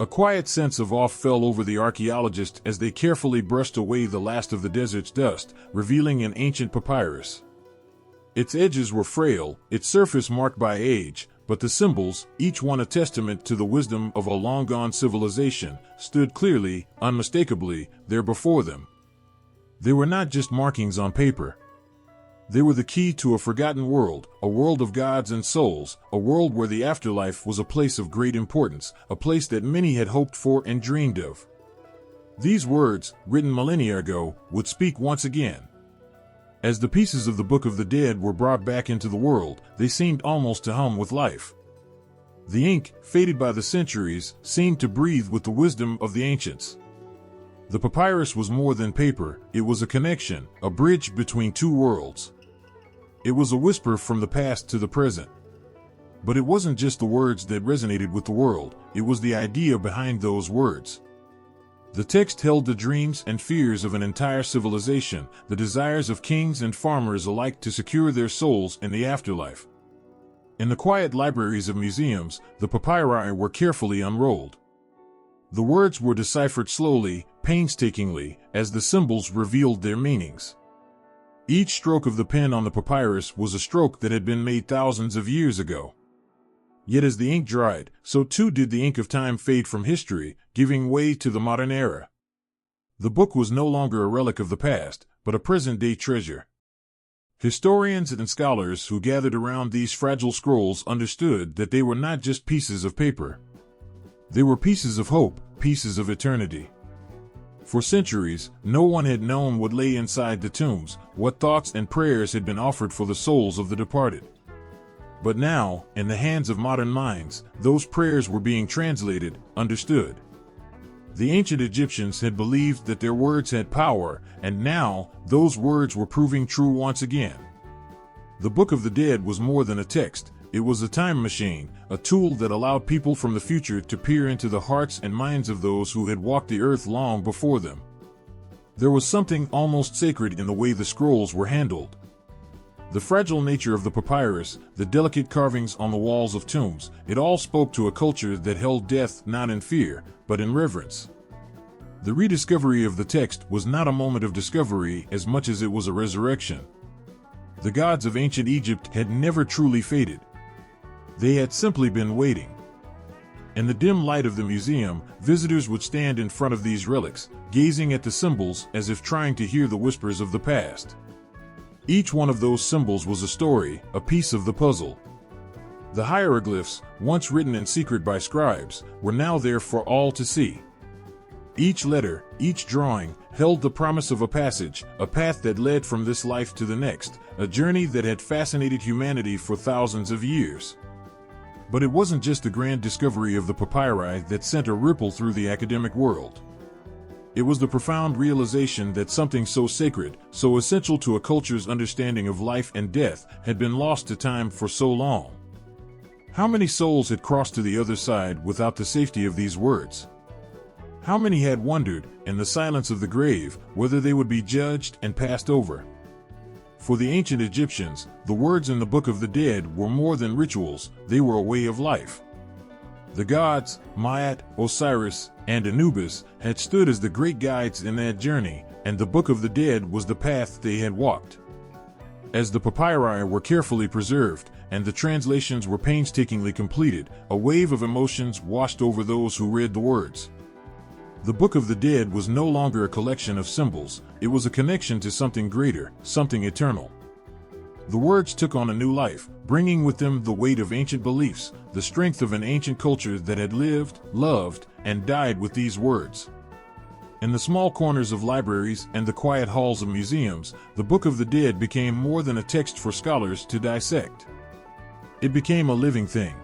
A quiet sense of awe fell over the archaeologists as they carefully brushed away the last of the desert's dust, revealing an ancient papyrus. Its edges were frail, its surface marked by age, but the symbols, each one a testament to the wisdom of a long-gone civilization, stood clearly, unmistakably, there before them. They were not just markings on paper. They were the key to a forgotten world, a world of gods and souls, a world where the afterlife was a place of great importance, a place that many had hoped for and dreamed of. These words, written millennia ago, would speak once again. As the pieces of the Book of the Dead were brought back into the world, they seemed almost to hum with life. The ink, faded by the centuries, seemed to breathe with the wisdom of the ancients. The papyrus was more than paper, it was a connection, a bridge between two worlds. It was a whisper from the past to the present. But it wasn't just the words that resonated with the world, it was the idea behind those words. The text held the dreams and fears of an entire civilization, the desires of kings and farmers alike to secure their souls in the afterlife. In the quiet libraries of museums, the papyri were carefully unrolled. The words were deciphered slowly, painstakingly, as the symbols revealed their meanings. Each stroke of the pen on the papyrus was a stroke that had been made thousands of years ago. Yet as the ink dried, so too did the ink of time fade from history, giving way to the modern era. The book was no longer a relic of the past, but a present-day treasure. Historians and scholars who gathered around these fragile scrolls understood that they were not just pieces of paper. They were pieces of hope, pieces of eternity. For centuries, no one had known what lay inside the tombs, what thoughts and prayers had been offered for the souls of the departed. But now, in the hands of modern minds, those prayers were being translated, understood. The ancient Egyptians had believed that their words had power, and now, those words were proving true once again. The Book of the Dead was more than a text, it was a time machine, a tool that allowed people from the future to peer into the hearts and minds of those who had walked the earth long before them. There was something almost sacred in the way the scrolls were handled. The fragile nature of the papyrus, the delicate carvings on the walls of tombs, it all spoke to a culture that held death not in fear, but in reverence. The rediscovery of the text was not a moment of discovery as much as it was a resurrection. The gods of ancient Egypt had never truly faded. They had simply been waiting. In the dim light of the museum, visitors would stand in front of these relics, gazing at the symbols as if trying to hear the whispers of the past. Each one of those symbols was a story, a piece of the puzzle. The hieroglyphs, once written in secret by scribes, were now there for all to see. Each letter, each drawing, held the promise of a passage, a path that led from this life to the next, a journey that had fascinated humanity for thousands of years. But it wasn't just the grand discovery of the papyri that sent a ripple through the academic world. It was the profound realization that something so sacred, so essential to a culture's understanding of life and death, had been lost to time for so long. How many souls had crossed to the other side without the safety of these words? How many had wondered, in the silence of the grave, whether they would be judged and passed over? For the ancient Egyptians, the words in the Book of the Dead were more than rituals, they were a way of life. The gods, Maat, Osiris, and Anubis, had stood as the great guides in that journey, and the Book of the Dead was the path they had walked. As the papyri were carefully preserved, and the translations were painstakingly completed, a wave of emotions washed over those who read the words. The Book of the Dead was no longer a collection of symbols, it was a connection to something greater, something eternal. The words took on a new life, bringing with them the weight of ancient beliefs, the strength of an ancient culture that had lived, loved, and died with these words. In the small corners of libraries and the quiet halls of museums, the Book of the Dead became more than a text for scholars to dissect. It became a living thing.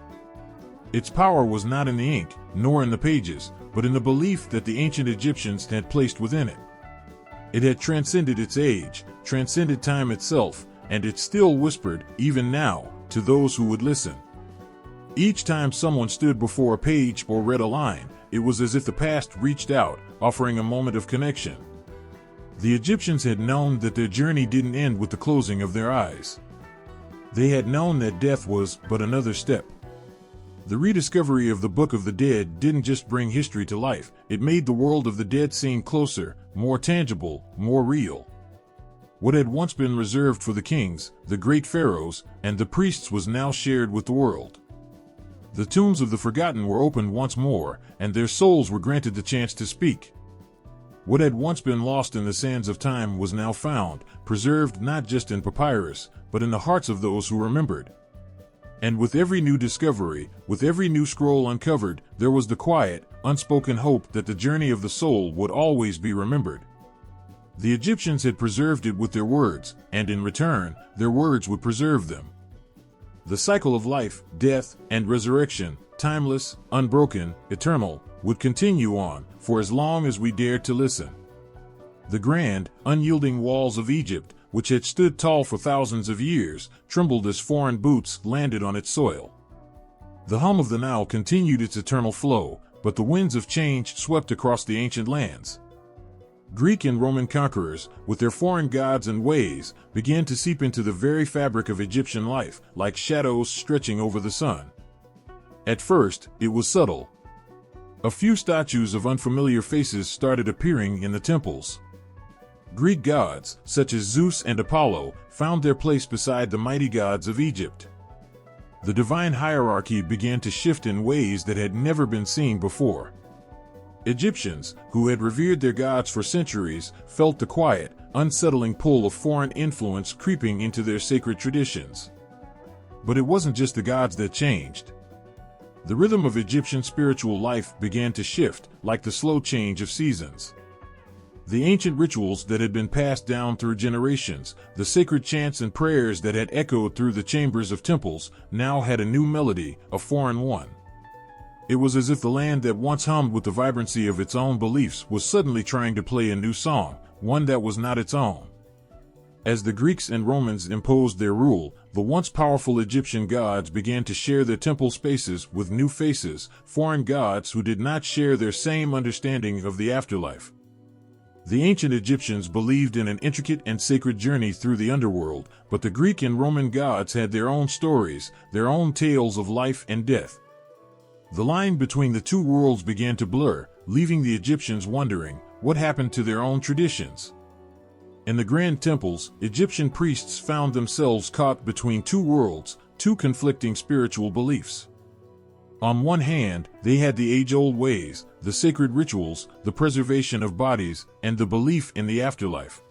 Its power was not in the ink, nor in the pages, but in the belief that the ancient Egyptians had placed within it. It had transcended its age, transcended time itself, and it still whispered, even now, to those who would listen. Each time someone stood before a page or read a line, it was as if the past reached out, offering a moment of connection. The Egyptians had known that their journey didn't end with the closing of their eyes. They had known that death was but another step. The rediscovery of the Book of the Dead didn't just bring history to life, it made the world of the dead seem closer, more tangible, more real. What had once been reserved for the kings, the great pharaohs, and the priests was now shared with the world. The tombs of the forgotten were opened once more, and their souls were granted the chance to speak. What had once been lost in the sands of time was now found, preserved not just in papyrus, but in the hearts of those who remembered. And with every new discovery, with every new scroll uncovered, there was the quiet, unspoken hope that the journey of the soul would always be remembered. The Egyptians had preserved it with their words, and in return, their words would preserve them. The cycle of life, death, and resurrection, timeless, unbroken, eternal, would continue on, for as long as we dared to listen. The grand, unyielding walls of Egypt, which had stood tall for thousands of years, trembled as foreign boots landed on its soil. The hum of the Nile continued its eternal flow, but the winds of change swept across the ancient lands. Greek and Roman conquerors, with their foreign gods and ways, began to seep into the very fabric of Egyptian life, like shadows stretching over the sun. At first, it was subtle. A few statues of unfamiliar faces started appearing in the temples. Greek gods, such as Zeus and Apollo, found their place beside the mighty gods of Egypt. The divine hierarchy began to shift in ways that had never been seen before. Egyptians, who had revered their gods for centuries, felt the quiet, unsettling pull of foreign influence creeping into their sacred traditions. But it wasn't just the gods that changed. The rhythm of Egyptian spiritual life began to shift, like the slow change of seasons. The ancient rituals that had been passed down through generations, the sacred chants and prayers that had echoed through the chambers of temples, now had a new melody, a foreign one. It was as if the land that once hummed with the vibrancy of its own beliefs was suddenly trying to play a new song, one that was not its own. As the Greeks and Romans imposed their rule, the once powerful Egyptian gods began to share their temple spaces with new faces, foreign gods who did not share their same understanding of the afterlife. The ancient Egyptians believed in an intricate and sacred journey through the underworld, but the Greek and Roman gods had their own stories, their own tales of life and death. The line between the two worlds began to blur, leaving the Egyptians wondering, what happened to their own traditions? In the grand temples, Egyptian priests found themselves caught between two worlds, two conflicting spiritual beliefs. On one hand, they had the age-old ways, the sacred rituals, the preservation of bodies, and the belief in the afterlife.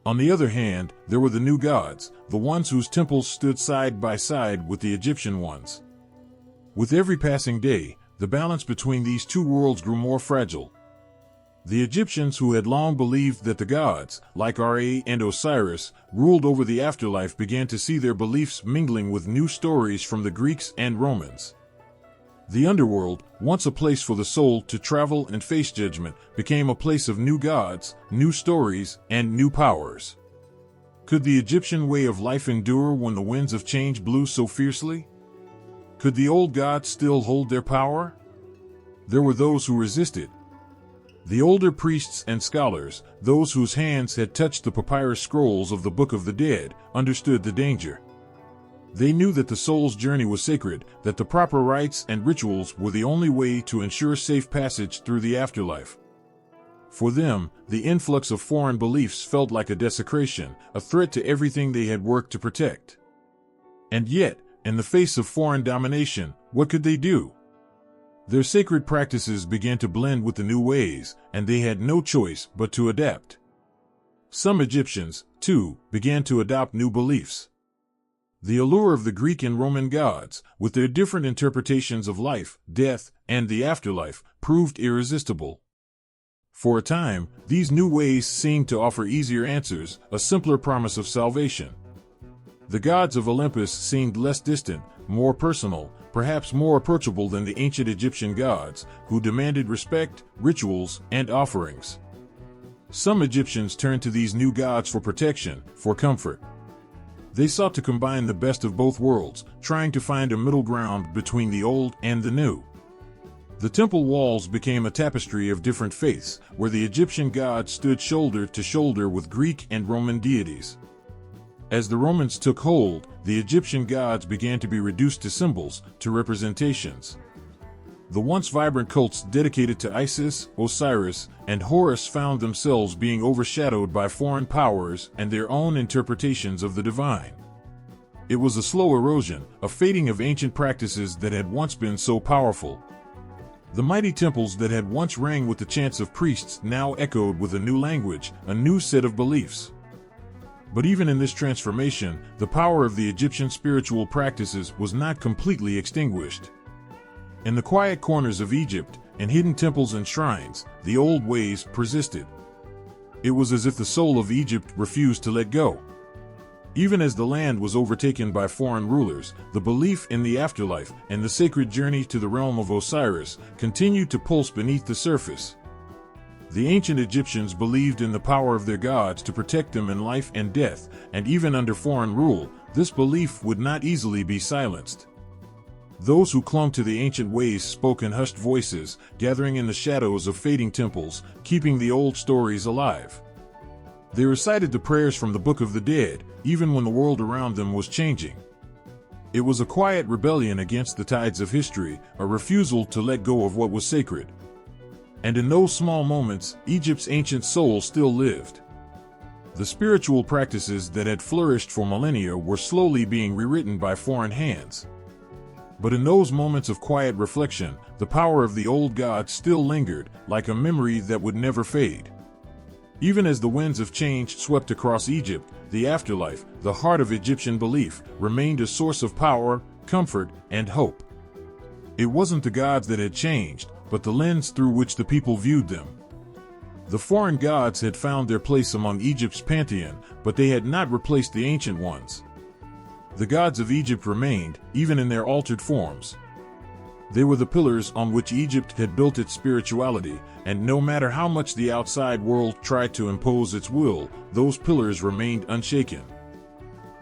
On the other hand, there were the new gods, the ones whose temples stood side by side with the Egyptian ones. With every passing day, the balance between these two worlds grew more fragile. The Egyptians, who had long believed that the gods, like Ra and Osiris, ruled over the afterlife, began to see their beliefs mingling with new stories from the Greeks and Romans. The underworld, once a place for the soul to travel and face judgment, became a place of new gods, new stories, and new powers. Could the Egyptian way of life endure when the winds of change blew so fiercely? Could the old gods still hold their power? There were those who resisted. The older priests and scholars, those whose hands had touched the papyrus scrolls of the Book of the Dead, understood the danger. They knew that the soul's journey was sacred, that the proper rites and rituals were the only way to ensure safe passage through the afterlife. For them, the influx of foreign beliefs felt like a desecration, a threat to everything they had worked to protect. And yet, in the face of foreign domination, what could they do? Their sacred practices began to blend with the new ways, and they had no choice but to adapt. Some Egyptians, too, began to adopt new beliefs. The allure of the Greek and Roman gods, with their different interpretations of life, death, and the afterlife, proved irresistible. For a time, these new ways seemed to offer easier answers, a simpler promise of salvation. The gods of Olympus seemed less distant, more personal, perhaps more approachable than the ancient Egyptian gods, who demanded respect, rituals, and offerings. Some Egyptians turned to these new gods for protection, for comfort. They sought to combine the best of both worlds, trying to find a middle ground between the old and the new. The temple walls became a tapestry of different faiths, where the Egyptian gods stood shoulder to shoulder with Greek and Roman deities. As the Romans took hold, the Egyptian gods began to be reduced to symbols, to representations. The once vibrant cults dedicated to Isis, Osiris, and Horus found themselves being overshadowed by foreign powers and their own interpretations of the divine. It was a slow erosion, a fading of ancient practices that had once been so powerful. The mighty temples that had once rang with the chants of priests now echoed with a new language, a new set of beliefs. But even in this transformation, the power of the Egyptian spiritual practices was not completely extinguished. In the quiet corners of Egypt, in hidden temples and shrines, the old ways persisted. It was as if the soul of Egypt refused to let go. Even as the land was overtaken by foreign rulers, the belief in the afterlife and the sacred journey to the realm of Osiris continued to pulse beneath the surface. The ancient Egyptians believed in the power of their gods to protect them in life and death, and even under foreign rule, this belief would not easily be silenced. Those who clung to the ancient ways spoke in hushed voices, gathering in the shadows of fading temples, keeping the old stories alive. They recited the prayers from the Book of the Dead, even when the world around them was changing. It was a quiet rebellion against the tides of history, a refusal to let go of what was sacred. And in those small moments, Egypt's ancient soul still lived. The spiritual practices that had flourished for millennia were slowly being rewritten by foreign hands. But in those moments of quiet reflection, the power of the old gods still lingered, like a memory that would never fade. Even as the winds of change swept across Egypt, the afterlife, the heart of Egyptian belief, remained a source of power, comfort, and hope. It wasn't the gods that had changed, but the lens through which the people viewed them. The foreign gods had found their place among Egypt's pantheon, but they had not replaced the ancient ones. The gods of Egypt remained, even in their altered forms. They were the pillars on which Egypt had built its spirituality, and no matter how much the outside world tried to impose its will, those pillars remained unshaken.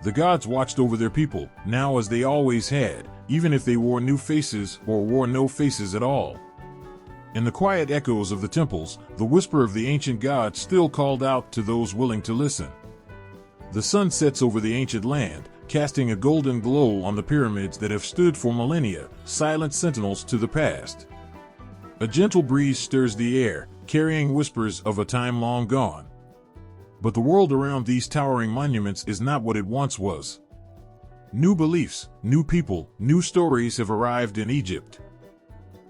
The gods watched over their people, now as they always had, even if they wore new faces or wore no faces at all. In the quiet echoes of the temples, the whisper of the ancient gods still called out to those willing to listen. The sun sets over the ancient land, casting a golden glow on the pyramids that have stood for millennia, silent sentinels to the past. A gentle breeze stirs the air, carrying whispers of a time long gone. But the world around these towering monuments is not what it once was. New beliefs, new people, new stories have arrived in Egypt.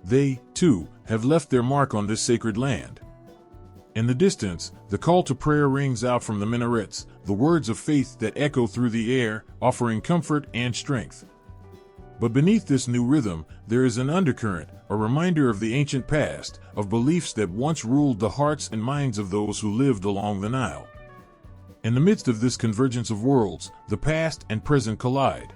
They, too, have left their mark on this sacred land. In the distance, the call to prayer rings out from the minarets, the words of faith that echo through the air, offering comfort and strength. But beneath this new rhythm, there is an undercurrent, a reminder of the ancient past, of beliefs that once ruled the hearts and minds of those who lived along the Nile. In the midst of this convergence of worlds, the past and present collide.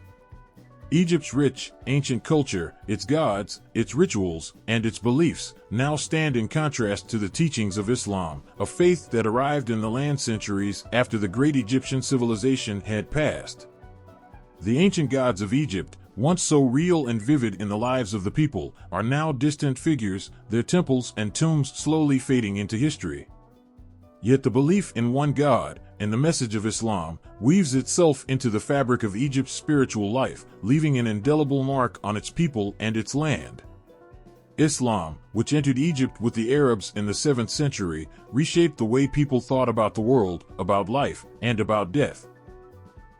Egypt's rich, ancient culture, its gods, its rituals, and its beliefs, now stand in contrast to the teachings of Islam, a faith that arrived in the land centuries after the great Egyptian civilization had passed. The ancient gods of Egypt, once so real and vivid in the lives of the people, are now distant figures, their temples and tombs slowly fading into history. Yet the belief in one God, and the message of Islam, weaves itself into the fabric of Egypt's spiritual life, leaving an indelible mark on its people and its land. Islam, which entered Egypt with the Arabs in the 7th century, reshaped the way people thought about the world, about life, and about death.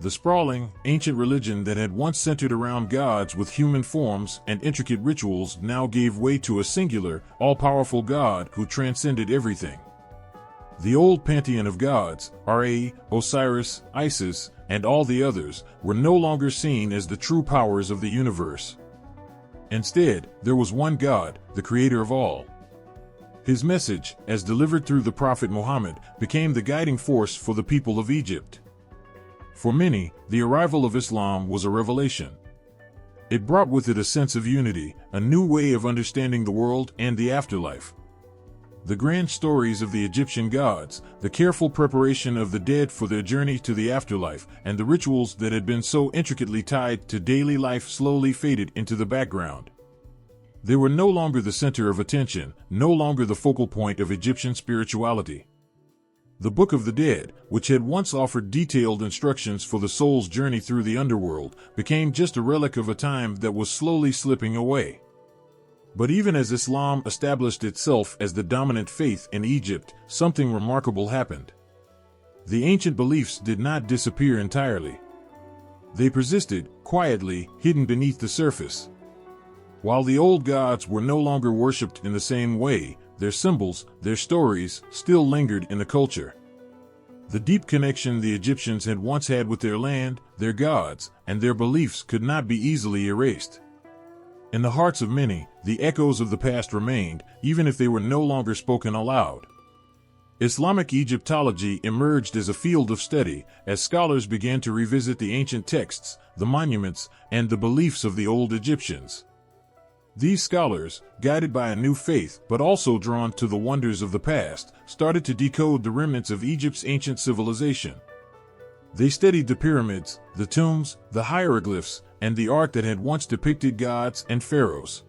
The sprawling, ancient religion that had once centered around gods with human forms and intricate rituals now gave way to a singular, all-powerful God who transcended everything. The old pantheon of gods, Ra, Osiris, Isis, and all the others, were no longer seen as the true powers of the universe. Instead, there was one God, the creator of all. His message, as delivered through the Prophet Muhammad, became the guiding force for the people of Egypt. For many, the arrival of Islam was a revelation. It brought with it a sense of unity, a new way of understanding the world and the afterlife. The grand stories of the Egyptian gods, the careful preparation of the dead for their journey to the afterlife, and the rituals that had been so intricately tied to daily life slowly faded into the background. They were no longer the center of attention, no longer the focal point of Egyptian spirituality. The Book of the Dead, which had once offered detailed instructions for the soul's journey through the underworld, became just a relic of a time that was slowly slipping away. But even as Islam established itself as the dominant faith in Egypt, something remarkable happened. The ancient beliefs did not disappear entirely. They persisted, quietly, hidden beneath the surface. While the old gods were no longer worshipped in the same way, their symbols, their stories, still lingered in the culture. The deep connection the Egyptians had once had with their land, their gods, and their beliefs could not be easily erased. In the hearts of many, the echoes of the past remained, even if they were no longer spoken aloud. Islamic Egyptology emerged as a field of study as scholars began to revisit the ancient texts, the monuments, and the beliefs of the old Egyptians. These scholars, guided by a new faith but also drawn to the wonders of the past, started to decode the remnants of Egypt's ancient civilization. They studied the pyramids, the tombs, the hieroglyphs, and the art that had once depicted gods and pharaohs.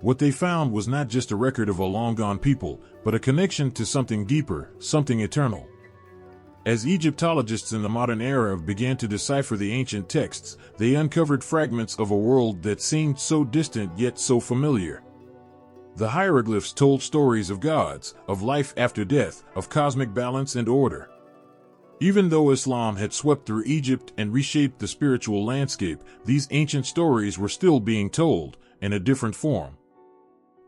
What they found was not just a record of a long-gone people, but a connection to something deeper, something eternal. As Egyptologists in the modern era began to decipher the ancient texts, they uncovered fragments of a world that seemed so distant yet so familiar. The hieroglyphs told stories of gods, of life after death, of cosmic balance and order. Even though Islam had swept through Egypt and reshaped the spiritual landscape, these ancient stories were still being told, in a different form.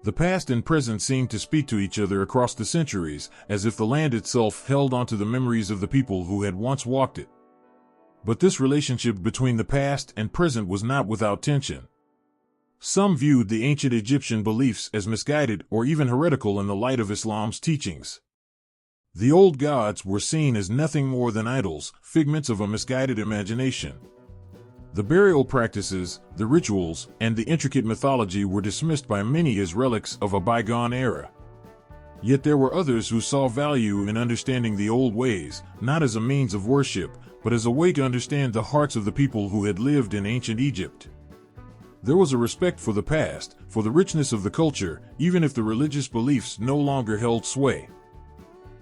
The past and present seemed to speak to each other across the centuries, as if the land itself held onto the memories of the people who had once walked it. But this relationship between the past and present was not without tension. Some viewed the ancient Egyptian beliefs as misguided or even heretical in the light of Islam's teachings. The old gods were seen as nothing more than idols, figments of a misguided imagination. The burial practices, the rituals, and the intricate mythology were dismissed by many as relics of a bygone era. Yet there were others who saw value in understanding the old ways, not as a means of worship, but as a way to understand the hearts of the people who had lived in ancient Egypt. There was a respect for the past, for the richness of the culture, even if the religious beliefs no longer held sway.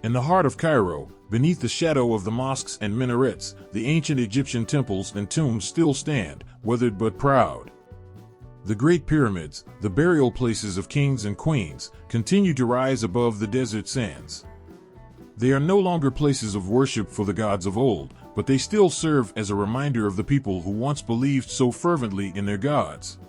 In the heart of Cairo, beneath the shadow of the mosques and minarets, the ancient Egyptian temples and tombs still stand, weathered but proud. The Great Pyramids, the burial places of kings and queens, continue to rise above the desert sands. They are no longer places of worship for the gods of old, but they still serve as a reminder of the people who once believed so fervently in their gods.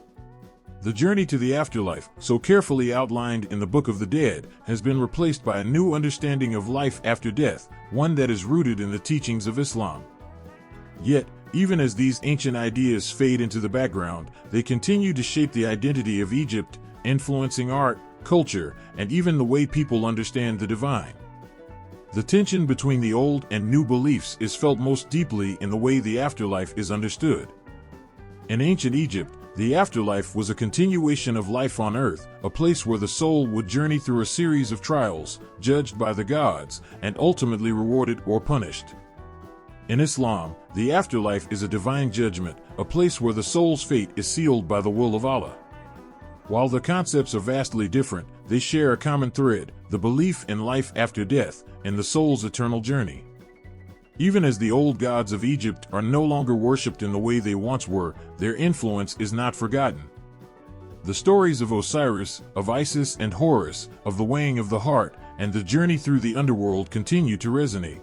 The journey to the afterlife, so carefully outlined in the Book of the Dead, has been replaced by a new understanding of life after death, one that is rooted in the teachings of Islam. Yet, even as these ancient ideas fade into the background, they continue to shape the identity of Egypt, influencing art, culture, and even the way people understand the divine. The tension between the old and new beliefs is felt most deeply in the way the afterlife is understood. In ancient Egypt, the afterlife was a continuation of life on earth, a place where the soul would journey through a series of trials, judged by the gods, and ultimately rewarded or punished. In Islam, the afterlife is a divine judgment, a place where the soul's fate is sealed by the will of Allah. While the concepts are vastly different, they share a common thread, the belief in life after death, and the soul's eternal journey. Even as the old gods of Egypt are no longer worshipped in the way they once were, their influence is not forgotten. The stories of Osiris, of Isis and Horus, of the weighing of the heart, and the journey through the underworld continue to resonate.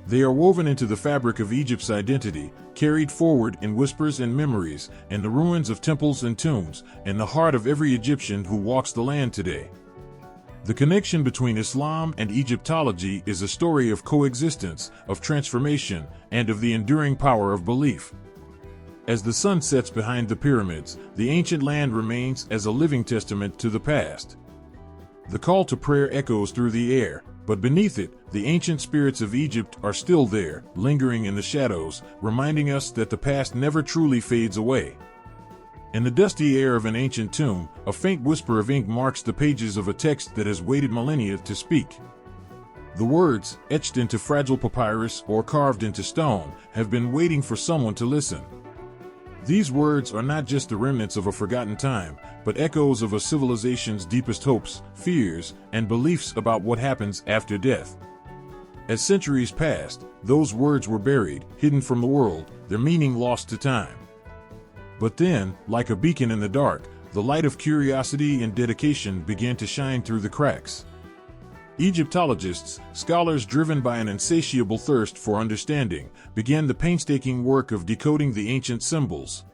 They are woven into the fabric of Egypt's identity, carried forward in whispers and memories, in the ruins of temples and tombs, in the heart of every Egyptian who walks the land today. The connection between Islam and Egyptology is a story of coexistence, of transformation, and of the enduring power of belief. As the sun sets behind the pyramids, the ancient land remains as a living testament to the past. The call to prayer echoes through the air, but beneath it, the ancient spirits of Egypt are still there, lingering in the shadows, reminding us that the past never truly fades away. In the dusty air of an ancient tomb, a faint whisper of ink marks the pages of a text that has waited millennia to speak. The words, etched into fragile papyrus or carved into stone, have been waiting for someone to listen. These words are not just the remnants of a forgotten time, but echoes of a civilization's deepest hopes, fears, and beliefs about what happens after death. As centuries passed, those words were buried, hidden from the world, their meaning lost to time. But then, like a beacon in the dark, the light of curiosity and dedication began to shine through the cracks. Egyptologists, scholars driven by an insatiable thirst for understanding, began the painstaking work of decoding the ancient symbols.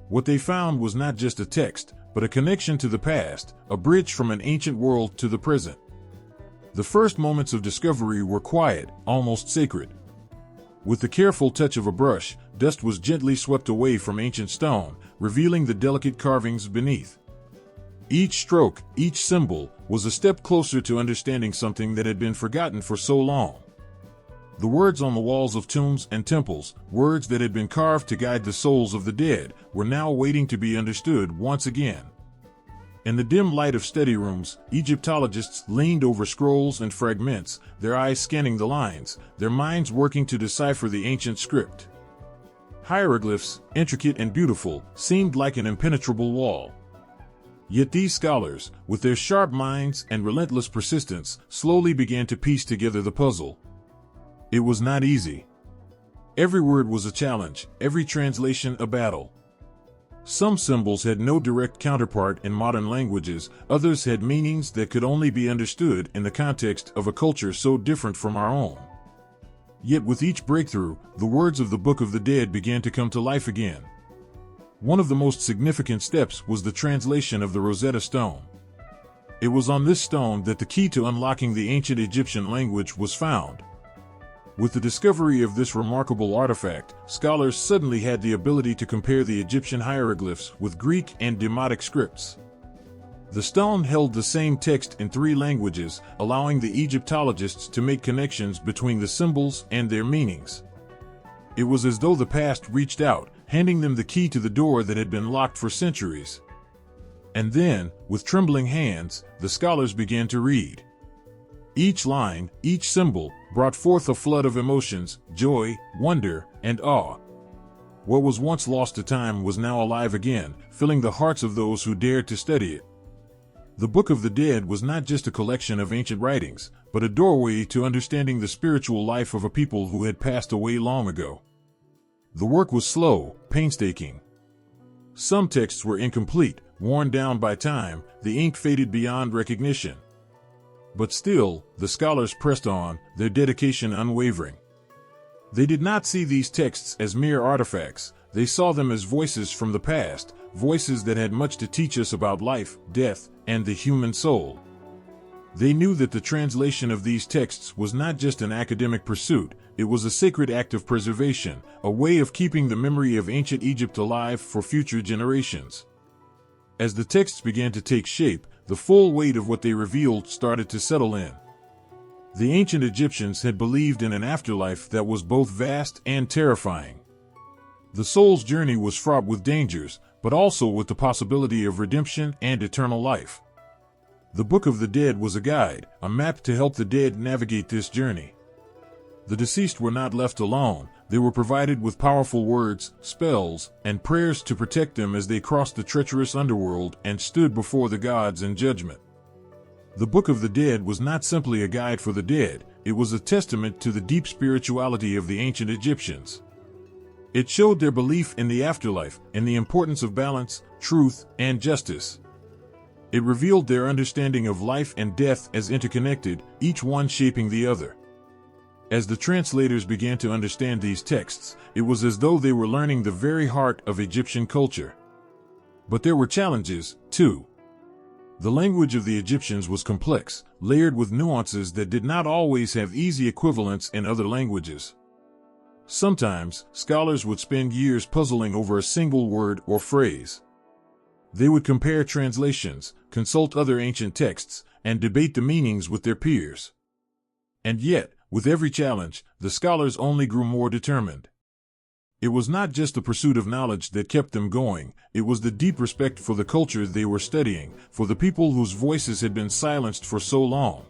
What they found was not just a text, but a connection to the past, a bridge from an ancient world to the present. The first moments of discovery were quiet, almost sacred. With the careful touch of a brush, dust was gently swept away from ancient stone, revealing the delicate carvings beneath. Each stroke, each symbol, was a step closer to understanding something that had been forgotten for so long. The words on the walls of tombs and temples, words that had been carved to guide the souls of the dead, were now waiting to be understood once again. In the dim light of study rooms, Egyptologists leaned over scrolls and fragments, their eyes scanning the lines, their minds working to decipher the ancient script. Hieroglyphs, intricate and beautiful, seemed like an impenetrable wall. Yet these scholars, with their sharp minds and relentless persistence, slowly began to piece together the puzzle. It was not easy. Every word was a challenge, every translation a battle. Some symbols had no direct counterpart in modern languages, others had meanings that could only be understood in the context of a culture so different from our own. Yet with each breakthrough, the words of the Book of the Dead began to come to life again. One of the most significant steps was the translation of the Rosetta Stone. It was on this stone that the key to unlocking the ancient Egyptian language was found. With the discovery of this remarkable artifact, scholars suddenly had the ability to compare the Egyptian hieroglyphs with Greek and Demotic scripts. The stone held the same text in 3 languages, allowing the Egyptologists to make connections between the symbols and their meanings. It was as though the past reached out, handing them the key to the door that had been locked for centuries. And then, with trembling hands, the scholars began to read. Each line, each symbol, brought forth a flood of emotions, joy, wonder, and awe. What was once lost to time was now alive again, filling the hearts of those who dared to study it. The Book of the Dead was not just a collection of ancient writings, but a doorway to understanding the spiritual life of a people who had passed away long ago. The work was slow, painstaking. Some texts were incomplete, worn down by time, the ink faded beyond recognition. But still, the scholars pressed on, their dedication unwavering. They did not see these texts as mere artifacts, they saw them as voices from the past, voices that had much to teach us about life, death, and the human soul. They knew that the translation of these texts was not just an academic pursuit, it was a sacred act of preservation, a way of keeping the memory of ancient Egypt alive for future generations. As the texts began to take shape, the full weight of what they revealed started to settle in. The ancient Egyptians had believed in an afterlife that was both vast and terrifying. The soul's journey was fraught with dangers, but also with the possibility of redemption and eternal life. The Book of the Dead was a guide, a map to help the dead navigate this journey. The deceased were not left alone, they were provided with powerful words, spells, and prayers to protect them as they crossed the treacherous underworld and stood before the gods in judgment. The Book of the Dead was not simply a guide for the dead, it was a testament to the deep spirituality of the ancient Egyptians. It showed their belief in the afterlife, and the importance of balance, truth, and justice. It revealed their understanding of life and death as interconnected, each one shaping the other. As the translators began to understand these texts, it was as though they were learning the very heart of Egyptian culture. But there were challenges, too. The language of the Egyptians was complex, layered with nuances that did not always have easy equivalents in other languages. Sometimes, scholars would spend years puzzling over a single word or phrase. They would compare translations, consult other ancient texts, and debate the meanings with their peers. And yet, with every challenge, the scholars only grew more determined. It was not just the pursuit of knowledge that kept them going, it was the deep respect for the culture they were studying, for the people whose voices had been silenced for so long.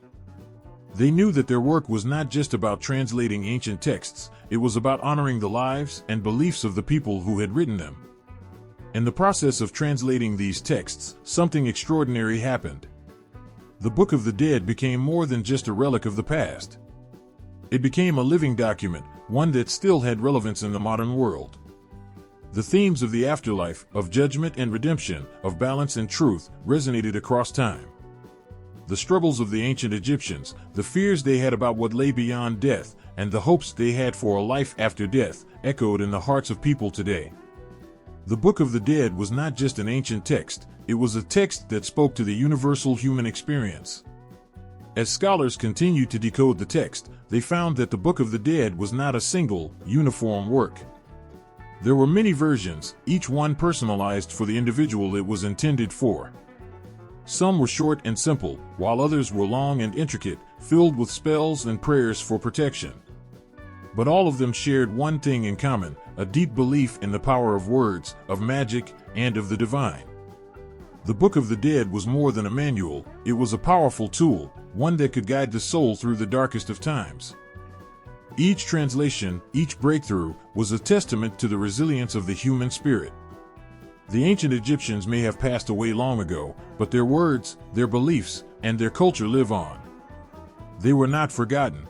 They knew that their work was not just about translating ancient texts, it was about honoring the lives and beliefs of the people who had written them. In the process of translating these texts, something extraordinary happened. The Book of the Dead became more than just a relic of the past. It became a living document, one that still had relevance in the modern world. The themes of the afterlife, of judgment and redemption, of balance and truth, resonated across time. The struggles of the ancient Egyptians, the fears they had about what lay beyond death, and the hopes they had for a life after death, echoed in the hearts of people today. The Book of the Dead was not just an ancient text, it was a text that spoke to the universal human experience. As scholars continued to decode the text, they found that the Book of the Dead was not a single, uniform work. There were many versions, each one personalized for the individual it was intended for. Some were short and simple, while others were long and intricate, filled with spells and prayers for protection. But all of them shared one thing in common, a deep belief in the power of words, of magic, and of the divine. The Book of the Dead was more than a manual, it was a powerful tool, one that could guide the soul through the darkest of times. Each translation, each breakthrough, was a testament to the resilience of the human spirit. The ancient Egyptians may have passed away long ago, but their words, their beliefs, and their culture live on. They were not forgotten.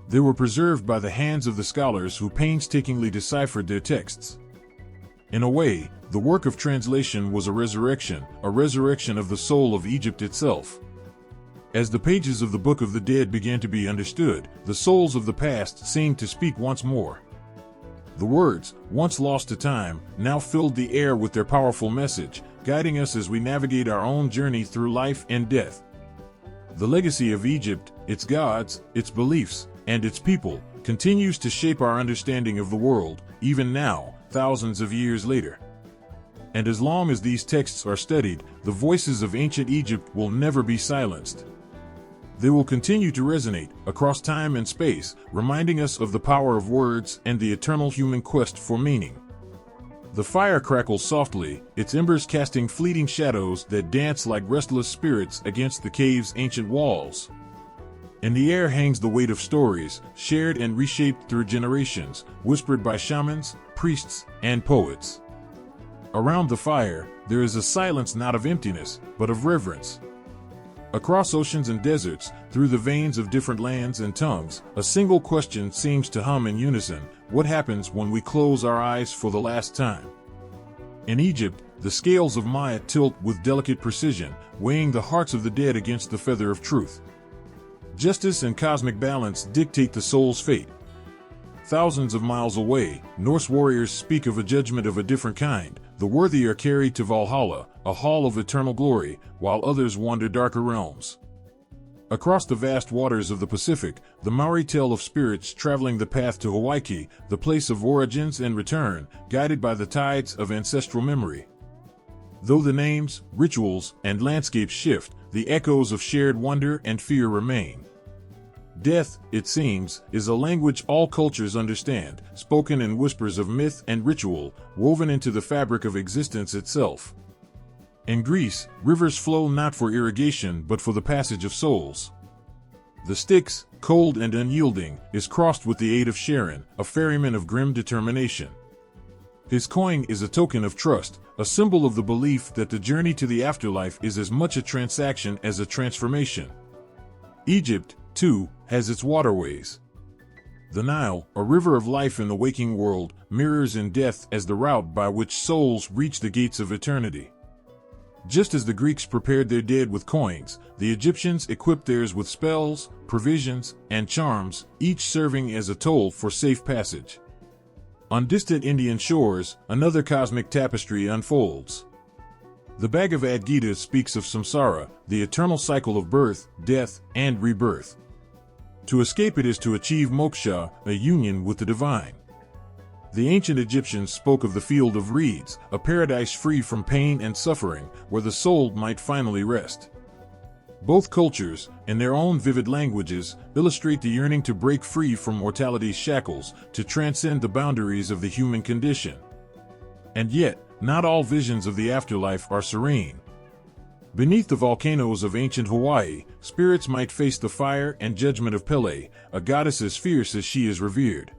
They were preserved by the hands of the scholars who painstakingly deciphered their texts. In a way, the work of translation was a resurrection of the soul of Egypt itself. As the pages of the Book of the Dead began to be understood, the souls of the past seemed to speak once more. The words, once lost to time, now filled the air with their powerful message, guiding us as we navigate our own journey through life and death. The legacy of Egypt, its gods, its beliefs, and its people, continues to shape our understanding of the world, even now, thousands of years later. And as long as these texts are studied, the voices of ancient Egypt will never be silenced. They will continue to resonate across time and space, reminding us of the power of words and the eternal human quest for meaning. The fire crackles softly, its embers casting fleeting shadows that dance like restless spirits against the cave's ancient walls. In the air hangs the weight of stories, shared and reshaped through generations, whispered by shamans, priests, and poets. Around the fire, there is a silence not of emptiness, but of reverence. Across oceans and deserts, through the veins of different lands and tongues, a single question seems to hum in unison: what happens when we close our eyes for the last time? In Egypt, the scales of Maya tilt with delicate precision, weighing the hearts of the dead against the feather of truth. Justice and cosmic balance dictate the soul's fate. Thousands of miles away, Norse warriors speak of a judgment of a different kind. The worthy are carried to Valhalla, a hall of eternal glory, while others wander darker realms. Across the vast waters of the Pacific, the Maori tell of spirits traveling the path to Hawaii, the place of origins and return, guided by the tides of ancestral memory. Though the names, rituals, and landscapes shift, the echoes of shared wonder and fear remain. Death, it seems, is a language all cultures understand, spoken in whispers of myth and ritual, woven into the fabric of existence itself. In Greece, rivers flow not for irrigation but for the passage of souls. The Styx, cold and unyielding, is crossed with the aid of Charon, a ferryman of grim determination. His coin is a token of trust, a symbol of the belief that the journey to the afterlife is as much a transaction as a transformation. Egypt, too, has its waterways. The Nile, a river of life in the waking world, mirrors in death as the route by which souls reach the gates of eternity. Just as the Greeks prepared their dead with coins, the Egyptians equipped theirs with spells, provisions, and charms, each serving as a toll for safe passage. On distant Indian shores, another cosmic tapestry unfolds. The Bhagavad Gita speaks of samsara, the eternal cycle of birth, death, and rebirth. To escape it is to achieve moksha, a union with the divine. The ancient Egyptians spoke of the field of reeds, a paradise free from pain and suffering, where the soul might finally rest. Both cultures, in their own vivid languages, illustrate the yearning to break free from mortality's shackles, to transcend the boundaries of the human condition. And yet, not all visions of the afterlife are serene. Beneath the volcanoes of ancient Hawaii, spirits might face the fire and judgment of Pele, a goddess as fierce as she is revered.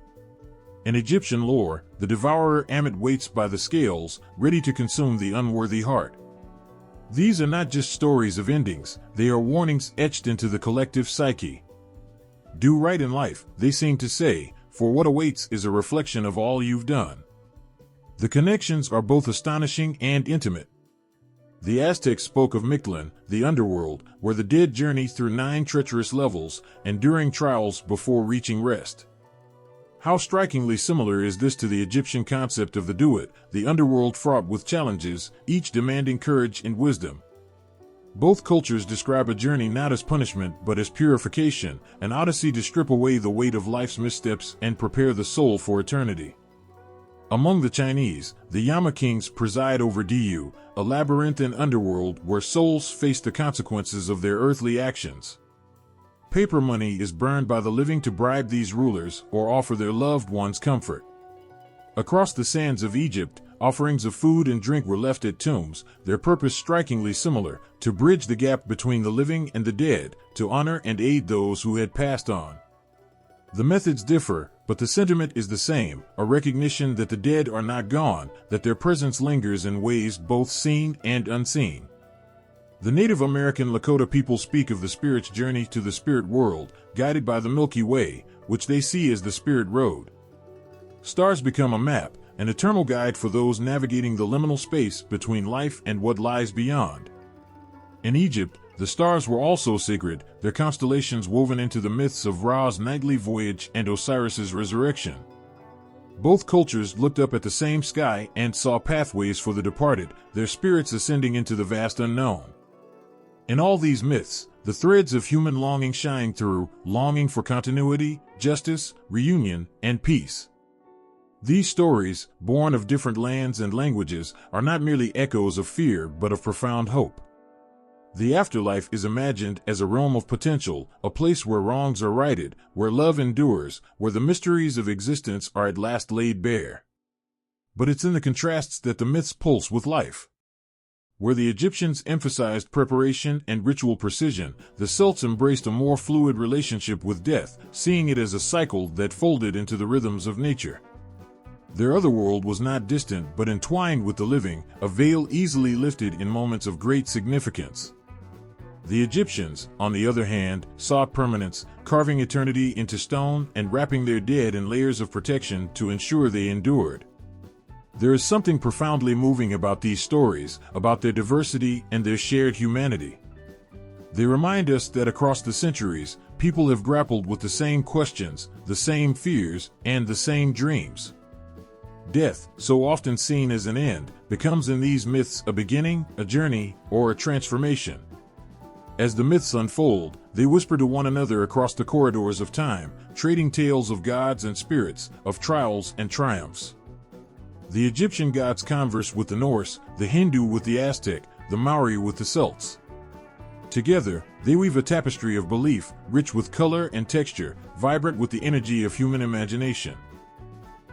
In Egyptian lore, the devourer Ammit waits by the scales, ready to consume the unworthy heart. These are not just stories of endings, they are warnings etched into the collective psyche. Do right in life, they seem to say, for what awaits is a reflection of all you've done. The connections are both astonishing and intimate. The Aztecs spoke of Mictlan, the underworld, where the dead journey through 9 treacherous levels, enduring trials before reaching rest. How strikingly similar is this to the Egyptian concept of the Duat, the underworld fraught with challenges, each demanding courage and wisdom. Both cultures describe a journey not as punishment but as purification, an odyssey to strip away the weight of life's missteps and prepare the soul for eternity. Among the Chinese, the Yama kings preside over Diyu, a labyrinthine underworld where souls face the consequences of their earthly actions. Paper money is burned by the living to bribe these rulers or offer their loved ones comfort. Across the sands of Egypt, offerings of food and drink were left at tombs, their purpose strikingly similar, to bridge the gap between the living and the dead, to honor and aid those who had passed on. The methods differ, but the sentiment is the same, a recognition that the dead are not gone, that their presence lingers in ways both seen and unseen. The Native American Lakota people speak of the spirit's journey to the spirit world, guided by the Milky Way, which they see as the spirit road. Stars become a map, an eternal guide for those navigating the liminal space between life and what lies beyond. In Egypt, the stars were also sacred, their constellations woven into the myths of Ra's nightly voyage and Osiris's resurrection. Both cultures looked up at the same sky and saw pathways for the departed, their spirits ascending into the vast unknown. In all these myths, the threads of human longing shine through, longing for continuity, justice, reunion, and peace. These stories, born of different lands and languages, are not merely echoes of fear but of profound hope. The afterlife is imagined as a realm of potential, a place where wrongs are righted, where love endures, where the mysteries of existence are at last laid bare. But it's in the contrasts that the myths pulse with life. Where the Egyptians emphasized preparation and ritual precision, the Celts embraced a more fluid relationship with death, seeing it as a cycle that folded into the rhythms of nature. Their otherworld was not distant but entwined with the living, a veil easily lifted in moments of great significance. The Egyptians, on the other hand, sought permanence, carving eternity into stone and wrapping their dead in layers of protection to ensure they endured. There is something profoundly moving about these stories, about their diversity and their shared humanity. They remind us that across the centuries, people have grappled with the same questions, the same fears, and the same dreams. Death, so often seen as an end, becomes in these myths a beginning, a journey, or a transformation. As the myths unfold, they whisper to one another across the corridors of time, trading tales of gods and spirits, of trials and triumphs. The Egyptian gods converse with the Norse, the Hindu with the Aztec, the Maori with the Celts. Together, they weave a tapestry of belief, rich with color and texture, vibrant with the energy of human imagination.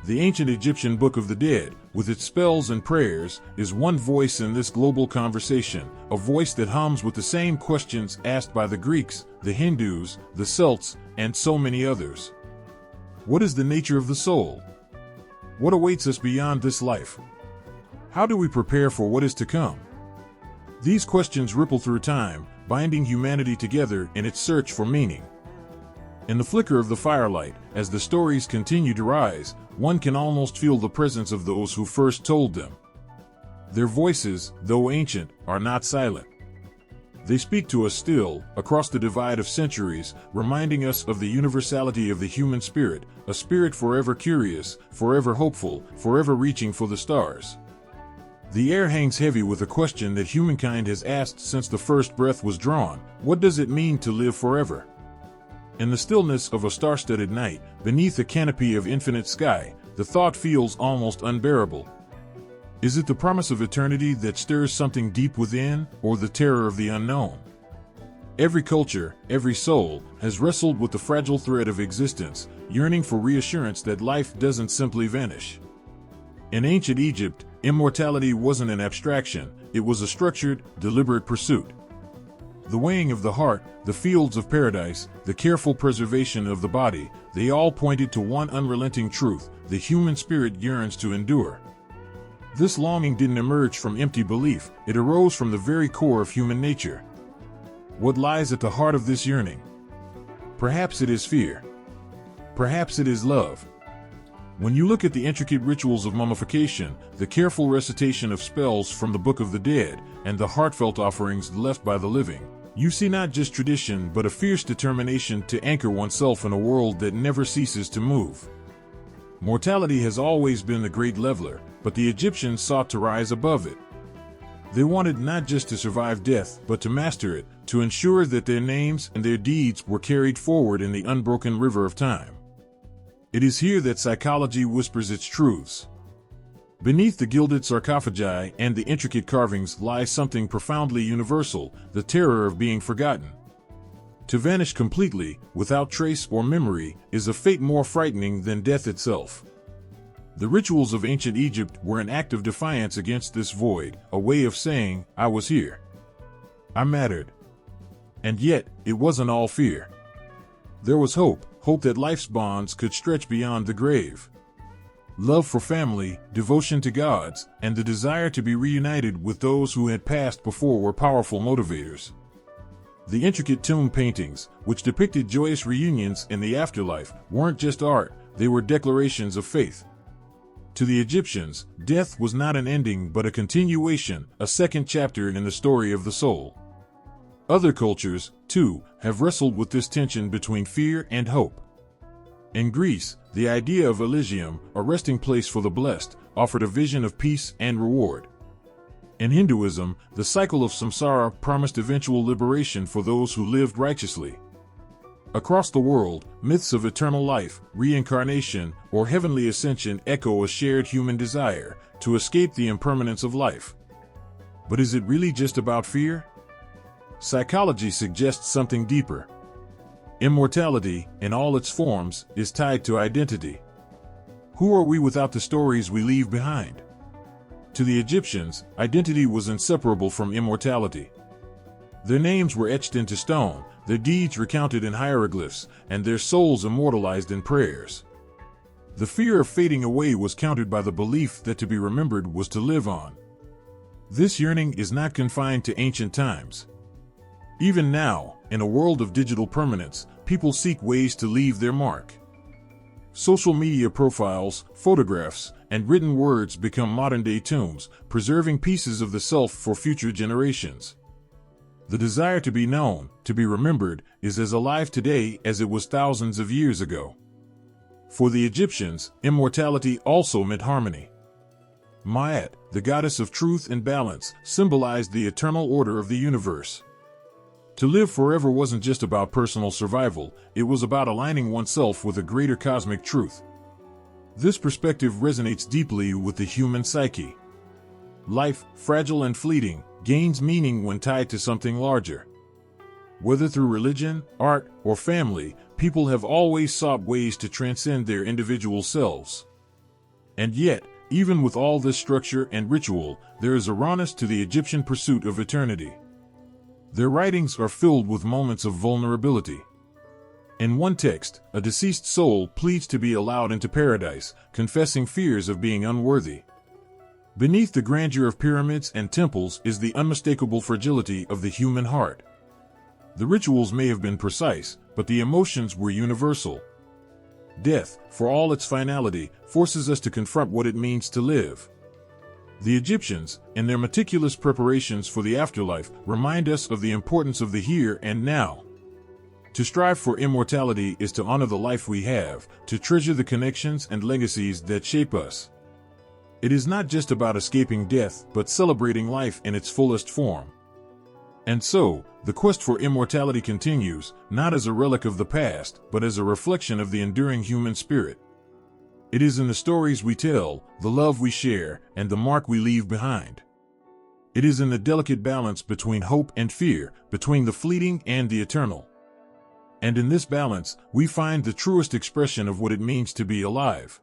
The ancient Egyptian Book of the Dead, with its spells and prayers, is one voice in this global conversation, a voice that hums with the same questions asked by the Greeks, the Hindus, the Celts, and so many others. What is the nature of the soul? What awaits us beyond this life? How do we prepare for what is to come? These questions ripple through time, binding humanity together in its search for meaning. In the flicker of the firelight, as the stories continue to rise, one can almost feel the presence of those who first told them. Their voices, though ancient, are not silent. They speak to us still, across the divide of centuries, reminding us of the universality of the human spirit, a spirit forever curious, forever hopeful, forever reaching for the stars. The air hangs heavy with a question that humankind has asked since the first breath was drawn: what does it mean to live forever? In the stillness of a star-studded night, beneath a canopy of infinite sky, the thought feels almost unbearable. Is it the promise of eternity that stirs something deep within, or the terror of the unknown? Every culture, every soul, has wrestled with the fragile thread of existence, yearning for reassurance that life doesn't simply vanish. In ancient Egypt, immortality wasn't an abstraction, it was a structured, deliberate pursuit. The weighing of the heart, the fields of paradise, the careful preservation of the body, they all pointed to one unrelenting truth: the human spirit yearns to endure. This longing didn't emerge from empty belief, it arose from the very core of human nature. What lies at the heart of this yearning? Perhaps it is fear. Perhaps it is love. When you look at the intricate rituals of mummification, the careful recitation of spells from the Book of the Dead, and the heartfelt offerings left by the living, you see not just tradition but a fierce determination to anchor oneself in a world that never ceases to move. Mortality has always been the great leveler, but the Egyptians sought to rise above it. They wanted not just to survive death, but to master it, to ensure that their names and their deeds were carried forward in the unbroken river of time. It is here that psychology whispers its truths. Beneath the gilded sarcophagi and the intricate carvings lies something profoundly universal: the terror of being forgotten. To vanish completely, without trace or memory, is a fate more frightening than death itself. The rituals of ancient Egypt were an act of defiance against this void, a way of saying, "I was here. I mattered." And yet, it wasn't all fear. There was hope that life's bonds could stretch beyond the grave. Love for family, devotion to gods, and the desire to be reunited with those who had passed before were powerful motivators. The intricate tomb paintings, which depicted joyous reunions in the afterlife, weren't just art, they were declarations of faith. To the Egyptians, death was not an ending but a continuation, a second chapter in the story of the soul. Other cultures, too, have wrestled with this tension between fear and hope. In Greece, the idea of Elysium, a resting place for the blessed, offered a vision of peace and reward. In Hinduism, the cycle of samsara promised eventual liberation for those who lived righteously. Across the world, myths of eternal life, reincarnation, or heavenly ascension echo a shared human desire to escape the impermanence of life. But is it really just about fear? Psychology suggests something deeper. Immortality, in all its forms, is tied to identity. Who are we without the stories we leave behind? To the Egyptians, identity was inseparable from immortality. Their names were etched into stone, their deeds recounted in hieroglyphs, and their souls immortalized in prayers. The fear of fading away was countered by the belief that to be remembered was to live on. This yearning is not confined to ancient times. Even now, in a world of digital permanence, people seek ways to leave their mark. Social media profiles, photographs, and written words become modern-day tombs, preserving pieces of the self for future generations. The desire to be known, to be remembered, is as alive today as it was thousands of years ago. For the Egyptians, immortality also meant harmony. Ma'at, the goddess of truth and balance, symbolized the eternal order of the universe. To live forever wasn't just about personal survival, it was about aligning oneself with a greater cosmic truth. This perspective resonates deeply with the human psyche. Life, fragile and fleeting, gains meaning when tied to something larger. Whether through religion, art, or family, people have always sought ways to transcend their individual selves. And yet, even with all this structure and ritual, there is a rawness to the Egyptian pursuit of eternity. Their writings are filled with moments of vulnerability. In one text, a deceased soul pleads to be allowed into paradise, confessing fears of being unworthy. Beneath the grandeur of pyramids and temples is the unmistakable fragility of the human heart. The rituals may have been precise, but the emotions were universal. Death, for all its finality, forces us to confront what it means to live. The Egyptians, in their meticulous preparations for the afterlife, remind us of the importance of the here and now. To strive for immortality is to honor the life we have, to treasure the connections and legacies that shape us. It is not just about escaping death, but celebrating life in its fullest form. And so, the quest for immortality continues, not as a relic of the past, but as a reflection of the enduring human spirit. It is in the stories we tell, the love we share, and the mark we leave behind. It is in the delicate balance between hope and fear, between the fleeting and the eternal. And in this balance, we find the truest expression of what it means to be alive.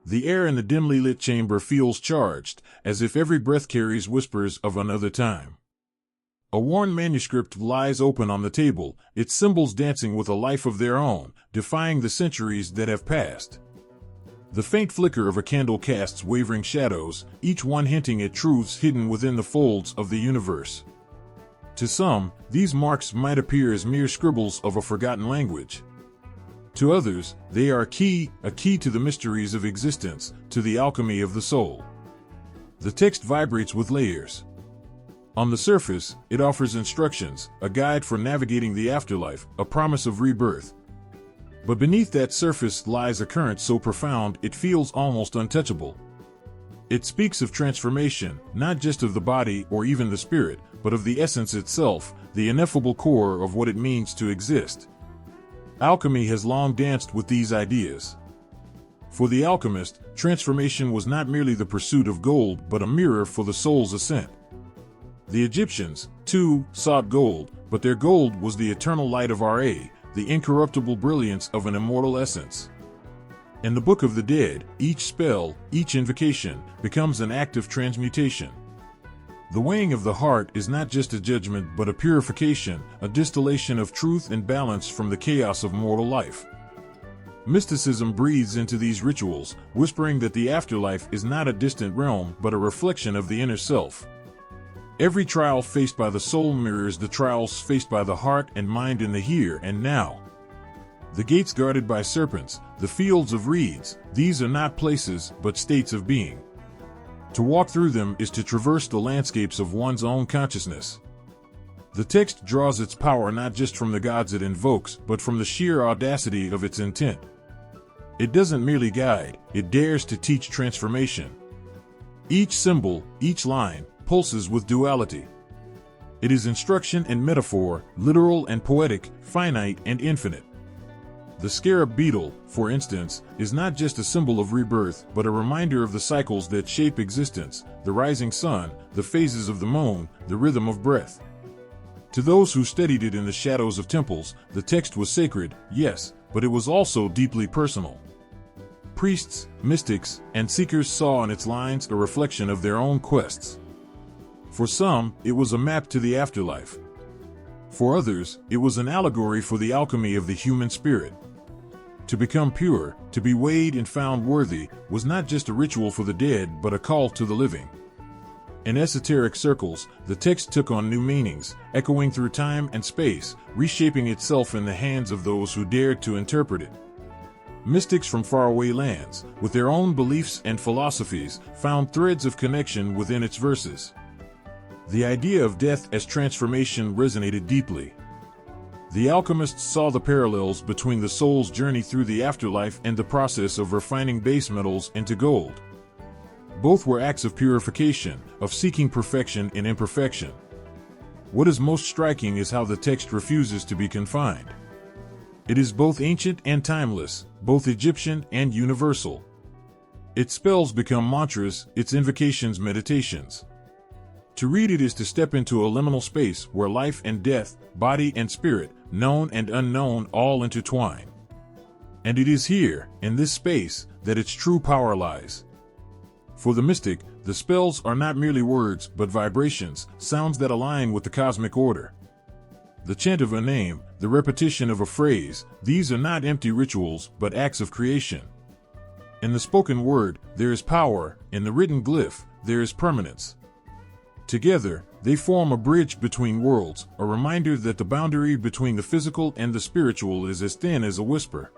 The air in the dimly lit chamber feels charged, as if every breath carries whispers of another time. A worn manuscript lies open on the table, its symbols dancing with a life of their own, defying the centuries that have passed. The faint flicker of a candle casts wavering shadows, each one hinting at truths hidden within the folds of the universe. To some, these marks might appear as mere scribbles of a forgotten language. To others, they are a key to the mysteries of existence, to the alchemy of the soul. The text vibrates with layers. On the surface, it offers instructions, a guide for navigating the afterlife, a promise of rebirth. But beneath that surface lies a current so profound it feels almost untouchable. It speaks of transformation, not just of the body or even the spirit, but of the essence itself, the ineffable core of what it means to exist. Alchemy has long danced with these ideas. For the alchemist, transformation was not merely the pursuit of gold but a mirror for the soul's ascent. The Egyptians, too, sought gold, but their gold was the eternal light of Ra, the incorruptible brilliance of an immortal essence. In the Book of the Dead, each spell, each invocation, becomes an act of transmutation. The weighing of the heart is not just a judgment but a purification, a distillation of truth and balance from the chaos of mortal life. Mysticism breathes into these rituals, whispering that the afterlife is not a distant realm but a reflection of the inner self. Every trial faced by the soul mirrors the trials faced by the heart and mind in the here and now. The gates guarded by serpents, the fields of reeds, these are not places but states of being. To walk through them is to traverse the landscapes of one's own consciousness. The text draws its power not just from the gods it invokes, but from the sheer audacity of its intent. It doesn't merely guide, it dares to teach transformation. Each symbol, each line, pulses with duality. It is instruction and metaphor, literal and poetic, finite and infinite. The scarab beetle, for instance, is not just a symbol of rebirth, but a reminder of the cycles that shape existence, the rising sun, the phases of the moon, the rhythm of breath. To those who studied it in the shadows of temples, the text was sacred, yes, but it was also deeply personal. Priests, mystics, and seekers saw in its lines a reflection of their own quests. For some, it was a map to the afterlife. For others, it was an allegory for the alchemy of the human spirit. To become pure, to be weighed and found worthy, was not just a ritual for the dead but a call to the living. In esoteric circles, the text took on new meanings, echoing through time and space, reshaping itself in the hands of those who dared to interpret it. Mystics from faraway lands, with their own beliefs and philosophies, found threads of connection within its verses. The idea of death as transformation resonated deeply. The alchemists saw the parallels between the soul's journey through the afterlife and the process of refining base metals into gold. Both were acts of purification, of seeking perfection in imperfection. What is most striking is how the text refuses to be confined. It is both ancient and timeless, both Egyptian and universal. Its spells become mantras, its invocations meditations. To read it is to step into a liminal space where life and death, body and spirit, known and unknown all intertwine. And it is here, in this space, that its true power lies. For the mystic, the spells are not merely words but vibrations, sounds that align with the cosmic order. The chant of a name, the repetition of a phrase, these are not empty rituals but acts of creation. In the spoken word, there is power, in the written glyph, there is permanence. Together, they form a bridge between worlds, a reminder that the boundary between the physical and the spiritual is as thin as a whisper.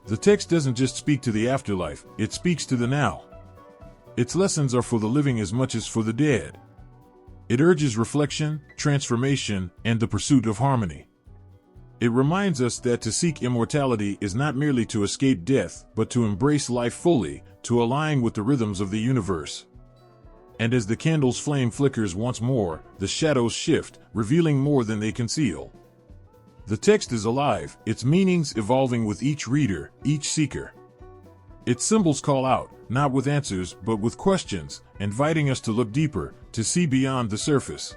The text doesn't just speak to the afterlife, it speaks to the now. Its lessons are for the living as much as for the dead. It urges reflection, transformation, and the pursuit of harmony. It reminds us that to seek immortality is not merely to escape death, but to embrace life fully, to align with the rhythms of the universe. And as the candle's flame flickers once more, the shadows shift, revealing more than they conceal. The text is alive, its meanings evolving with each reader, each seeker. Its symbols call out, not with answers but with questions, inviting us to look deeper, to see beyond the surface.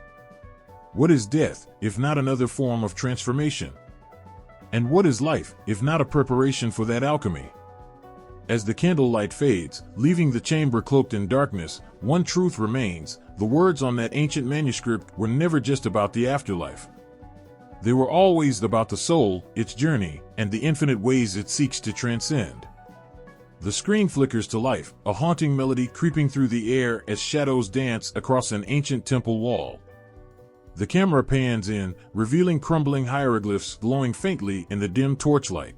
What is death, if not another form of transformation? And what is life, if not a preparation for that alchemy? As the candlelight fades, leaving the chamber cloaked in darkness, one truth remains: the words on that ancient manuscript were never just about the afterlife. They were always about the soul, its journey, and the infinite ways it seeks to transcend. The screen flickers to life, a haunting melody creeping through the air as shadows dance across an ancient temple wall. The camera pans in, revealing crumbling hieroglyphs glowing faintly in the dim torchlight.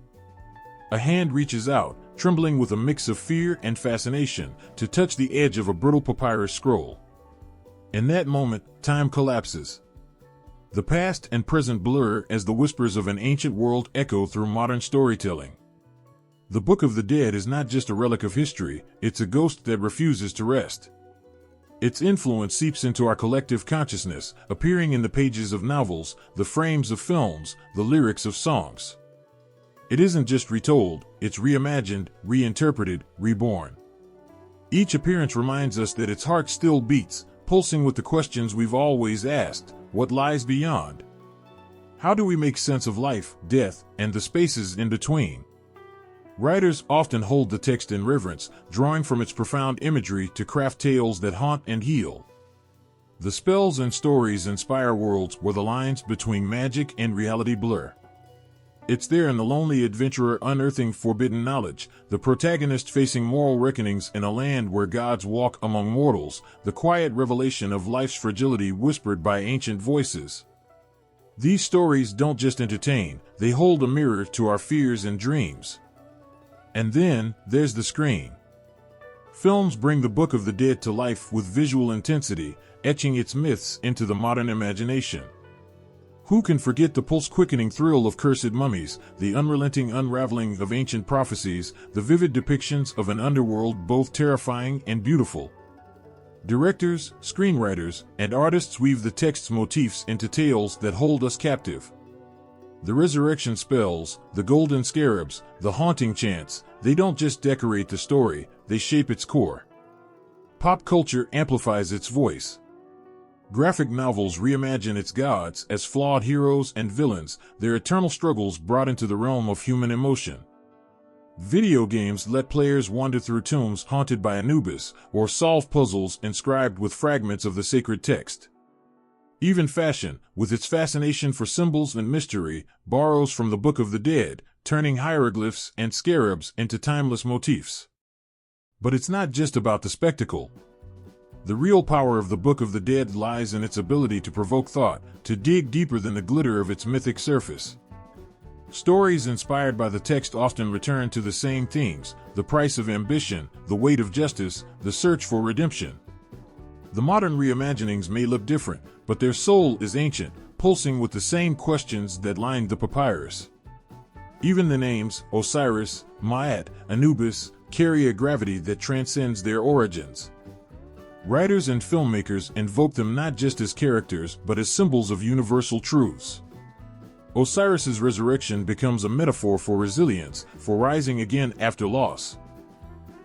A hand reaches out, trembling with a mix of fear and fascination, to touch the edge of a brittle papyrus scroll. In that moment, time collapses. The past and present blur as the whispers of an ancient world echo through modern storytelling. The Book of the Dead is not just a relic of history, it's a ghost that refuses to rest. Its influence seeps into our collective consciousness, appearing in the pages of novels, the frames of films, the lyrics of songs. It isn't just retold, it's reimagined, reinterpreted, reborn. Each appearance reminds us that its heart still beats, pulsing with the questions we've always asked: what lies beyond? How do we make sense of life, death, and the spaces in between? Writers often hold the text in reverence, drawing from its profound imagery to craft tales that haunt and heal. The spells and stories inspire worlds where the lines between magic and reality blur. It's there in the lonely adventurer unearthing forbidden knowledge, the protagonist facing moral reckonings in a land where gods walk among mortals, the quiet revelation of life's fragility whispered by ancient voices. These stories don't just entertain, they hold a mirror to our fears and dreams. And then, there's the screen. Films bring the Book of the Dead to life with visual intensity, etching its myths into the modern imagination. Who can forget the pulse-quickening thrill of cursed mummies, the unrelenting unraveling of ancient prophecies, the vivid depictions of an underworld both terrifying and beautiful? Directors, screenwriters, and artists weave the text's motifs into tales that hold us captive. The resurrection spells, the golden scarabs, the haunting chants, they don't just decorate the story, they shape its core. Pop culture amplifies its voice. Graphic novels reimagine its gods as flawed heroes and villains, their eternal struggles brought into the realm of human emotion. Video games let players wander through tombs haunted by Anubis, or solve puzzles inscribed with fragments of the sacred text. Even fashion, with its fascination for symbols and mystery, borrows from the Book of the Dead, turning hieroglyphs and scarabs into timeless motifs. But it's not just about the spectacle. The real power of the Book of the Dead lies in its ability to provoke thought, to dig deeper than the glitter of its mythic surface. Stories inspired by the text often return to the same themes: the price of ambition, the weight of justice, the search for redemption. The modern reimaginings may look different, but their soul is ancient, pulsing with the same questions that lined the papyrus. Even the names, Osiris, Maat, Anubis, carry a gravity that transcends their origins. Writers and filmmakers invoke them not just as characters but as symbols of universal truths. Osiris's resurrection becomes a metaphor for resilience, for rising again after loss.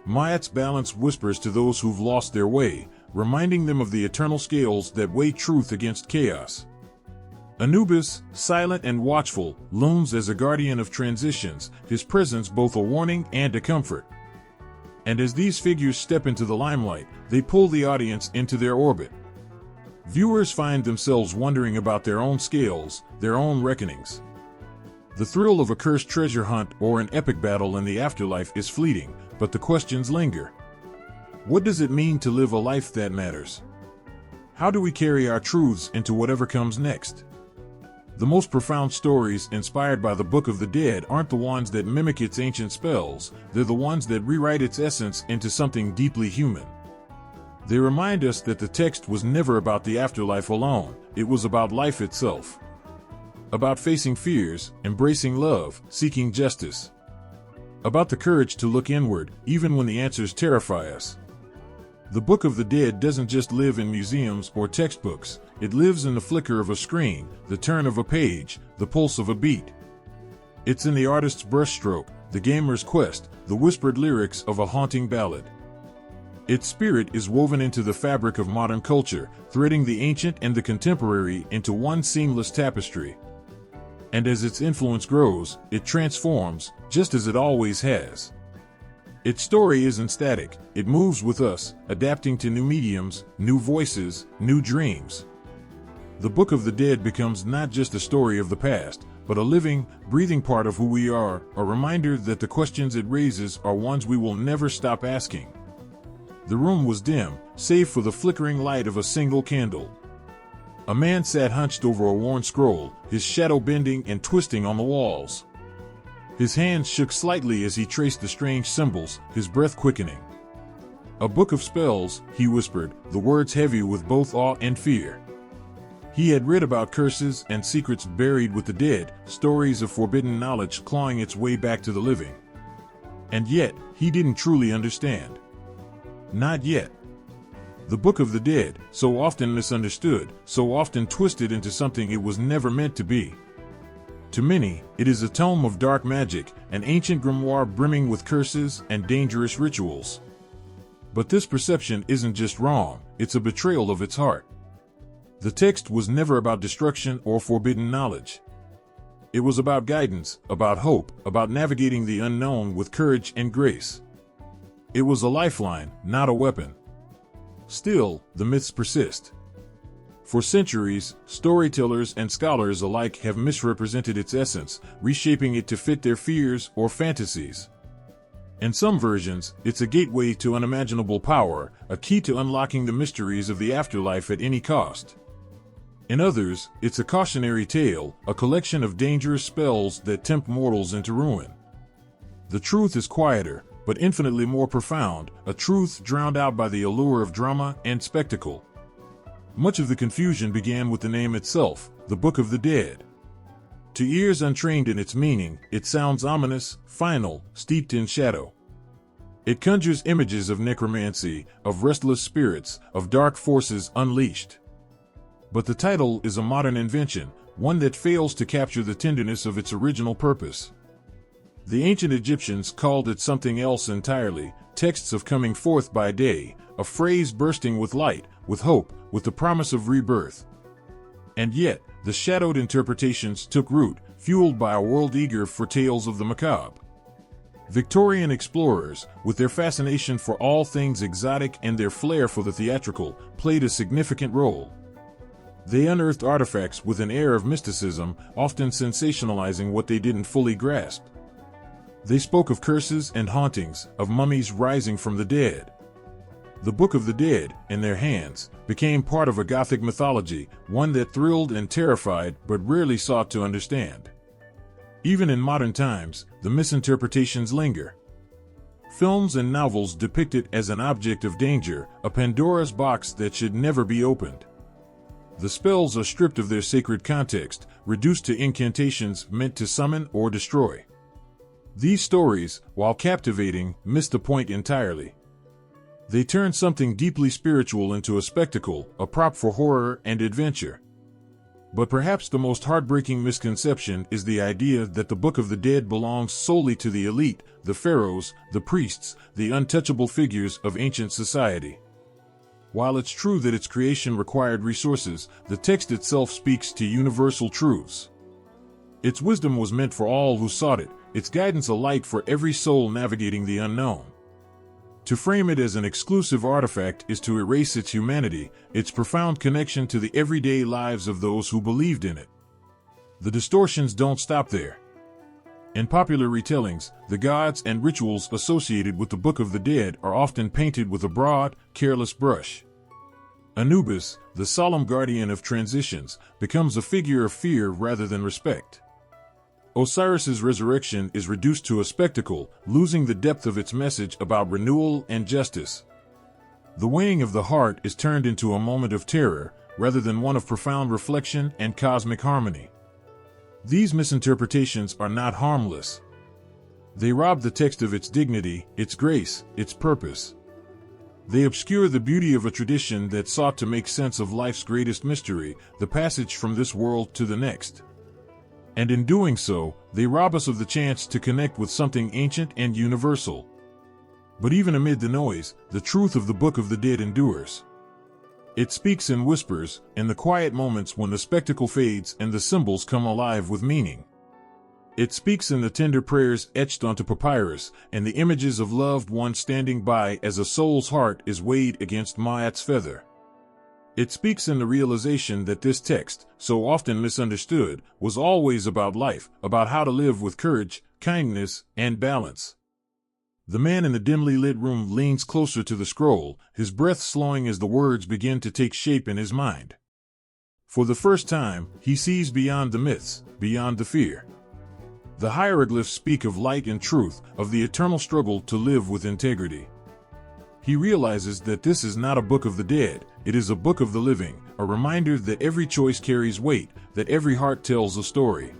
Maat's balance whispers to those who've lost their way, reminding them of the eternal scales that weigh truth against chaos. Anubis, silent and watchful, looms as a guardian of transitions, his presence both a warning and a comfort. And as these figures step into the limelight, they pull the audience into their orbit. Viewers find themselves wondering about their own scales, their own reckonings. The thrill of a cursed treasure hunt or an epic battle in the afterlife is fleeting, but the questions linger. What does it mean to live a life that matters? How do we carry our truths into whatever comes next? The most profound stories inspired by the Book of the Dead aren't the ones that mimic its ancient spells, they're the ones that rewrite its essence into something deeply human. They remind us that the text was never about the afterlife alone, it was about life itself. About facing fears, embracing love, seeking justice. About the courage to look inward, even when the answers terrify us. The Book of the Dead doesn't just live in museums or textbooks, it lives in the flicker of a screen, the turn of a page, the pulse of a beat. It's in the artist's brushstroke, the gamer's quest, the whispered lyrics of a haunting ballad. Its spirit is woven into the fabric of modern culture, threading the ancient and the contemporary into one seamless tapestry. And as its influence grows, it transforms, just as it always has. Its story isn't static, it moves with us, adapting to new mediums, new voices, new dreams. The Book of the Dead becomes not just a story of the past, but a living, breathing part of who we are, a reminder that the questions it raises are ones we will never stop asking. The room was dim, save for the flickering light of a single candle. A man sat hunched over a worn scroll, his shadow bending and twisting on the walls. His hands shook slightly as he traced the strange symbols, his breath quickening. "A book of spells," he whispered, the words heavy with both awe and fear. He had read about curses and secrets buried with the dead, stories of forbidden knowledge clawing its way back to the living. And yet, he didn't truly understand. Not yet. The Book of the Dead, so often misunderstood, so often twisted into something it was never meant to be. To many, it is a tome of dark magic, an ancient grimoire brimming with curses and dangerous rituals. But this perception isn't just wrong, it's a betrayal of its heart. The text was never about destruction or forbidden knowledge. It was about guidance, about hope, about navigating the unknown with courage and grace. It was a lifeline, not a weapon. Still, the myths persist. For centuries, storytellers and scholars alike have misrepresented its essence, reshaping it to fit their fears or fantasies. In some versions, it's a gateway to unimaginable power, a key to unlocking the mysteries of the afterlife at any cost. In others, it's a cautionary tale, a collection of dangerous spells that tempt mortals into ruin. The truth is quieter, but infinitely more profound, a truth drowned out by the allure of drama and spectacle. Much of the confusion began with the name itself, the Book of the Dead. To ears untrained in its meaning, it sounds ominous, final, steeped in shadow. It conjures images of necromancy, of restless spirits, of dark forces unleashed. But the title is a modern invention, one that fails to capture the tenderness of its original purpose. The ancient Egyptians called it something else entirely, texts of coming forth by day, a phrase bursting with light, with hope, with the promise of rebirth. And yet, the shadowed interpretations took root, fueled by a world eager for tales of the macabre. Victorian explorers, with their fascination for all things exotic and their flair for the theatrical, played a significant role. They unearthed artifacts with an air of mysticism, often sensationalizing what they didn't fully grasp. They spoke of curses and hauntings, of mummies rising from the dead. The Book of the Dead, in their hands, became part of a Gothic mythology, one that thrilled and terrified but rarely sought to understand. Even in modern times, the misinterpretations linger. Films and novels depict it as an object of danger, a Pandora's box that should never be opened. The spells are stripped of their sacred context, reduced to incantations meant to summon or destroy. These stories, while captivating, miss the point entirely. They turn something deeply spiritual into a spectacle, a prop for horror and adventure. But perhaps the most heartbreaking misconception is the idea that the Book of the Dead belongs solely to the elite, the pharaohs, the priests, the untouchable figures of ancient society. While it's true that its creation required resources, the text itself speaks to universal truths. Its wisdom was meant for all who sought it, its guidance a light for every soul navigating the unknown. To frame it as an exclusive artifact is to erase its humanity, its profound connection to the everyday lives of those who believed in it. The distortions don't stop there. In popular retellings, the gods and rituals associated with the Book of the Dead are often painted with a broad, careless brush. Anubis, the solemn guardian of transitions, becomes a figure of fear rather than respect. Osiris's resurrection is reduced to a spectacle, losing the depth of its message about renewal and justice. The weighing of the heart is turned into a moment of terror, rather than one of profound reflection and cosmic harmony. These misinterpretations are not harmless. They rob the text of its dignity, its grace, its purpose. They obscure the beauty of a tradition that sought to make sense of life's greatest mystery, the passage from this world to the next. And in doing so, they rob us of the chance to connect with something ancient and universal. But even amid the noise, the truth of the Book of the Dead endures. It speaks in whispers, in the quiet moments when the spectacle fades and the symbols come alive with meaning. It speaks in the tender prayers etched onto papyrus and the images of loved ones standing by as a soul's heart is weighed against Ma'at's feather. It speaks in the realization that this text, so often misunderstood, was always about life, about how to live with courage, kindness, and balance. The man in the dimly lit room leans closer to the scroll, his breath slowing as the words begin to take shape in his mind. For the first time, he sees beyond the myths, beyond the fear. The hieroglyphs speak of light and truth, of the eternal struggle to live with integrity. He realizes that this is not a book of the dead, it is a book of the living, a reminder that every choice carries weight, that every heart tells a story.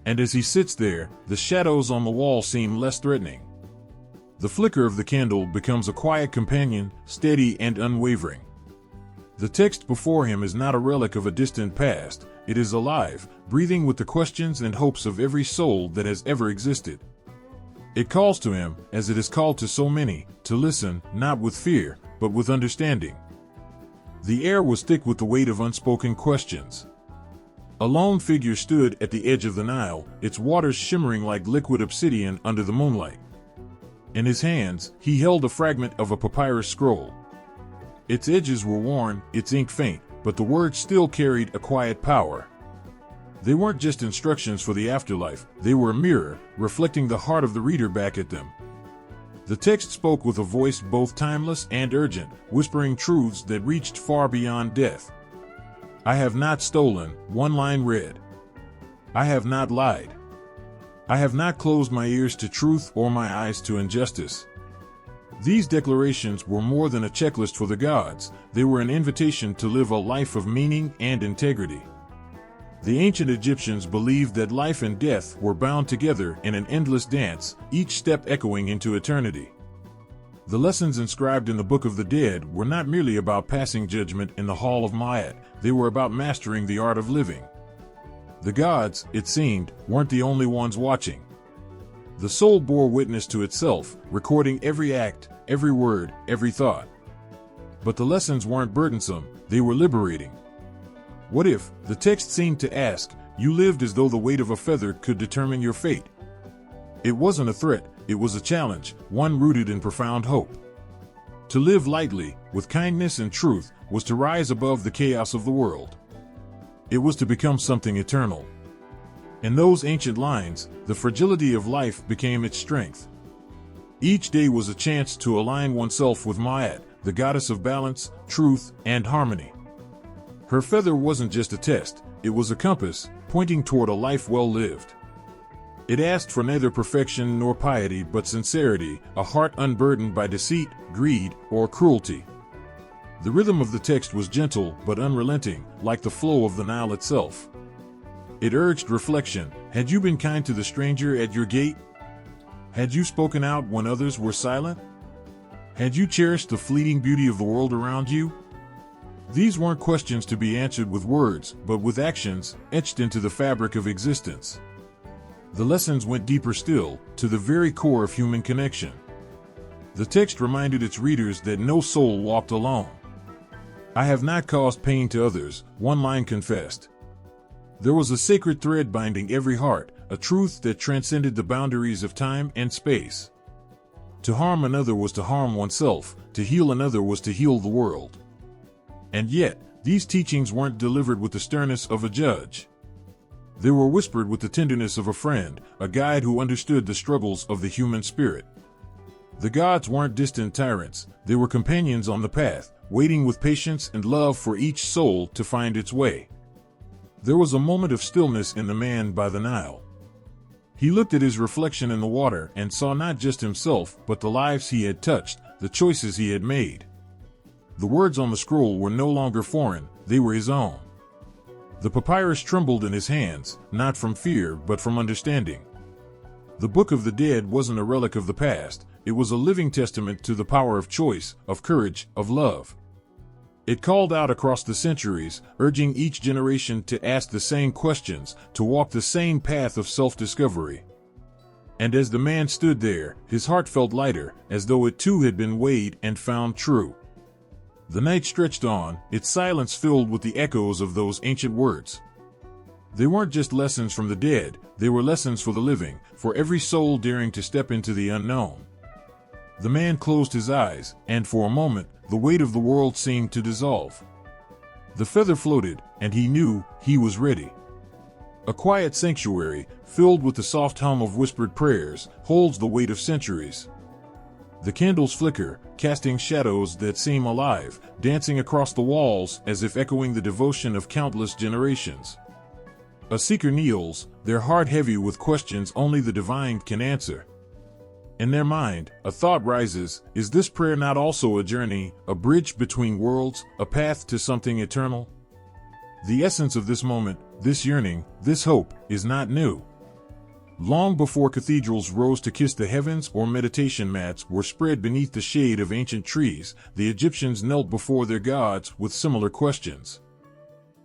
And as he sits there, the shadows on the wall seem less threatening. The flicker of the candle becomes a quiet companion, steady and unwavering. The text before him is not a relic of a distant past, it is alive, breathing with the questions and hopes of every soul that has ever existed. It calls to him, as it has called to so many, to listen, not with fear, but with understanding. The air was thick with the weight of unspoken questions. A lone figure stood at the edge of the Nile, its waters shimmering like liquid obsidian under the moonlight. In his hands, he held a fragment of a papyrus scroll. Its edges were worn, its ink faint, but the words still carried a quiet power. They weren't just instructions for the afterlife, they were a mirror, reflecting the heart of the reader back at them. The text spoke with a voice both timeless and urgent, whispering truths that reached far beyond death. I have not stolen, one line read. I have not lied. I have not closed my ears to truth or my eyes to injustice. These declarations were more than a checklist for the gods, they were an invitation to live a life of meaning and integrity. The ancient Egyptians believed that life and death were bound together in an endless dance, each step echoing into eternity. The lessons inscribed in the Book of the Dead were not merely about passing judgment in the Hall of Ma'at, they were about mastering the art of living. The gods, it seemed, weren't the only ones watching. The soul bore witness to itself, recording every act, every word, every thought. But the lessons weren't burdensome, they were liberating. What if, the text seemed to ask, you lived as though the weight of a feather could determine your fate? It wasn't a threat, it was a challenge, one rooted in profound hope. To live lightly, with kindness and truth, was to rise above the chaos of the world. It was to become something eternal. In those ancient lines, the fragility of life became its strength. Each day was a chance to align oneself with Ma'at, the goddess of balance, truth, and harmony. Her feather wasn't just a test, it was a compass, pointing toward a life well lived. It asked for neither perfection nor piety but sincerity, a heart unburdened by deceit, greed, or cruelty. The rhythm of the text was gentle but unrelenting, like the flow of the Nile itself. It urged reflection. Had you been kind to the stranger at your gate? Had you spoken out when others were silent? Had you cherished the fleeting beauty of the world around you? These weren't questions to be answered with words, but with actions, etched into the fabric of existence. The lessons went deeper still, to the very core of human connection. The text reminded its readers that no soul walked alone. I have not caused pain to others, one line confessed. There was a sacred thread binding every heart, a truth that transcended the boundaries of time and space. To harm another was to harm oneself, to heal another was to heal the world. And yet, these teachings weren't delivered with the sternness of a judge. They were whispered with the tenderness of a friend, a guide who understood the struggles of the human spirit. The gods weren't distant tyrants, they were companions on the path, waiting with patience and love for each soul to find its way. There was a moment of stillness in the man by the Nile. He looked at his reflection in the water and saw not just himself, but the lives he had touched, the choices he had made. The words on the scroll were no longer foreign, they were his own. The papyrus trembled in his hands, not from fear but from understanding. The Book of the Dead wasn't a relic of the past, it was a living testament to the power of choice, of courage, of love. It called out across the centuries, urging each generation to ask the same questions, to walk the same path of self-discovery. And as the man stood there, his heart felt lighter, as though it too had been weighed and found true. The night stretched on, its silence filled with the echoes of those ancient words. They weren't just lessons from the dead, they were lessons for the living, for every soul daring to step into the unknown. The man closed his eyes, and for a moment, the weight of the world seemed to dissolve. The feather floated, and he knew he was ready. A quiet sanctuary, filled with the soft hum of whispered prayers, holds the weight of centuries. The candles flicker, casting shadows that seem alive, dancing across the walls as if echoing the devotion of countless generations. A seeker kneels, their heart heavy with questions only the divine can answer. In their mind, a thought rises: is this prayer not also a journey, a bridge between worlds, a path to something eternal? The essence of this moment, this yearning, this hope, is not new. Long before cathedrals rose to kiss the heavens or meditation mats were spread beneath the shade of ancient trees, the Egyptians knelt before their gods with similar questions.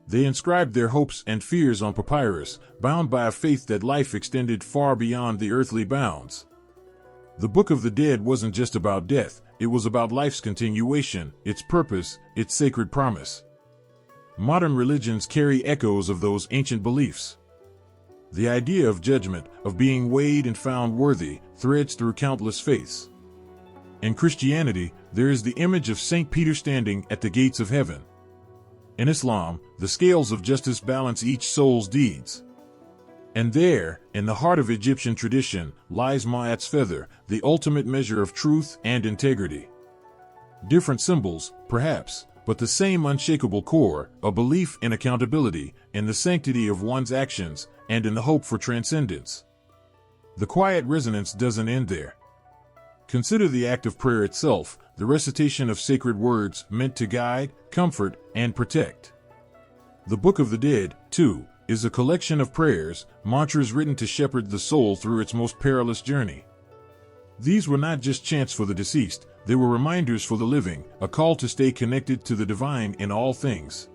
They inscribed their hopes and fears on papyrus, bound by a faith that life extended far beyond the earthly bounds. The Book of the Dead wasn't just about death, it was about life's continuation, its purpose, its sacred promise. Modern religions carry echoes of those ancient beliefs. The idea of judgment, of being weighed and found worthy, threads through countless faiths. In Christianity, there is the image of St. Peter standing at the gates of heaven. In Islam, the scales of justice balance each soul's deeds. And there, in the heart of Egyptian tradition, lies Ma'at's feather, the ultimate measure of truth and integrity. Different symbols, perhaps, but the same unshakable core, a belief in accountability, in the sanctity of one's actions, and in the hope for transcendence. The quiet resonance doesn't end there. Consider the act of prayer itself, the recitation of sacred words meant to guide, comfort, and protect. The Book of the Dead, too, is a collection of prayers, mantras written to shepherd the soul through its most perilous journey. These were not just chants for the deceased, they were reminders for the living, a call to stay connected to the divine in all things.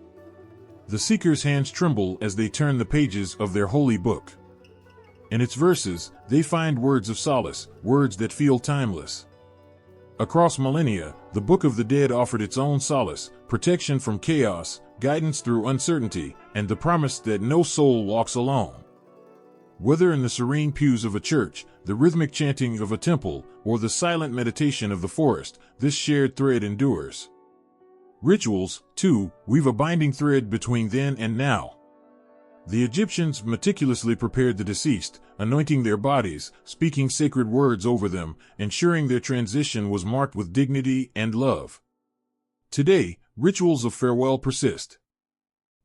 The seeker's hands tremble as they turn the pages of their holy book. In its verses, they find words of solace, words that feel timeless. Across millennia, the Book of the Dead offered its own solace, protection from chaos, guidance through uncertainty, and the promise that no soul walks alone. Whether in the serene pews of a church, the rhythmic chanting of a temple, or the silent meditation of the forest, this shared thread endures. Rituals, too, weave a binding thread between then and now. The Egyptians meticulously prepared the deceased, anointing their bodies, speaking sacred words over them, ensuring their transition was marked with dignity and love. Today, rituals of farewell persist.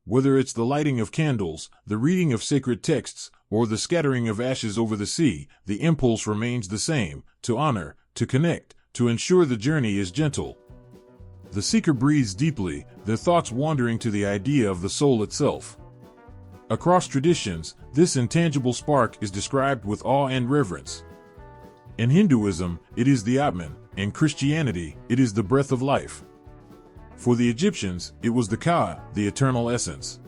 Whether it's the lighting of candles, the reading of sacred texts, or the scattering of ashes over the sea, the impulse remains the same: to honor, to connect, to ensure the journey is gentle. The seeker breathes deeply, their thoughts wandering to the idea of the soul itself. Across traditions, this intangible spark is described with awe and reverence. In Hinduism, it is the Atman; in Christianity, it is the breath of life. For the Egyptians, it was the Ka, the eternal essence.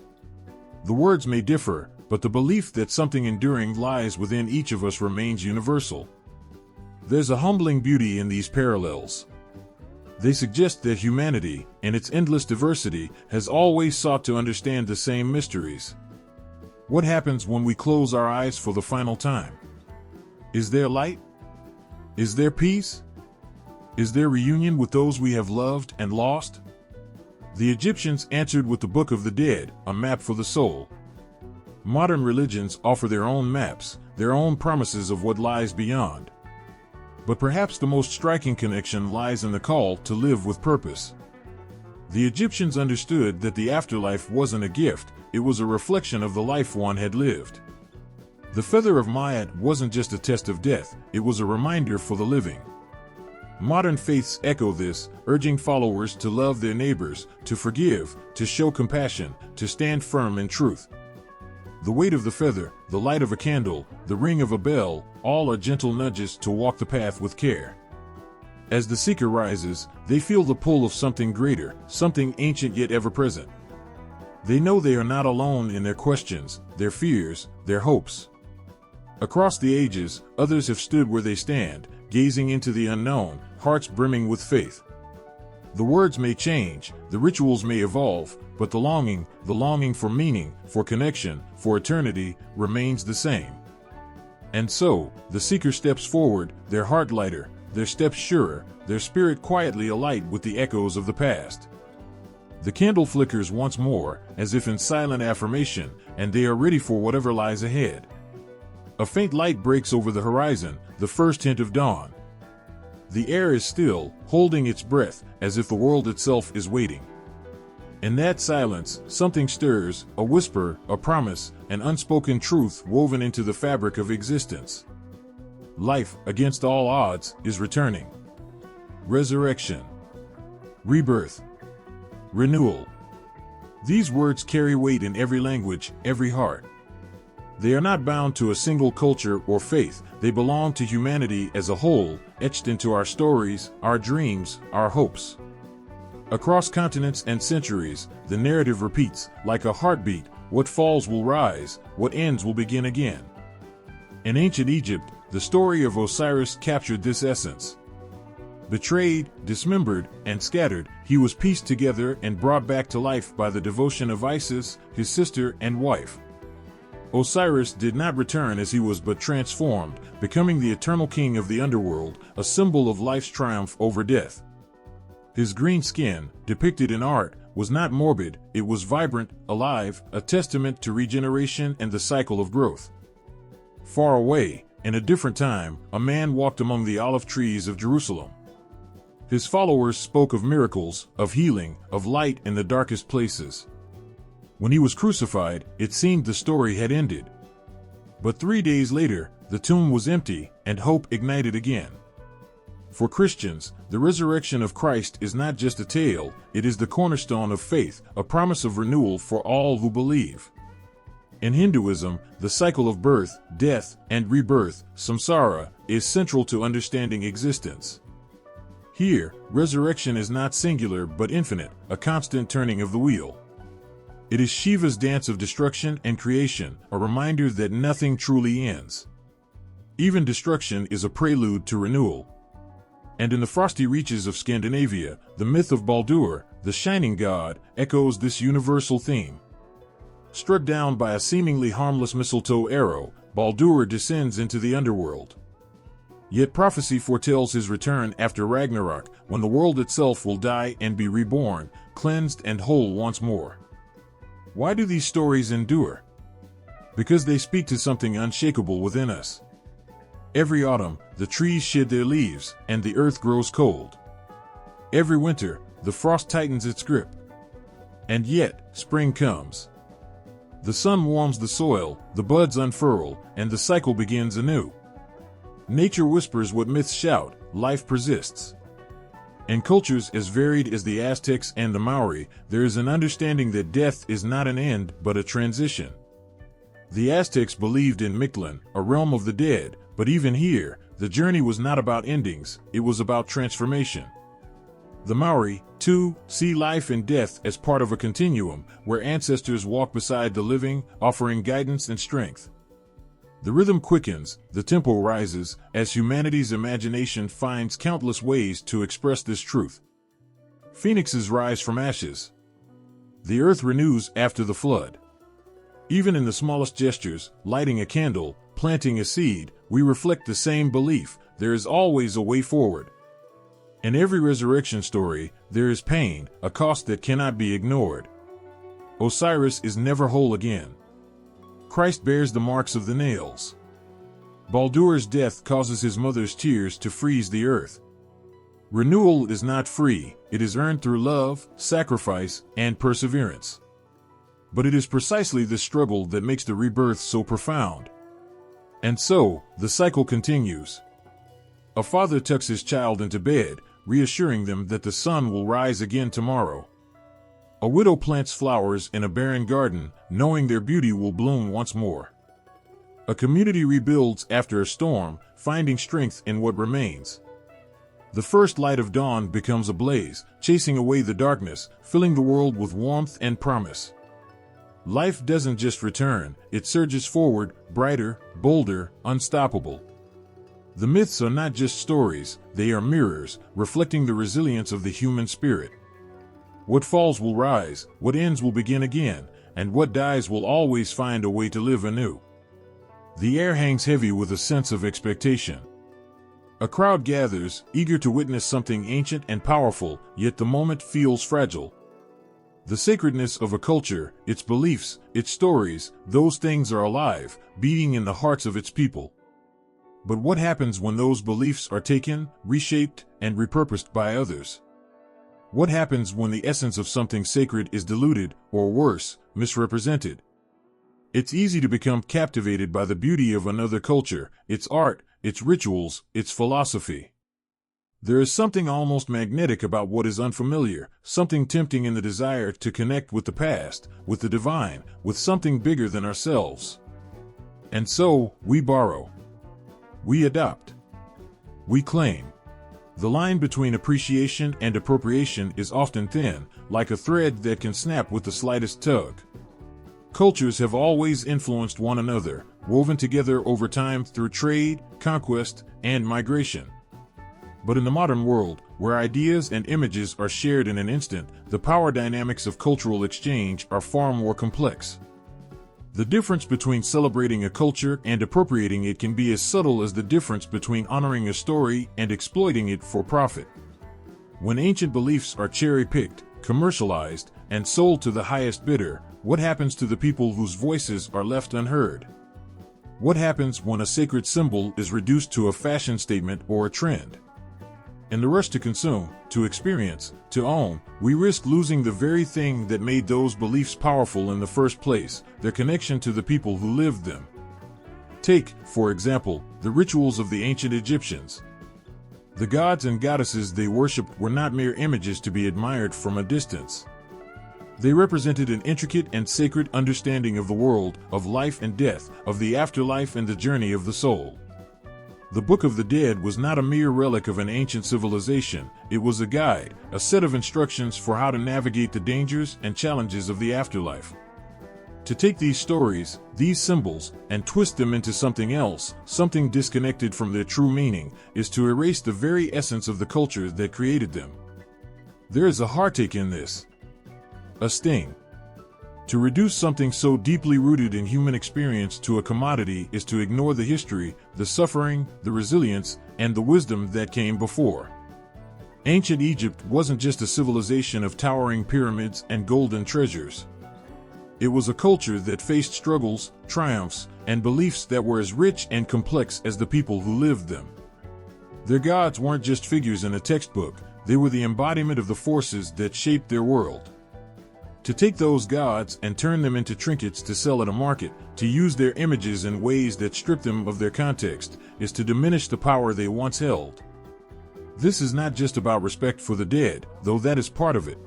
The words may differ, but the belief that something enduring lies within each of us remains universal. There's a humbling beauty in these parallels. They suggest that humanity, in its endless diversity, has always sought to understand the same mysteries. What happens when we close our eyes for the final time? Is there light? Is there peace? Is there reunion with those we have loved and lost? The Egyptians answered with the Book of the Dead, a map for the soul. Modern religions offer their own maps, their own promises of what lies beyond. But perhaps the most striking connection lies in the call to live with purpose. The Egyptians understood that the afterlife wasn't a gift, it was a reflection of the life one had lived. The feather of Ma'at wasn't just a test of death, it was a reminder for the living. Modern faiths echo this, urging followers to love their neighbors, to forgive, to show compassion, to stand firm in truth. The weight of the feather, the light of a candle, the ring of a bell, all are gentle nudges to walk the path with care. As the seeker rises, they feel the pull of something greater, something ancient yet ever-present. They know they are not alone in their questions, their fears, their hopes. Across the ages, others have stood where they stand, gazing into the unknown, hearts brimming with faith. The words may change, the rituals may evolve, but the longing for meaning, for connection, for eternity, remains the same. And so, the seeker steps forward, their heart lighter, their steps surer, their spirit quietly alight with the echoes of the past. The candle flickers once more, as if in silent affirmation, and they are ready for whatever lies ahead. A faint light breaks over the horizon, the first hint of dawn. The air is still, holding its breath, as if the world itself is waiting. In that silence, something stirs, a whisper, a promise, an unspoken truth woven into the fabric of existence. Life, against all odds, is returning. Resurrection. Rebirth. Renewal. These words carry weight in every language, every heart. They are not bound to a single culture or faith, they belong to humanity as a whole, etched into our stories, our dreams, our hopes. Across continents and centuries, the narrative repeats, like a heartbeat: what falls will rise, what ends will begin again. In ancient Egypt, the story of Osiris captured this essence. Betrayed, dismembered, and scattered, he was pieced together and brought back to life by the devotion of Isis, his sister and wife. Osiris did not return as he was but transformed, becoming the eternal king of the underworld, a symbol of life's triumph over death. His green skin, depicted in art, was not morbid, it was vibrant, alive, a testament to regeneration and the cycle of growth. Far away, in a different time, a man walked among the olive trees of Jerusalem. His followers spoke of miracles, of healing, of light in the darkest places. When he was crucified, it seemed the story had ended. But 3 days later, the tomb was empty, and hope ignited again. For Christians, the resurrection of Christ is not just a tale, it is the cornerstone of faith, a promise of renewal for all who believe. In Hinduism, the cycle of birth, death, and rebirth, samsara, is central to understanding existence. Here, resurrection is not singular but infinite, a constant turning of the wheel. It is Shiva's dance of destruction and creation, a reminder that nothing truly ends. Even destruction is a prelude to renewal. And in the frosty reaches of Scandinavia, the myth of Baldur, the shining god, echoes this universal theme. Struck down by a seemingly harmless mistletoe arrow, Baldur descends into the underworld. Yet prophecy foretells his return after Ragnarok, when the world itself will die and be reborn, cleansed and whole once more. Why do these stories endure? Because they speak to something unshakable within us. Every autumn, the trees shed their leaves, and the earth grows cold. Every winter, the frost tightens its grip. And yet, spring comes. The sun warms the soil, the buds unfurl, and the cycle begins anew. Nature whispers what myths shout, life persists. In cultures as varied as the Aztecs and the Maori, there is an understanding that death is not an end but a transition. The Aztecs believed in Mictlan, a realm of the dead, but even here, the journey was not about endings, it was about transformation. The Maori, too, see life and death as part of a continuum, where ancestors walk beside the living, offering guidance and strength. The rhythm quickens, the tempo rises, as humanity's imagination finds countless ways to express this truth. Phoenixes rise from ashes. The earth renews after the flood. Even in the smallest gestures, lighting a candle, planting a seed, we reflect the same belief: there is always a way forward. In every resurrection story, there is pain, a cost that cannot be ignored. Osiris is never whole again. Christ bears the marks of the nails. Baldur's death causes his mother's tears to freeze the earth. Renewal is not free, it is earned through love, sacrifice, and perseverance. But it is precisely this struggle that makes the rebirth so profound. And so, the cycle continues. A father tucks his child into bed, reassuring them that the sun will rise again tomorrow. A widow plants flowers in a barren garden, knowing their beauty will bloom once more. A community rebuilds after a storm, finding strength in what remains. The first light of dawn becomes a blaze, chasing away the darkness, filling the world with warmth and promise. Life doesn't just return, it surges forward, brighter, bolder, unstoppable. The myths are not just stories, they are mirrors, reflecting the resilience of the human spirit. What falls will rise, what ends will begin again, and what dies will always find a way to live anew. The air hangs heavy with a sense of expectation. A crowd gathers, eager to witness something ancient and powerful, yet the moment feels fragile. The sacredness of a culture, its beliefs, its stories, those things are alive, beating in the hearts of its people. But what happens when those beliefs are taken, reshaped, and repurposed by others? What happens when the essence of something sacred is diluted, or worse, misrepresented? It's easy to become captivated by the beauty of another culture, its art, its rituals, its philosophy. There is something almost magnetic about what is unfamiliar, something tempting in the desire to connect with the past, with the divine, with something bigger than ourselves. And so, we borrow. We adopt. We claim. The line between appreciation and appropriation is often thin, like a thread that can snap with the slightest tug. Cultures have always influenced one another, woven together over time through trade, conquest, and migration. But in the modern world, where ideas and images are shared in an instant, the power dynamics of cultural exchange are far more complex. The difference between celebrating a culture and appropriating it can be as subtle as the difference between honoring a story and exploiting it for profit. When ancient beliefs are cherry-picked, commercialized, and sold to the highest bidder, what happens to the people whose voices are left unheard? What happens when a sacred symbol is reduced to a fashion statement or a trend? In the rush to consume, to experience, to own, we risk losing the very thing that made those beliefs powerful in the first place, their connection to the people who lived them. Take, for example, the rituals of the ancient Egyptians. The gods and goddesses they worshipped were not mere images to be admired from a distance. They represented an intricate and sacred understanding of the world, of life and death, of the afterlife and the journey of the soul. The Book of the Dead was not a mere relic of an ancient civilization, it was a guide, a set of instructions for how to navigate the dangers and challenges of the afterlife. To take these stories, these symbols, and twist them into something else, something disconnected from their true meaning, is to erase the very essence of the culture that created them. There is a heartache in this. A sting. To reduce something so deeply rooted in human experience to a commodity is to ignore the history, the suffering, the resilience, and the wisdom that came before. Ancient Egypt wasn't just a civilization of towering pyramids and golden treasures. It was a culture that faced struggles, triumphs, and beliefs that were as rich and complex as the people who lived them. Their gods weren't just figures in a textbook, they were the embodiment of the forces that shaped their world. To take those gods and turn them into trinkets to sell at a market, to use their images in ways that strip them of their context, is to diminish the power they once held. This is not just about respect for the dead, though that is part of it.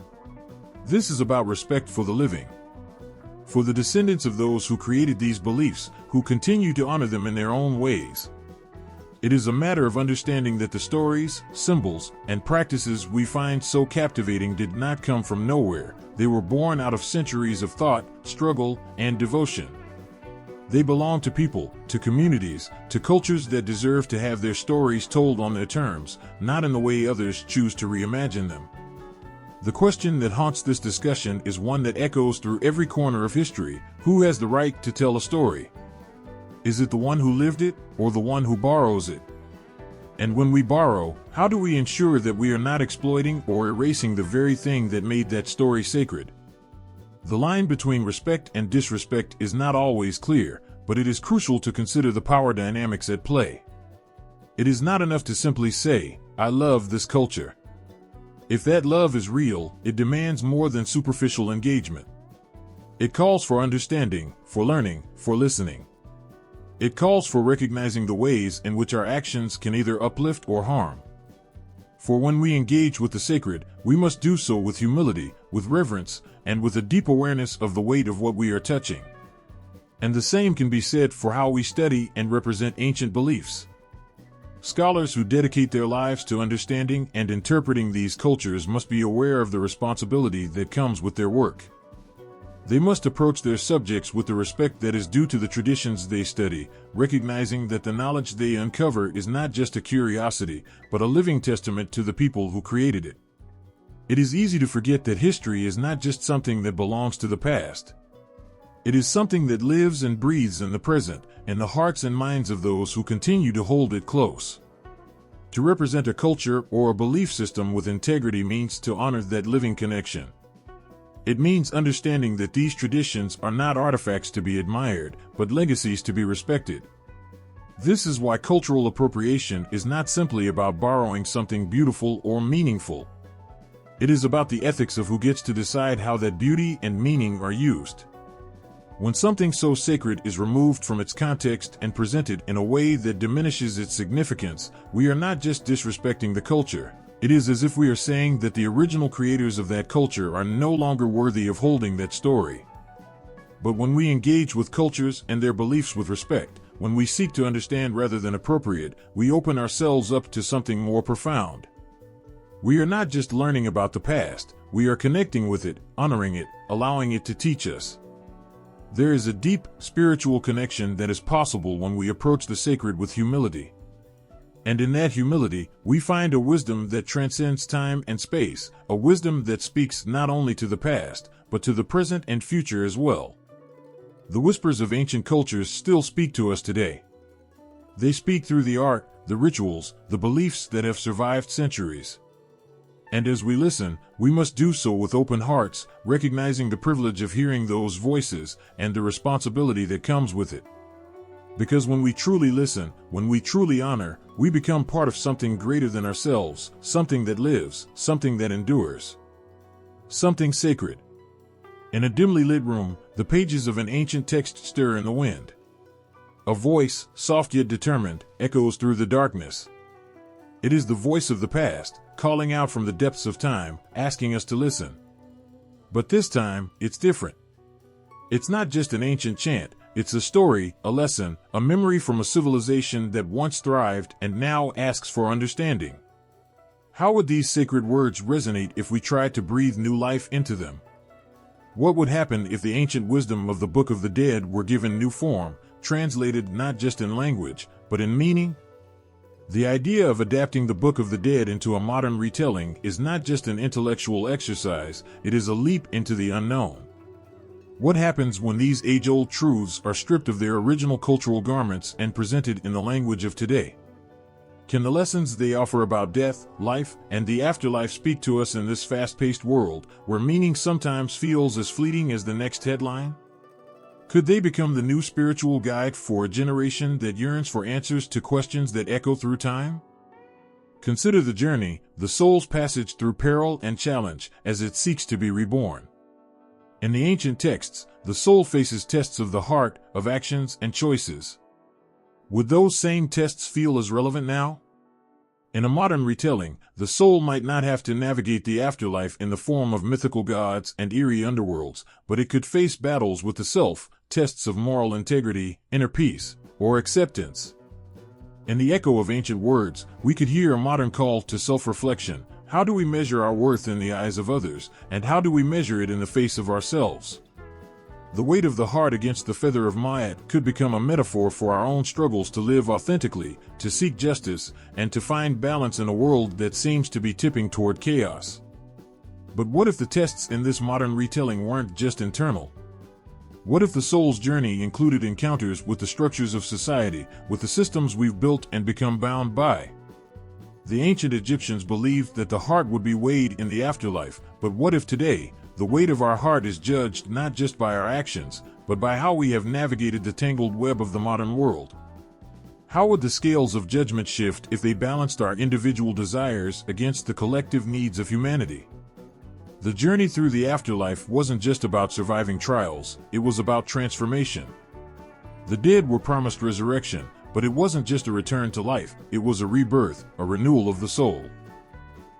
This is about respect for the living. For the descendants of those who created these beliefs, who continue to honor them in their own ways. It is a matter of understanding that the stories, symbols, and practices we find so captivating did not come from nowhere. They were born out of centuries of thought, struggle, and devotion. They belong to people, to communities, to cultures that deserve to have their stories told on their terms, not in the way others choose to reimagine them. The question that haunts this discussion is one that echoes through every corner of history: who has the right to tell a story? Is it the one who lived it, or the one who borrows it? And when we borrow, how do we ensure that we are not exploiting or erasing the very thing that made that story sacred? The line between respect and disrespect is not always clear, but it is crucial to consider the power dynamics at play. It is not enough to simply say, "I love this culture." If that love is real, it demands more than superficial engagement. It calls for understanding, for learning, for listening. It calls for recognizing the ways in which our actions can either uplift or harm. For when we engage with the sacred, we must do so with humility, with reverence, and with a deep awareness of the weight of what we are touching. And the same can be said for how we study and represent ancient beliefs. Scholars who dedicate their lives to understanding and interpreting these cultures must be aware of the responsibility that comes with their work. They must approach their subjects with the respect that is due to the traditions they study, recognizing that the knowledge they uncover is not just a curiosity, but a living testament to the people who created it. It is easy to forget that history is not just something that belongs to the past. It is something that lives and breathes in the present, in the hearts and minds of those who continue to hold it close. To represent a culture or a belief system with integrity means to honor that living connection. It means understanding that these traditions are not artifacts to be admired, but legacies to be respected. This is why cultural appropriation is not simply about borrowing something beautiful or meaningful. It is about the ethics of who gets to decide how that beauty and meaning are used. When something so sacred is removed from its context and presented in a way that diminishes its significance, we are not just disrespecting the culture. It is as if we are saying that the original creators of that culture are no longer worthy of holding that story. But when we engage with cultures and their beliefs with respect, when we seek to understand rather than appropriate, we open ourselves up to something more profound. We are not just learning about the past, we are connecting with it, honoring it, allowing it to teach us. There is a deep, spiritual connection that is possible when we approach the sacred with humility. And in that humility, we find a wisdom that transcends time and space, a wisdom that speaks not only to the past, but to the present and future as well. The whispers of ancient cultures still speak to us today. They speak through the art, the rituals, the beliefs that have survived centuries. And as we listen, we must do so with open hearts, recognizing the privilege of hearing those voices and the responsibility that comes with it. Because when we truly listen, when we truly honor, we become part of something greater than ourselves, something that lives, something that endures, something sacred. In a dimly lit room, the pages of an ancient text stir in the wind. A voice, soft yet determined, echoes through the darkness. It is the voice of the past, calling out from the depths of time, asking us to listen. But this time, it's different. It's not just an ancient chant. It's a story, a lesson, a memory from a civilization that once thrived and now asks for understanding. How would these sacred words resonate if we tried to breathe new life into them? What would happen if the ancient wisdom of the Book of the Dead were given new form, translated not just in language, but in meaning? The idea of adapting the Book of the Dead into a modern retelling is not just an intellectual exercise, it is a leap into the unknown. What happens when these age-old truths are stripped of their original cultural garments and presented in the language of today? Can the lessons they offer about death, life, and the afterlife speak to us in this fast-paced world, where meaning sometimes feels as fleeting as the next headline? Could they become the new spiritual guide for a generation that yearns for answers to questions that echo through time? Consider the journey, the soul's passage through peril and challenge, as it seeks to be reborn. In the ancient texts, the soul faces tests of the heart, of actions and choices. Would those same tests feel as relevant now? In a modern retelling, the soul might not have to navigate the afterlife in the form of mythical gods and eerie underworlds, but it could face battles with the self, tests of moral integrity, inner peace, or acceptance. In the echo of ancient words, we could hear a modern call to self-reflection. How do we measure our worth in the eyes of others, and how do we measure it in the face of ourselves? The weight of the heart against the feather of Ma'at could become a metaphor for our own struggles to live authentically, to seek justice, and to find balance in a world that seems to be tipping toward chaos. But what if the tests in this modern retelling weren't just internal? What if the soul's journey included encounters with the structures of society, with the systems we've built and become bound by? The ancient Egyptians believed that the heart would be weighed in the afterlife, but what if today, the weight of our heart is judged not just by our actions, but by how we have navigated the tangled web of the modern world? How would the scales of judgment shift if they balanced our individual desires against the collective needs of humanity? The journey through the afterlife wasn't just about surviving trials, it was about transformation. The dead were promised resurrection, but it wasn't just a return to life, it was a rebirth, a renewal of the soul.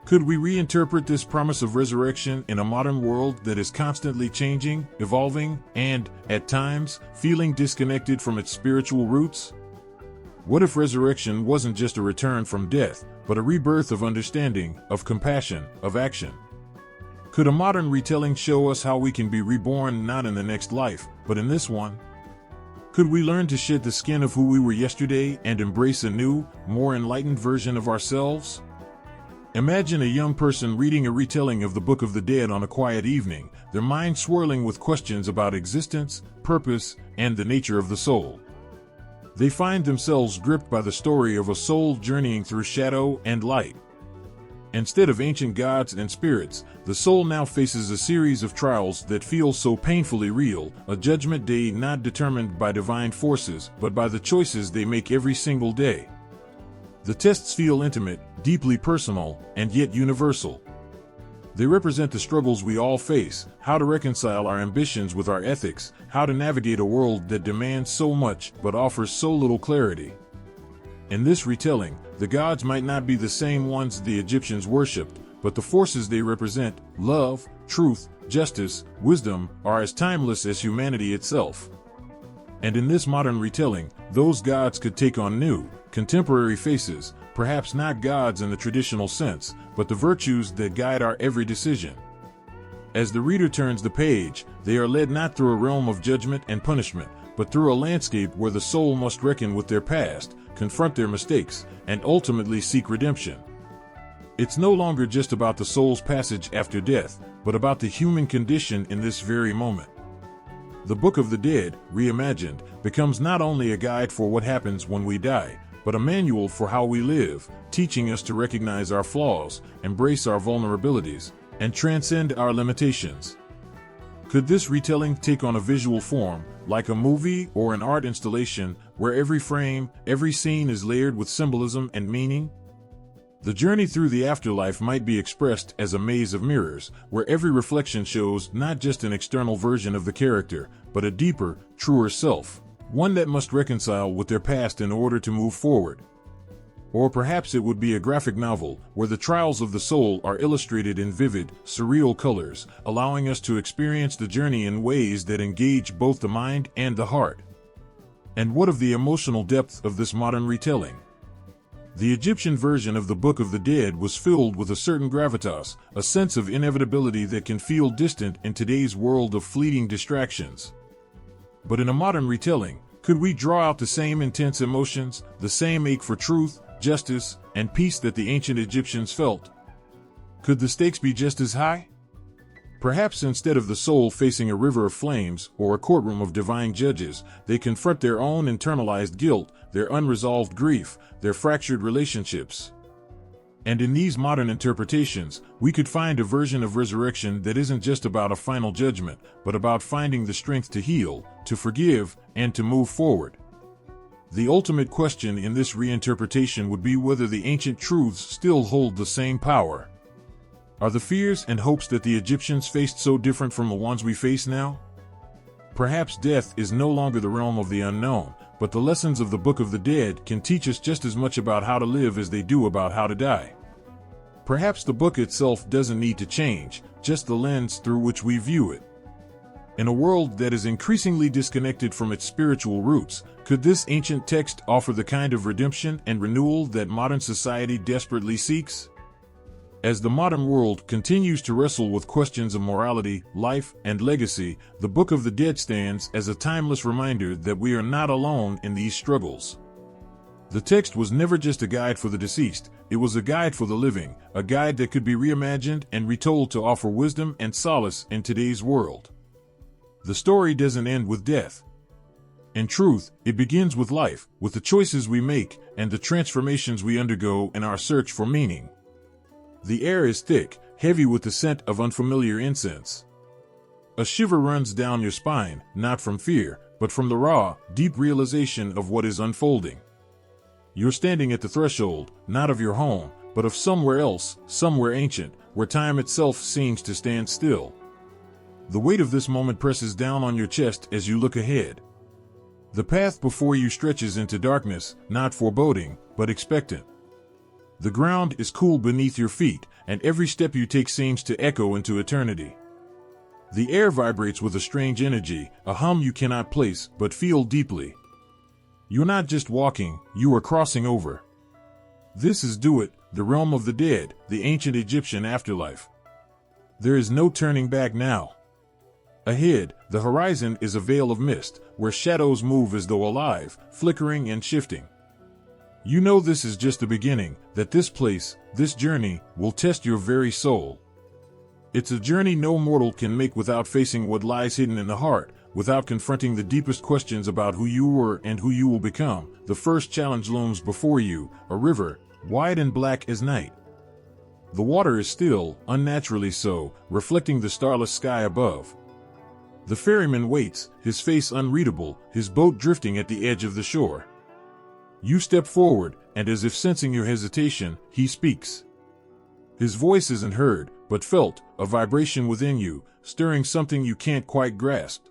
Could we reinterpret this promise of resurrection in a modern world that is constantly changing, evolving, and, at times, feeling disconnected from its spiritual roots? What if resurrection wasn't just a return from death, but a rebirth of understanding, of compassion, of action? Could a modern retelling show us how we can be reborn not in the next life, but in this one? Could we learn to shed the skin of who we were yesterday and embrace a new, more enlightened version of ourselves? Imagine a young person reading a retelling of the Book of the Dead on a quiet evening, their mind swirling with questions about existence, purpose, and the nature of the soul. They find themselves gripped by the story of a soul journeying through shadow and light. Instead of ancient gods and spirits, the soul now faces a series of trials that feel so painfully real, a judgment day not determined by divine forces, but by the choices they make every single day. The tests feel intimate, deeply personal, and yet universal. They represent the struggles we all face, how to reconcile our ambitions with our ethics, how to navigate a world that demands so much but offers so little clarity. In this retelling, the gods might not be the same ones the Egyptians worshipped, but the forces they represent, love, truth, justice, wisdom, are as timeless as humanity itself. And in this modern retelling, those gods could take on new, contemporary faces, perhaps not gods in the traditional sense, but the virtues that guide our every decision. As the reader turns the page, they are led not through a realm of judgment and punishment, but through a landscape where the soul must reckon with their past, confront their mistakes, and ultimately seek redemption. It's no longer just about the soul's passage after death, but about the human condition in this very moment. The Book of the Dead, reimagined, becomes not only a guide for what happens when we die, but a manual for how we live, teaching us to recognize our flaws, embrace our vulnerabilities, and transcend our limitations. Could this retelling take on a visual form, like a movie or an art installation, where every frame, every scene is layered with symbolism and meaning? The journey through the afterlife might be expressed as a maze of mirrors, where every reflection shows not just an external version of the character, but a deeper, truer self, one that must reconcile with their past in order to move forward. Or perhaps it would be a graphic novel, where the trials of the soul are illustrated in vivid, surreal colors, allowing us to experience the journey in ways that engage both the mind and the heart. And what of the emotional depth of this modern retelling? The Egyptian version of the Book of the Dead was filled with a certain gravitas, a sense of inevitability that can feel distant in today's world of fleeting distractions. But in a modern retelling, could we draw out the same intense emotions, the same ache for truth, justice, and peace that the ancient Egyptians felt? Could the stakes be just as high? Perhaps instead of the soul facing a river of flames or a courtroom of divine judges, they confront their own internalized guilt, their unresolved grief, their fractured relationships. And in these modern interpretations, we could find a version of resurrection that isn't just about a final judgment, but about finding the strength to heal, to forgive, and to move forward. The ultimate question in this reinterpretation would be whether the ancient truths still hold the same power. Are the fears and hopes that the Egyptians faced so different from the ones we face now? Perhaps death is no longer the realm of the unknown, but the lessons of the Book of the Dead can teach us just as much about how to live as they do about how to die. Perhaps the book itself doesn't need to change, just the lens through which we view it. In a world that is increasingly disconnected from its spiritual roots, could this ancient text offer the kind of redemption and renewal that modern society desperately seeks? As the modern world continues to wrestle with questions of morality, life, and legacy, the Book of the Dead stands as a timeless reminder that we are not alone in these struggles. The text was never just a guide for the deceased, it was a guide for the living, a guide that could be reimagined and retold to offer wisdom and solace in today's world. The story doesn't end with death. In truth, it begins with life, with the choices we make, and the transformations we undergo in our search for meaning. The air is thick, heavy with the scent of unfamiliar incense. A shiver runs down your spine, not from fear, but from the raw, deep realization of what is unfolding. You're standing at the threshold, not of your home, but of somewhere else, somewhere ancient, where time itself seems to stand still. The weight of this moment presses down on your chest as you look ahead. The path before you stretches into darkness, not foreboding, but expectant. The ground is cool beneath your feet, and every step you take seems to echo into eternity. The air vibrates with a strange energy, a hum you cannot place but feel deeply. You're not just walking, you are crossing over. This is Duat, the realm of the dead, the ancient Egyptian afterlife. There is no turning back now. Ahead, the horizon is a veil of mist, where shadows move as though alive, flickering and shifting. You know this is just the beginning, that this place, this journey, will test your very soul. It's a journey no mortal can make without facing what lies hidden in the heart, without confronting the deepest questions about who you were and who you will become. The first challenge looms before you, a river, wide and black as night. The water is still, unnaturally so, reflecting the starless sky above. The ferryman waits, his face unreadable, his boat drifting at the edge of the shore. You step forward, and as if sensing your hesitation, he speaks. His voice isn't heard, but felt, a vibration within you, stirring something you can't quite grasp.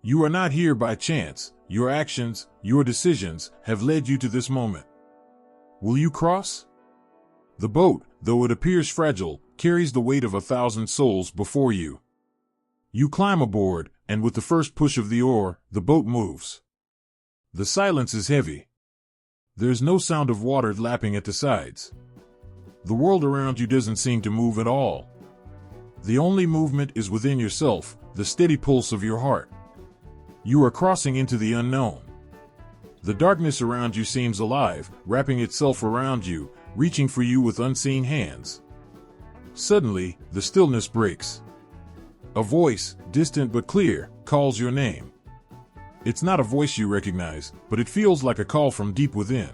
You are not here by chance. Your actions, your decisions, have led you to this moment. Will you cross? The boat, though it appears fragile, carries the weight of 1,000 souls before you. You climb aboard, and with the first push of the oar, the boat moves. The silence is heavy. There's no sound of water lapping at the sides. The world around you doesn't seem to move at all. The only movement is within yourself, the steady pulse of your heart. You are crossing into the unknown. The darkness around you seems alive, wrapping itself around you, reaching for you with unseen hands. Suddenly, the stillness breaks. A voice, distant but clear, calls your name. It's not a voice you recognize, but it feels like a call from deep within.